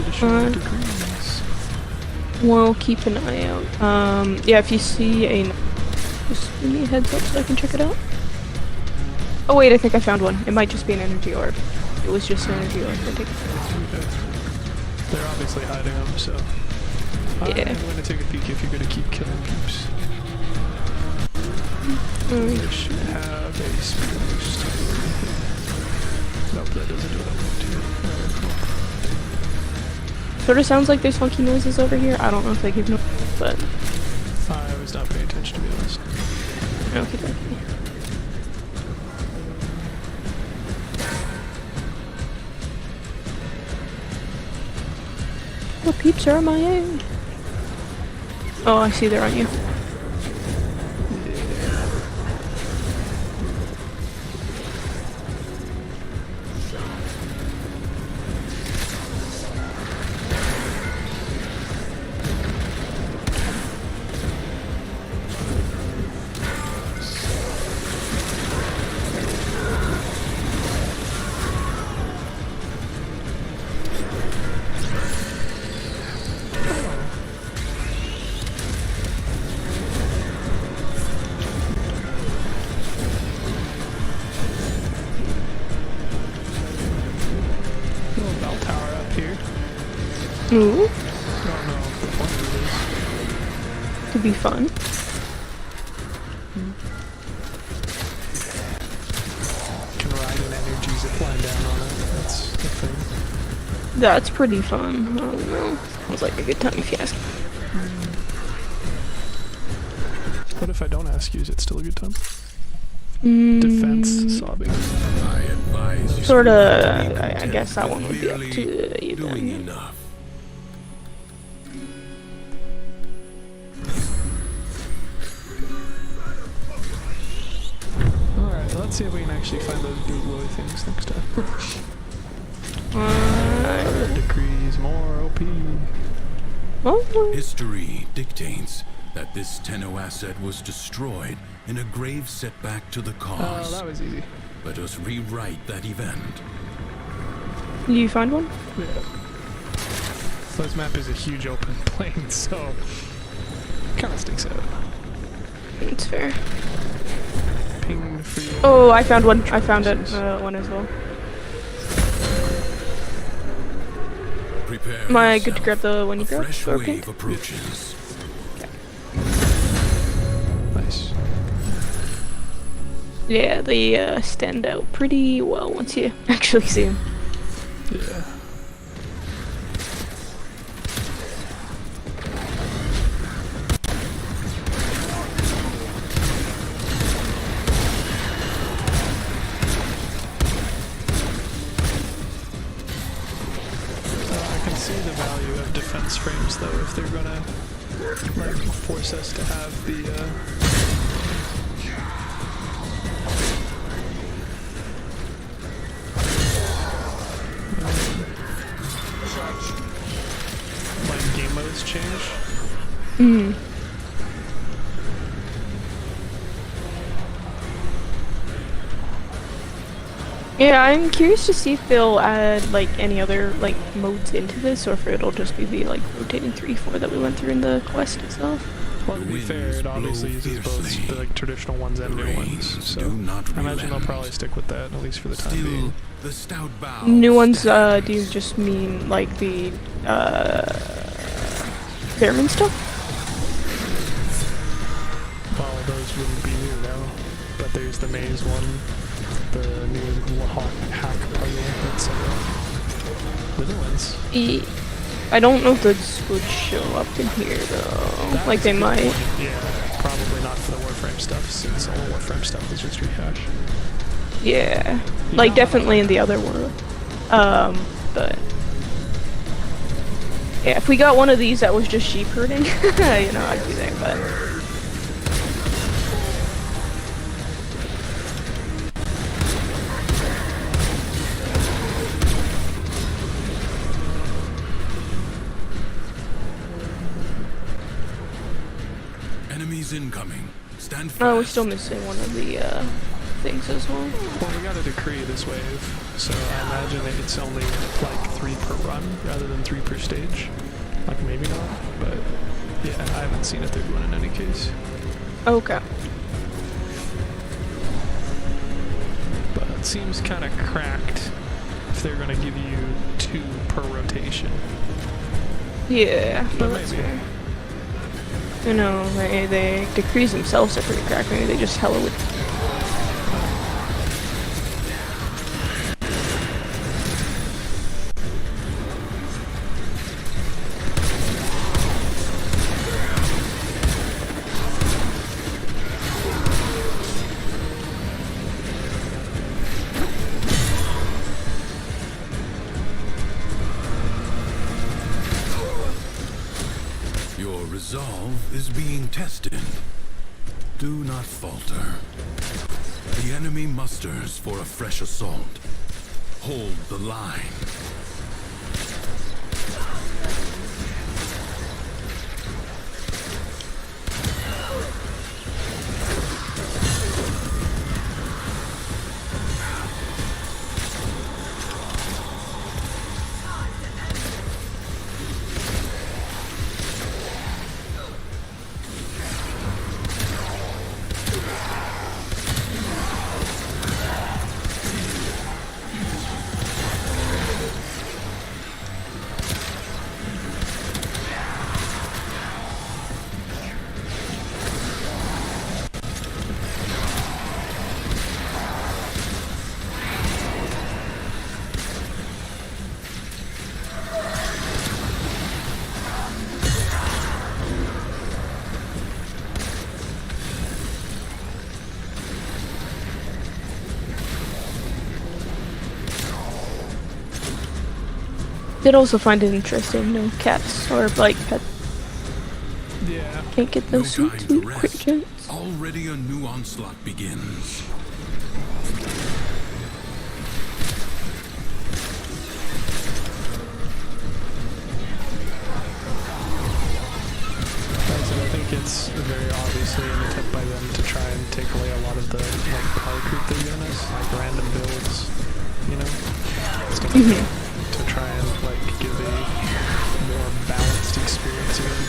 Degrees. We'll keep an eye out. Yeah, if you see a... Just give me a heads up so I can check it out. Oh wait, I think I found one. It might just be an energy orb. It was just an energy orb. I take it. They're obviously hiding them, so... Yeah. I'm going to take a peek if you're going to keep killing peeps. They should have a speed boost. Nope, that doesn't do what I want to. Alright, cool. Sort of sounds like there's funky noises over here. I don't know if they give no, but... I was not paying attention, to be honest. Okay, okay. The peeps are on my end. Oh, I see they're on you. Ooh. Could be fun. Can ride an energy zipline down on it. That's the thing. That's pretty fun. I don't know. Sounds like a good time if you ask. What if I don't ask you? Is it still a good time? Defense sobbing. Sorta. I guess that one would be up to you doing then. enough. Let's see if we can actually find those blue glowy things next time. Decrees more OP. History dictates that this Tenno asset was destroyed in a grave setback to the cause. Oh, that was easy. Let us rewrite that event. Did you find one? Yeah. This map is a huge open plain, so kind of sticks out. It's fair. Oh, I found one. I found it. One as well. Prepare Am I good to grab the one you grabbed? fresh Okay. wave approaches. Nice. Yeah, they stand out pretty well once you actually see them. Yeah. Frames though, if they're gonna like force us to have the like game modes change. Yeah, I'm curious to see if they'll add like any other like modes into this, or if it'll just be the like rotating 3-4 that we went through in the quest itself. Well, to be fair, it obviously uses both the like, traditional ones and new ones, so I imagine they'll probably stick with that, at least for the time being. The stout bow New ones, do you just mean like the Bearman stuff? Well, those wouldn't be new now, but there's the maze one, the new hack puzzle, that's the new ones. I don't know if those would show up in here though. That like they might. Yeah, probably not for the Warframe stuff, since all the Warframe stuff is just rehash. Yeah, like definitely in the other world. But yeah, if we got one of these that was just sheep herding, you know, I'd be there. But Enemies incoming. Stand fast. oh, we're still missing one of the things as well. Well, we got a decree this wave, so I imagine it's only like 3 per run rather than 3 per stage. Like maybe not, but yeah, I haven't seen a 3rd one in any case. Okay. But it seems kind of cracked if they're gonna give you 2 per rotation. Yeah, But that's maybe. fair. You know, they decrees themselves are pretty cracked. Maybe they just hella would. Your resolve is being tested. Do not falter. The enemy musters for a fresh assault. Hold the line. Did also find it interesting, no cats or like pet. Yeah. Can't get No those sweet, time to sweet quick rest. gems. Already a new onslaught begins. I think it's very obviously an attempt by them to try and take away a lot of the like power creep they're giving us, like random builds, you know, stuff like that, to try and like give a more balanced experience again.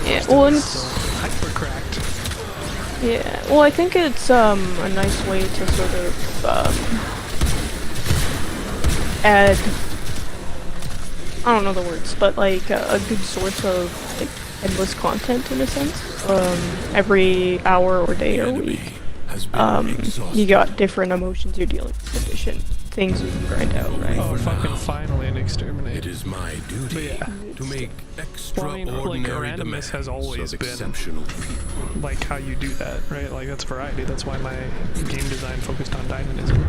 Yeah, well, and Still hyper cracked. yeah, well, I think it's a nice way to sort of add. I don't know the words, but like a good source of like endless content in a sense. Every hour or day or week, you got different emotions you're dealing with, different things you can grind out, right? Oh, fucking finally an exterminate. It is my duty to make extraordinary randomness has always been exceptional people. like how you do that, right? Like that's variety. That's why my game design focused on dynamism.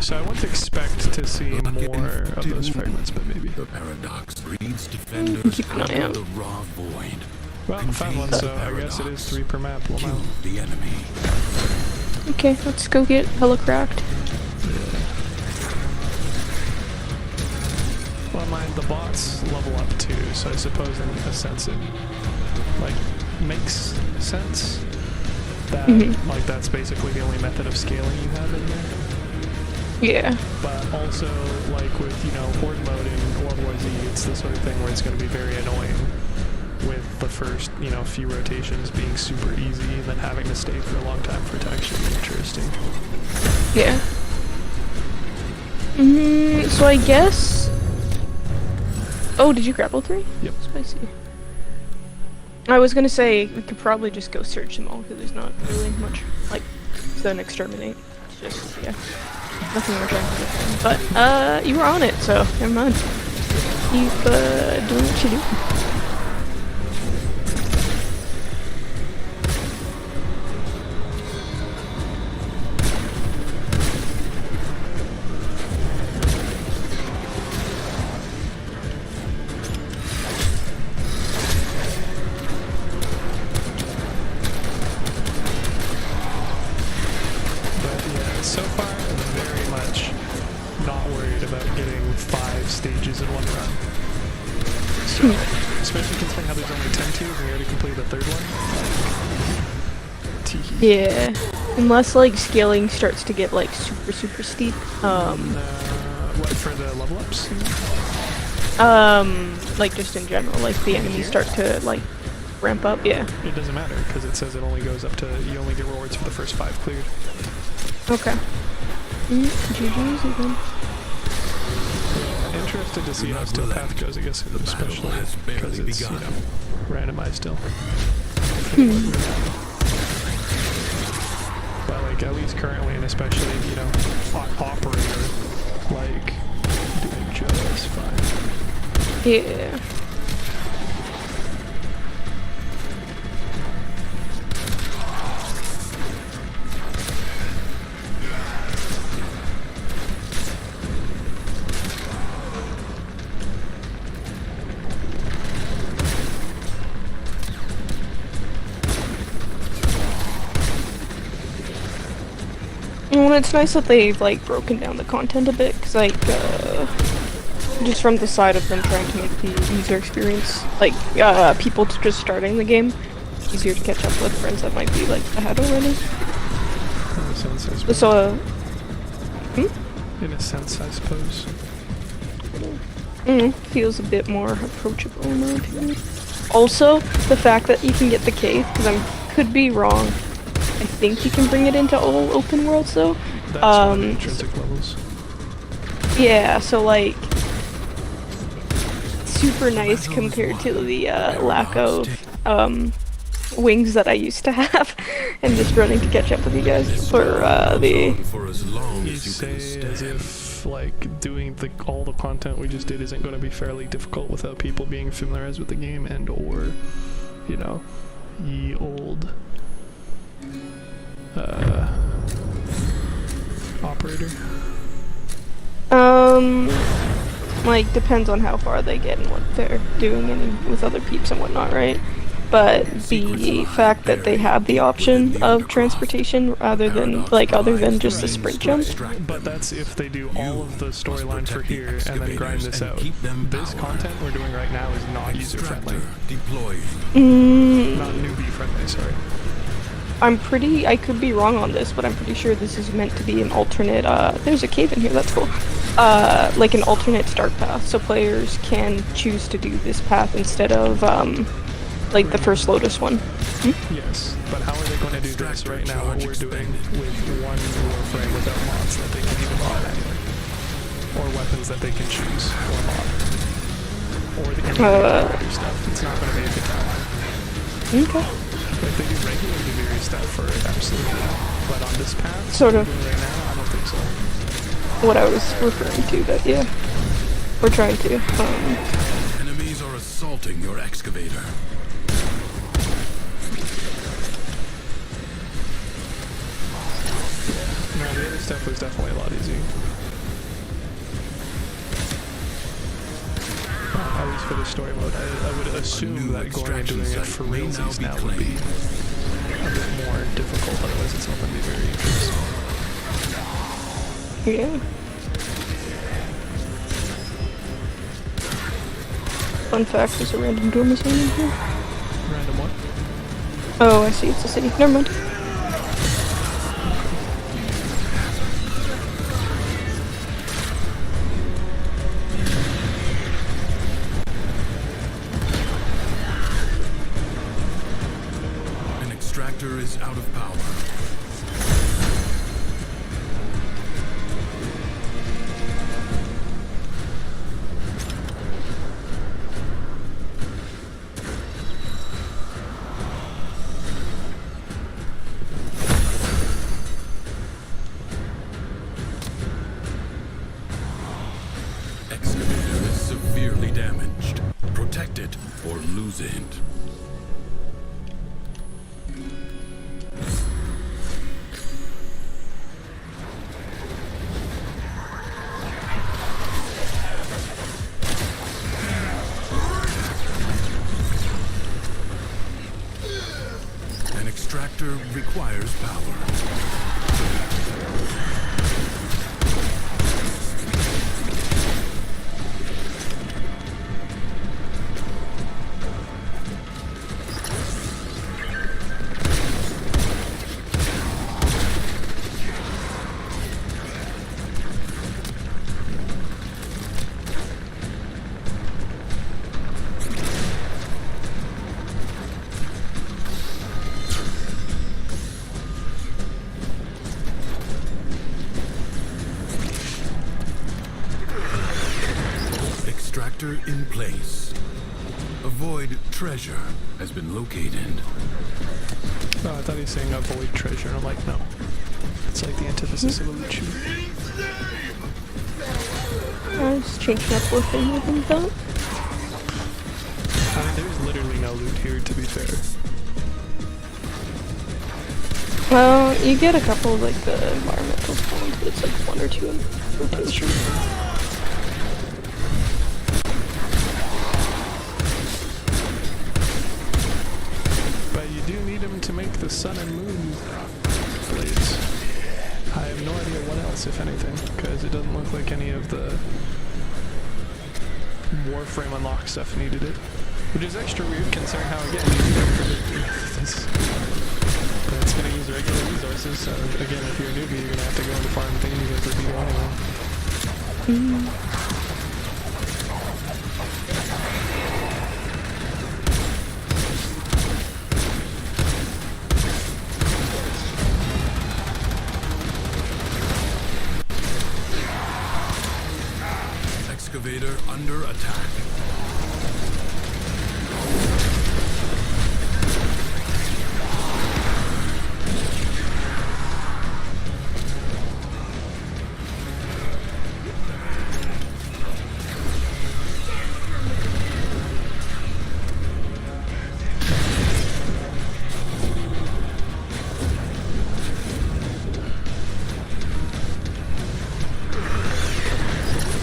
So I wouldn't expect to see more of those fragments, but maybe. The paradox breeds defenders keep an out eye of out. the raw void. Well, I found one, so I guess it is 3 per map. Well, Kill now. the enemy. Okay, let's go get hella cracked. Well, the bots level up too, so I suppose in a sense it like makes sense that like that's basically the only method of scaling you have in there. Yeah. But also, like with, you know, Horde mode in World War Z, it's the sort of thing where it's going to be very annoying with the first, you know, few rotations being super easy and then having to stay for a long time for it to actually be interesting. Yeah. So I guess... Oh, did you grapple 3? Yep. Spicy. I was gonna say, we could probably just go search them all, because there's not really much, like, then exterminate. It's just, yeah. Nothing more trying to do. But, you were on it, so never mind. Keep, doing what you do. So far, I'm very much not worried about getting 5 stages in one run. So, especially considering how there's only 10 tubes and we already completed the 3rd one. Yeah. Unless, like, scaling starts to get, like, super steep. What, for the level ups? Like, just in general, like, the enemies start to, like, ramp up, yeah. It doesn't matter, because it says it only goes up to, you only get rewards for the first 5 cleared. Okay. GG's again. Interested to see how still path goes, I guess, especially because it's, you know, randomized still. But, like, at least currently, and especially, you know, operator, like, doing just fine. Yeah. Well, it's nice that they've, like, broken down the content a bit, because, like, just from the side of them trying to make the user experience, like, people just starting the game easier to catch up with friends that might be, like, ahead already. In a sense, I suppose. So, In a sense, I suppose. Feels a bit more approachable in my opinion. Also, the fact that you can get the cave, because I could be wrong, I think you can bring it into all open worlds though. That's one of the intrinsic levels. Yeah, so like super nice compared to the lack of wings that I used to have, and just running to catch up with you guys for the. You say as if like doing all the content we just did isn't going to be fairly difficult without people being familiarized with the game and or, you know, ye old. Operator? Like, depends on how far they get and what they're doing and with other peeps and whatnot, right? But the fact that they have the option of transportation rather than, like, other than just a sprint jump. But that's if they do all of the storyline for here and then grind this out. This content we're doing right now is not user-friendly. Not newbie-friendly, sorry. I could be wrong on this, but I'm pretty sure this is meant to be an alternate, there's a cave in here, that's cool. Like an alternate start path, so players can choose to do this path instead of, like the first Lotus one. Yes, but how are they going to do this right now, what we're doing with one Warframe without mods that they can even mod anyway? Or weapons that they can choose, or mod? Or the other stuff, it's not going to be a good time. Okay. Like they do regular Duviri stuff for it, absolutely. But on this path, sort of. Right now, I don't think so. What I was referring to, that yeah, we're trying to. Enemies are assaulting your excavator. No, the other stuff was definitely a lot easier. At least for the story mode, I would assume that going and doing it for realsies now would be a bit more difficult, otherwise it's not going to be very interesting. Yeah. Fun fact, there's a random dorm zone in here. Random what? Oh, I see, it's a city. Never mind. extractor is out of power. Excavator is severely damaged. Protect it or lose it. An extractor requires power. Extractor in place. Avoid treasure has been located. Oh, I thought he was saying avoid treasure. I'm like, no. It's like the antithesis of a loot shoot. I was changing up Warframe with that. I mean, there's literally no loot here, to be fair. Well, you get a couple of like the environmental spawns, but it's like 1 or 2 in rotation. But you do need them to make the sun and moon blades. I have no idea what else, if anything, because it doesn't look like any of the Warframe unlock stuff needed it. Which is extra weird considering how, again, you need it for this. But it's going to use regular resources, so again, if you're a newbie, you're going to have to go into farm things you guys repeat anyway. Excavator under attack.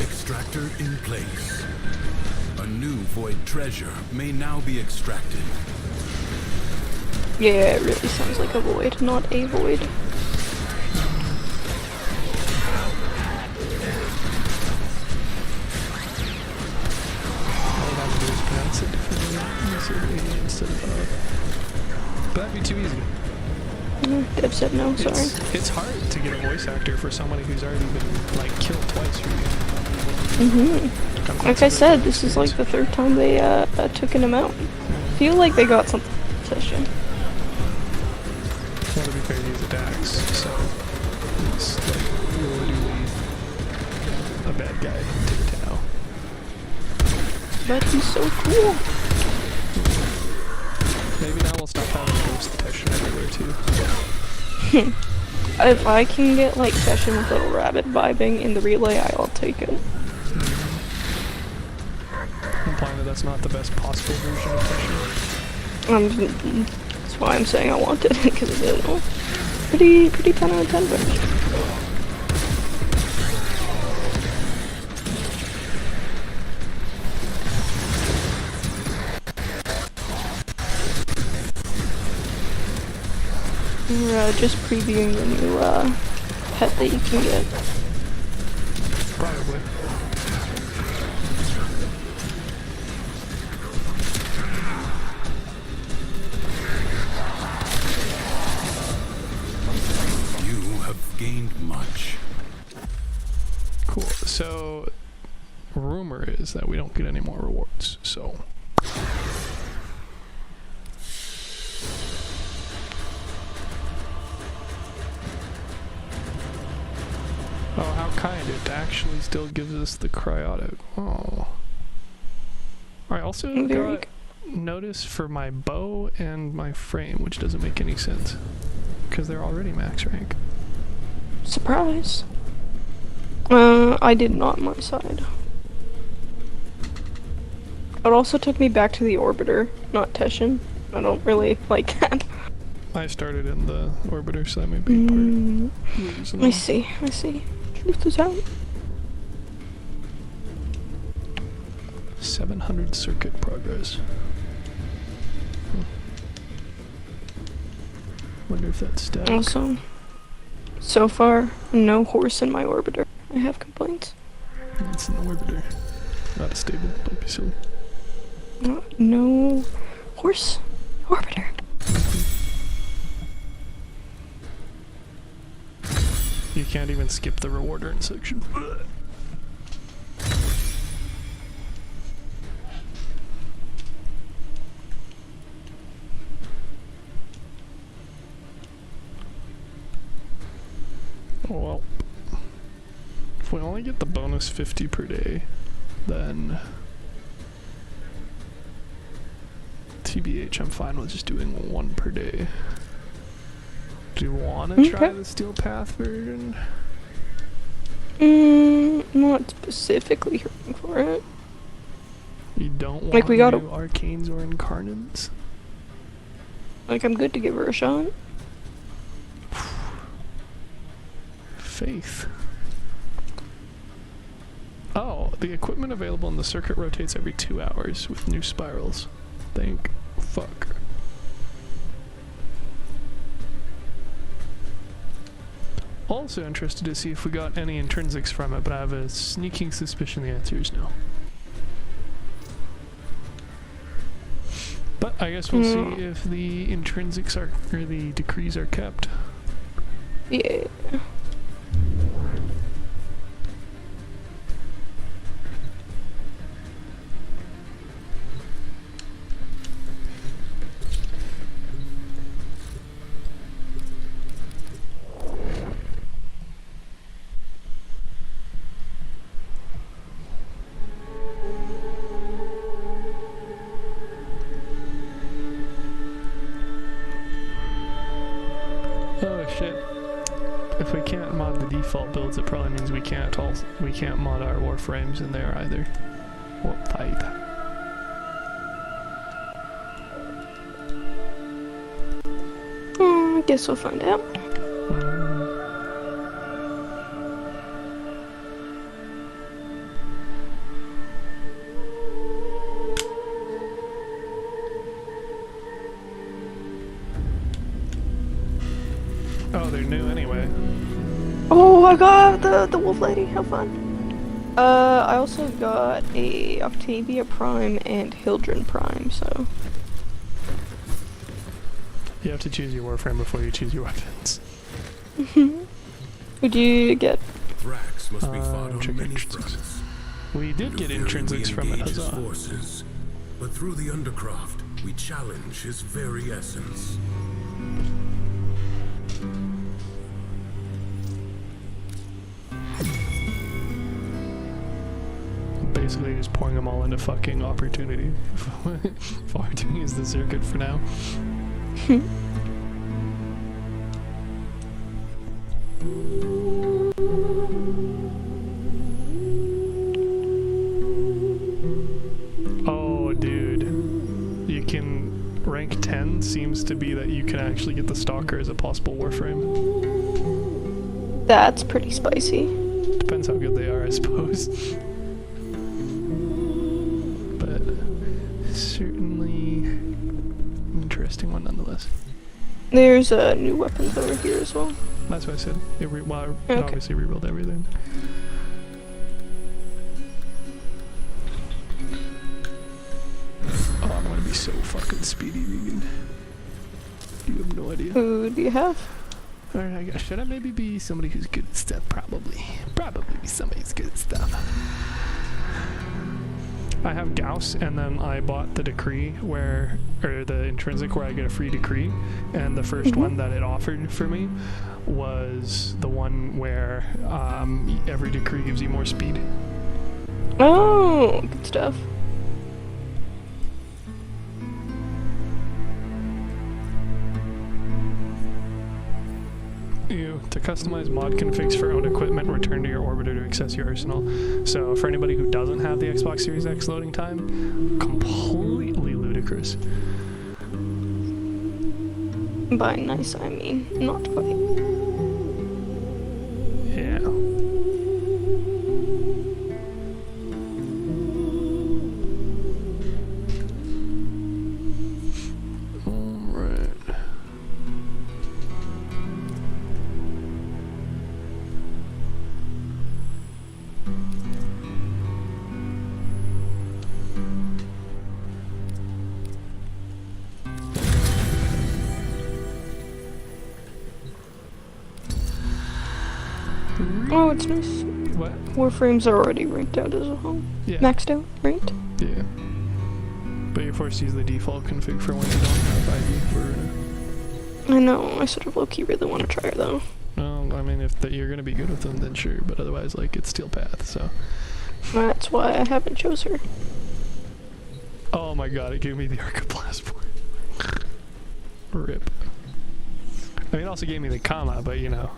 Extractor in place. A new void treasure may now be extracted. Yeah, it really sounds like a void, not a void. All you have to do is pronounce it differently instead of but that'd be too easy. Dev said no, sorry. It's hard to get a voice actor for somebody who's already been, like, killed twice for you. Like I said, this is like the 3rd time they took him out. Feel like they got something session. Well, to be fair, he's a Dax, so it's like literally a bad guy to the Tau. But he's so cool. Maybe now we'll stop having ghost detection everywhere too. If I can get like session with Little Rabbit vibing in the relay, I'll take it. Implying that that's not the best possible version of Session. That's why I'm saying I want it, because it's a pretty 10 out of 10 version. We're just previewing the new pet that you can get. Probably. You have gained much. Cool. So, rumor is that we don't get any more rewards, so... actually still gives us the cryotic. Oh. I also got notice for my bow and my frame, which doesn't make any sense. Because they're already max rank. Surprise. I did not on my side. It also took me back to the Orbiter, not Teshin. I don't really like that. I started in the Orbiter, so that may be part of the reason. I see. Truth is out. 700 circuit progress. Wonder if that's static. Also, so far, no horse in my Orbiter. I have complaints. It's an Orbiter. Not a stable, don't be silly. No horse Orbiter. You can't even skip the reward earn section. Oh well. If we only get the bonus 50 per day, then TBH, I'm fine with just doing 1 per day. Do you want to try the Steel Path version? Not specifically hurting for it. You don't want like we gotta do Arcanes or Incarnates? Like, I'm good to give her a shot. Faith. Oh, the equipment available in the circuit rotates every 2 hours with new spirals. Thank fuck. Also interested to see if we got any intrinsics from it, but I have a sneaking suspicion the answer is no. But I guess we'll see if the intrinsics are, or the decrees are kept. Yeah. If we can't mod the default builds, it probably means we can't mod our Warframes in there either. What fight? I guess we'll find out. Oh, they're new anyway. Oh, I got the wolf lady. How fun. I also got a Octavia Prime and Hildren Prime, so. You have to choose your Warframe before you choose your weapons. What'd you get? Thrax must be fought on many fronts. We did get intrinsics from it, huzzah. Forces, but through the Undercroft, we challenge his very essence. Basically just pouring them all into fucking opportunity. Opportunity is the circuit for now. Oh, dude. You can... rank 10 seems to be that you can actually get the Stalker as a possible Warframe. That's pretty spicy. Depends how good they are, I suppose. Certainly interesting one nonetheless. There's new weapons over here as well. That's what I said. It obviously rebuild everything. Oh, I'm gonna be so fucking speedy, Regan. You have no idea. Who do you have? Alright, I guess. Should I maybe be somebody who's good at stuff? Probably. Probably be somebody who's good at stuff. I have Gauss, and then I bought the decree or the intrinsic where I get a free decree, and the first one that it offered for me was the one where every decree gives you more speed. Oh, good stuff. To customize mod configs for owned equipment, return to your orbiter to access your arsenal. So for anybody who doesn't have the Xbox Series X loading time, completely ludicrous. By nice, I mean not quite. Yeah. Oh, it's nice. What? Warframes are already ranked out as a whole. Yeah. Maxed out, right? Yeah. But you're forced to use the default config for when you don't have IV for... I know, I sort of low-key really want to try it though. I mean, if you're gonna be good with them, then sure, but otherwise, like, it's steel path, so... That's why I haven't chose her. Oh my god, it gave me the Arcablast point. Rip. I mean, it also gave me the comma, but you know,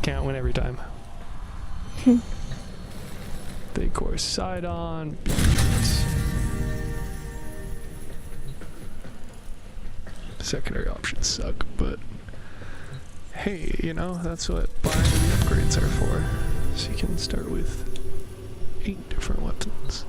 can't win every time. They course side on. Secondary options suck, but hey, you know, that's what buying the upgrades are for. So you can start with 8 different weapons.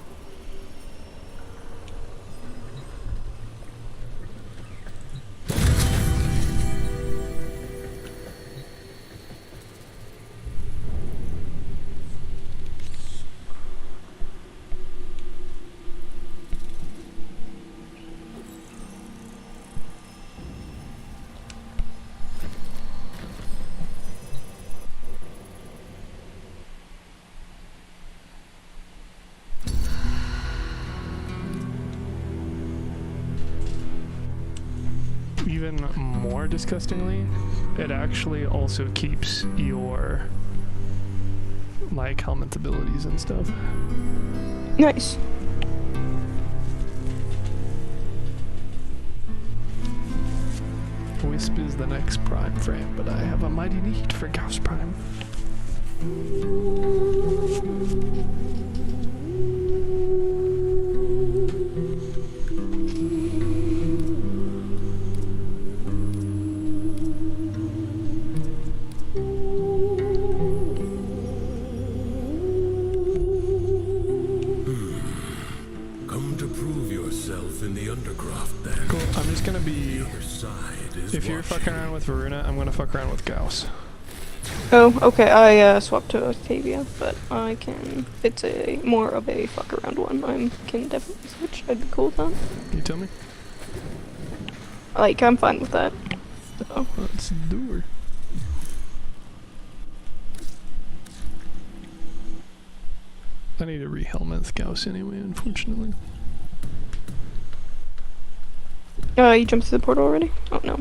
Even more disgustingly, it actually also keeps your like helmet abilities and stuff. Nice. Wisp is the next prime frame, but I have a mighty need for Gauss Prime. If you're fucking around with Varuna, I'm gonna fuck around with Gauss. Oh, okay, I swapped to Octavia, but I can, it's a more of a fuck around one. I can definitely switch, I'd be cool with that. You tell me? Like, I'm fine with that. So. Let's do her. I need to re-helmet Gauss anyway, unfortunately. You jumped through the portal already? Oh, no.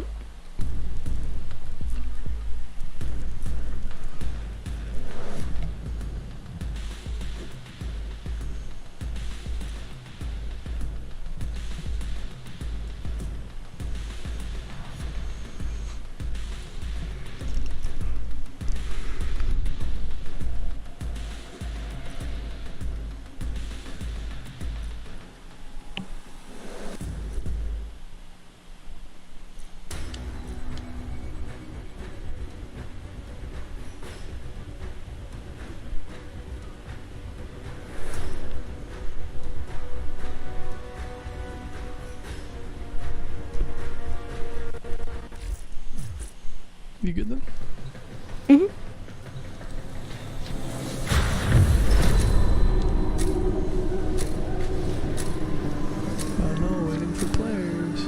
You good then? Mm-hmm. Oh no, waiting for players.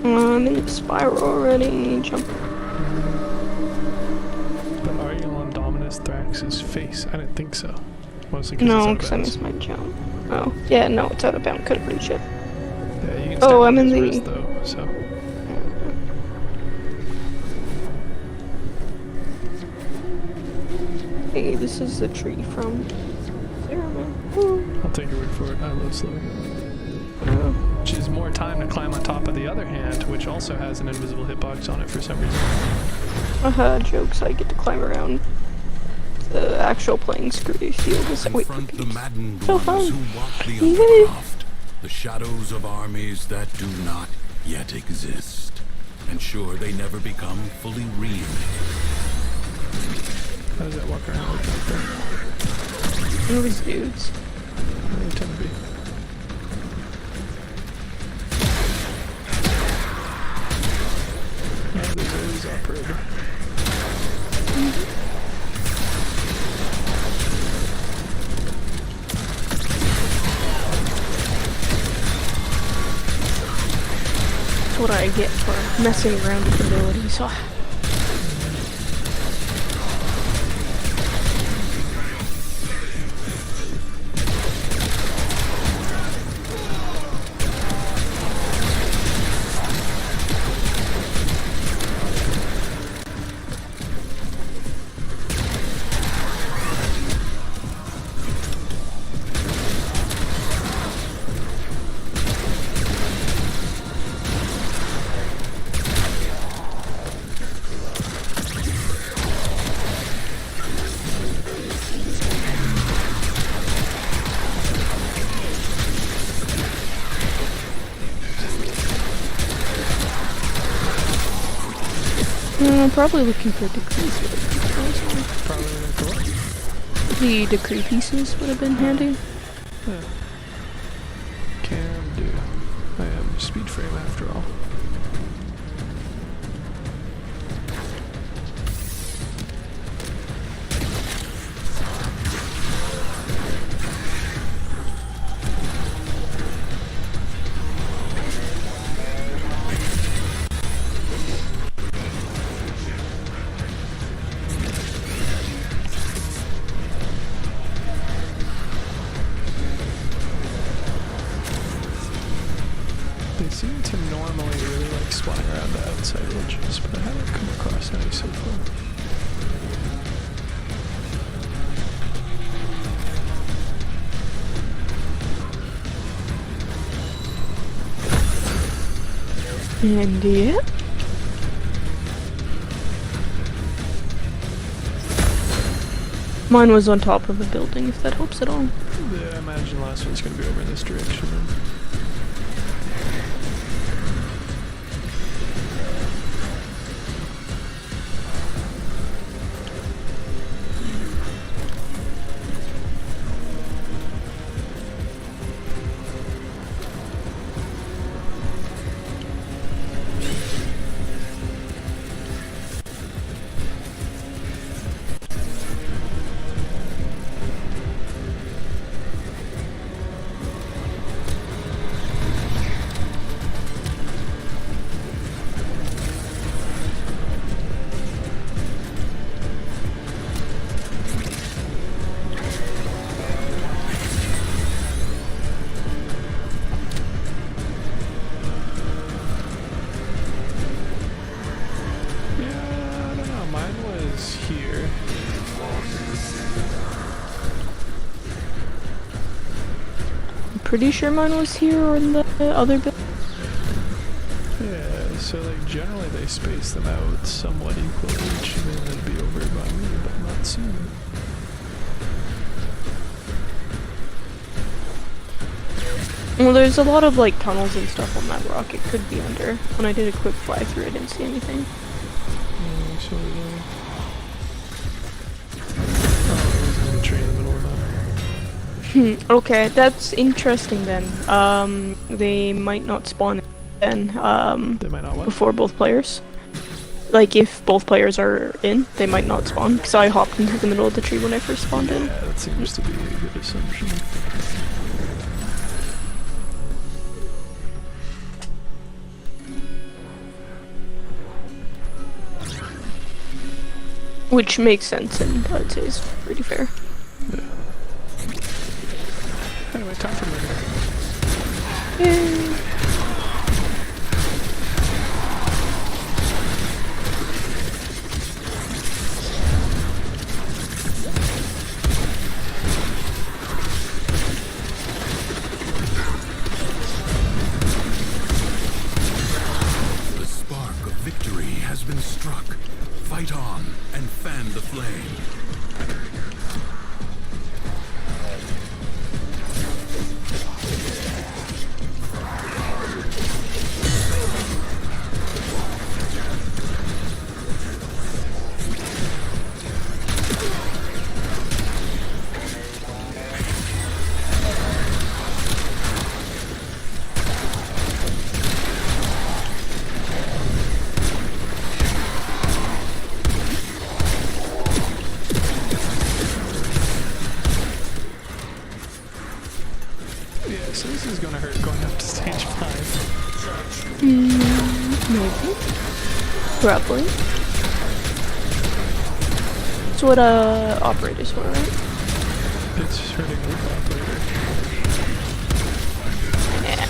I'm in the spiral already. Jump. But are you on Dominus Thrax's face? I didn't think so. Mostly No, because I missed my jump. Oh, yeah, no, it's out of bounds. Couldn't reach it. Yeah, you can I'm in the... wrist, though, so. Hey, this is the tree from Wyrmframe. I'll take your word for it. I love slower. Which is more time to climb on top of the other hand, which also has an invisible hitbox on it for some reason. Jokes, I get to climb around the actual playing field. Confront the maddened so ones fun. who walk the undercroft, the shadows of armies that do not yet exist. Ensure they never become fully real. How does that walk around like that? Those dudes. They tend to be. Oh, there's always operator. That's what I get for messing around with abilities. I'm probably looking for decrees. Probably looking for what? The decree pieces would have been handy. Yeah. Can do. I am speed frame after all. They seem to normally really like spawning around the outside edges, but I haven't come across any so far. And yeah. Mine was on top of a building, if that helps at all. Yeah, I imagine the last one's going to be over in this direction. Pretty sure mine was here or in the other building. Yeah, so like generally they space them out somewhat equally, which means they'd be over by me, but not soon. Well, there's a lot of like tunnels and stuff on that rock. It could be under. When I did a quick fly through, I didn't see anything. Okay, that's interesting then. They might not spawn then. They might not what? Before both players. Like if both players are in, they might not spawn. Because I hopped into the middle of the tree when I first spawned in. Yeah, that seems to be a good assumption. Which makes sense, and I'd say is pretty fair. Yeah. Anyway, time for murder. Yay! Yeah, so this is gonna hurt going up to stage 5. Maybe. Probably. That's what operators for, right? It's hurting with operator. Yeah.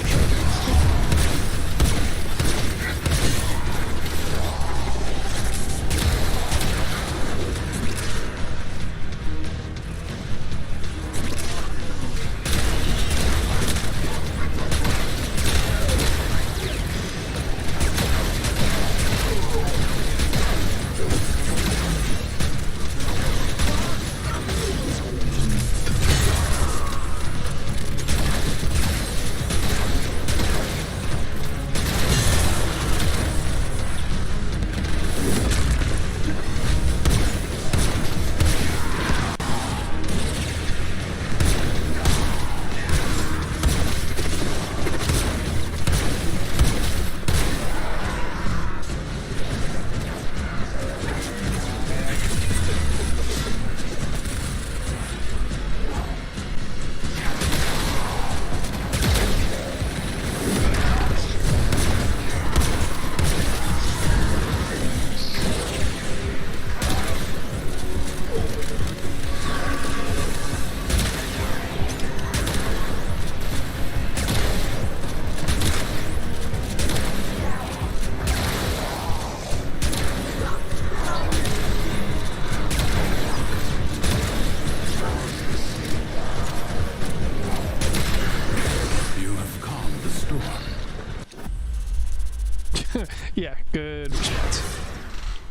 Yeah, good response.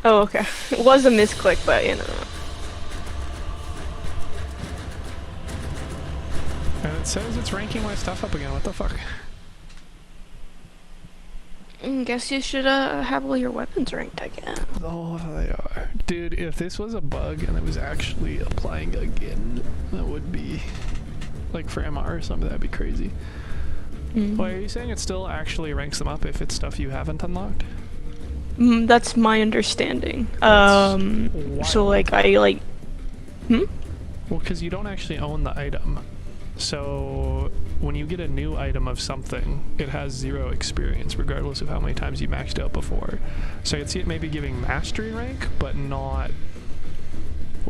Oh, okay. It was a misclick, but you know. And it says it's ranking my stuff up again. What the fuck? Guess you should have all your weapons ranked again. Oh, they are. Dude, if this was a bug and it was actually applying again, that would be... Like for MR or something, that'd be crazy. Why are you saying it still actually ranks them up if it's stuff you haven't unlocked? That's my understanding. So like Well, because you don't actually own the item. So when you get a new item of something, it has 0 experience regardless of how many times you maxed out before. So I could see it maybe giving mastery rank, but not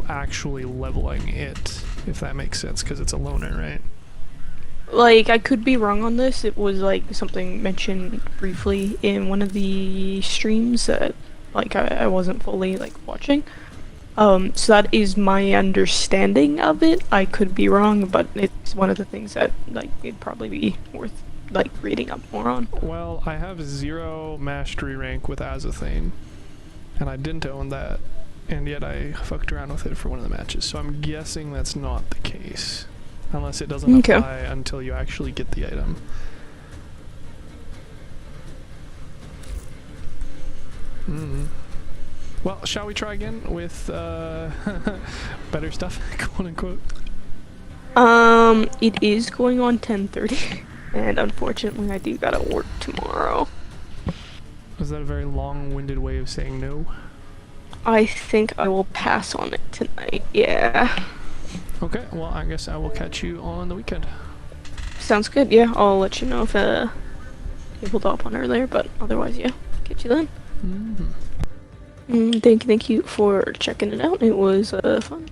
actually leveling it, if that makes sense, because it's a loner, right? Like, I could be wrong on this. It was like something mentioned briefly in one of the streams that like I wasn't fully like watching. So that is my understanding of it. I could be wrong, but it's one of the things that like it'd probably be worth like reading up more on. Well, I have 0 mastery rank with Azathane, and I didn't own that, and yet I fucked around with it for one of the matches. So I'm guessing that's not the case, unless it doesn't apply until you actually get the item. Well, shall we try again with better stuff, quote unquote? It is going on 10:30, and unfortunately I do gotta work tomorrow. Was that a very long-winded way of saying no? I think I will pass on it tonight, yeah. Okay, well I guess I will catch you on the weekend. Sounds good, yeah. I'll let you know if able to hop on earlier, but otherwise, yeah. Catch you then. Thank you for checking it out. It was fun.